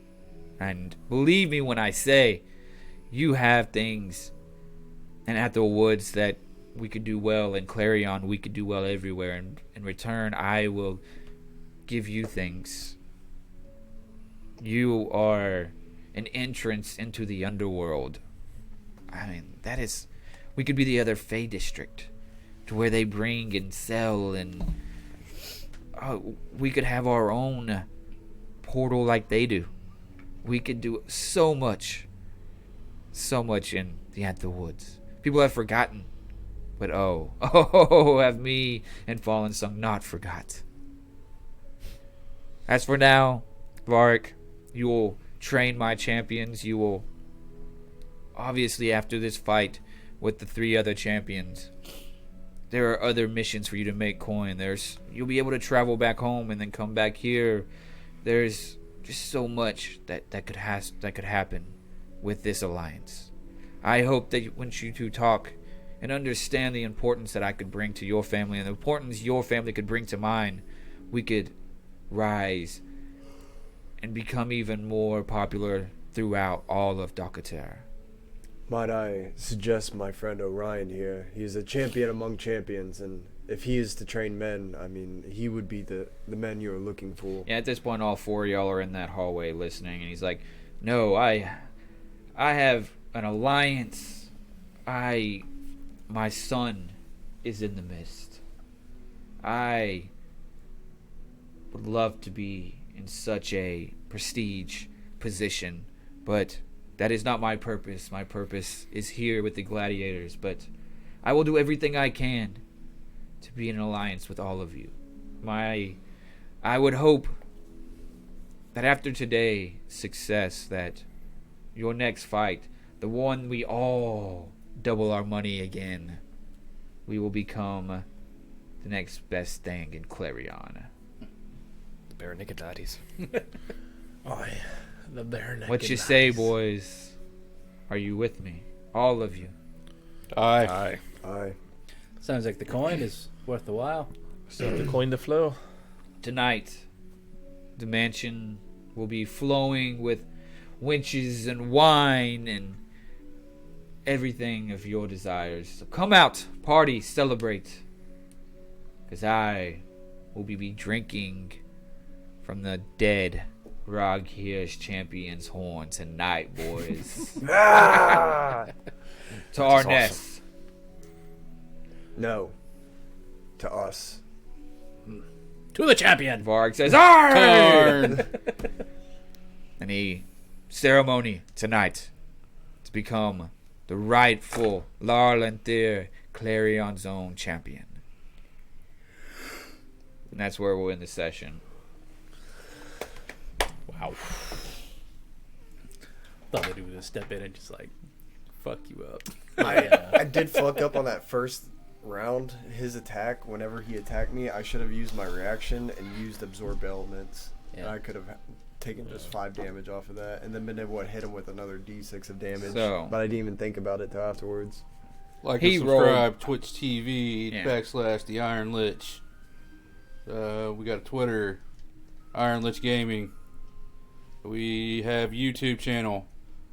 And believe me when I say, you have things in Athel Woods that we could do well. In Clarion, we could do well everywhere. And in return, I will give you things. You are an entrance into the underworld. I mean, that is... We could be the other Fey district, to where they bring and sell, and we could have our own portal like they do. We could do so much in the Athel Woods. People have forgotten, but have me and Fallen Song not forgot. As for now, Varric, you will train my champions. You will, obviously, after this fight with the 3 other champions, there are other missions for you to make coin. You'll be able to travel back home and then come back here. There's just so much that could happen with this alliance. I hope that once you two talk and understand the importance that I could bring to your family and the importance your family could bring to mine, we could rise and become even more popular throughout all of Docca Terra. Might I suggest my friend Orion here? He's a champion among champions, and if he is to train men, I mean, he would be the men you're looking for. Yeah, at this point, all four of y'all are in that hallway listening, and he's like, "No, I have an alliance. My son is in the mist. I would love to be in such a prestige position, but that is not my purpose. My purpose is here with the gladiators, but I will do everything I can to be in an alliance with all of you. I would hope that after today's success, that your next fight, the one we all double our money again, we will become the next best thing in Clarion." The bare naked daddies. Oh, yeah. The bare naked What you say, knives. boys? Are you with me? All of you. Aye. Aye. Sounds like the coin is worth the while. Start the coin to flow. Tonight, the mansion will be flowing with winches and wine and everything of your desires. So come out, party, celebrate. Because I will be drinking from the dead Rog Hirsch champion's horn tonight, boys. To Arrn'ess. No. To us. To the champion! Varg says, "Arr!" Arrn. And he ceremony tonight to become the rightful Larlantir Clarion's own champion. And that's where we'll end the session. Wow. Thought that he would just step in and just like fuck you up. I did fuck up on that first round. His attack, whenever he attacked me, I should have used my reaction and used absorb elements. Yeah. And I could have taken just 5 damage off of that, and then been able to hit him with another d6 of damage. So- but I didn't even think about it till afterwards. Like He and subscribe, Twitch TV, Yeah. / the Iron Lich. We got a Twitter, Iron Lich Gaming. We have YouTube channel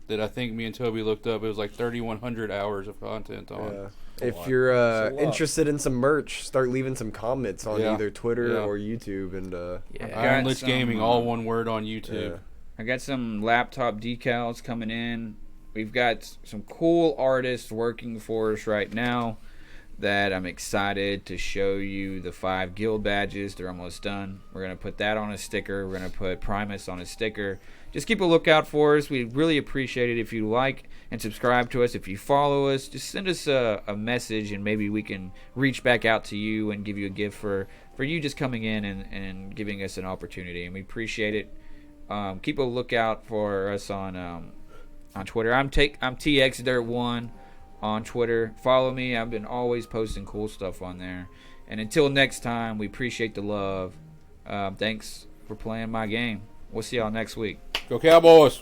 that I think me and Toby looked up. It was like 3,100 hours of content on. Yeah. a If lot. you're That's a lot. interested in some merch, start leaving some comments on Yeah. either Twitter Yeah. or YouTube, and Yeah. Iron got Lich some, Gaming, all one word on YouTube. yeah. I got some laptop decals coming in. We've got some cool artists working for us right now that I'm excited to show you the 5 guild badges. They're almost done. We're going to put that on a sticker. We're going to put Primus on a sticker. Just keep a lookout for us. We'd really appreciate it if you like and subscribe to us. If you follow us, just send us a message and maybe we can reach back out to you and give you a gift for you just coming in and giving us an opportunity. And we appreciate it. Keep a lookout for us on Twitter. I'm TXDirt1 on Twitter. Follow me. I've been always posting cool stuff on there. And until next time, we appreciate the love. Thanks for playing my game. We'll see y'all next week. Go Cowboys!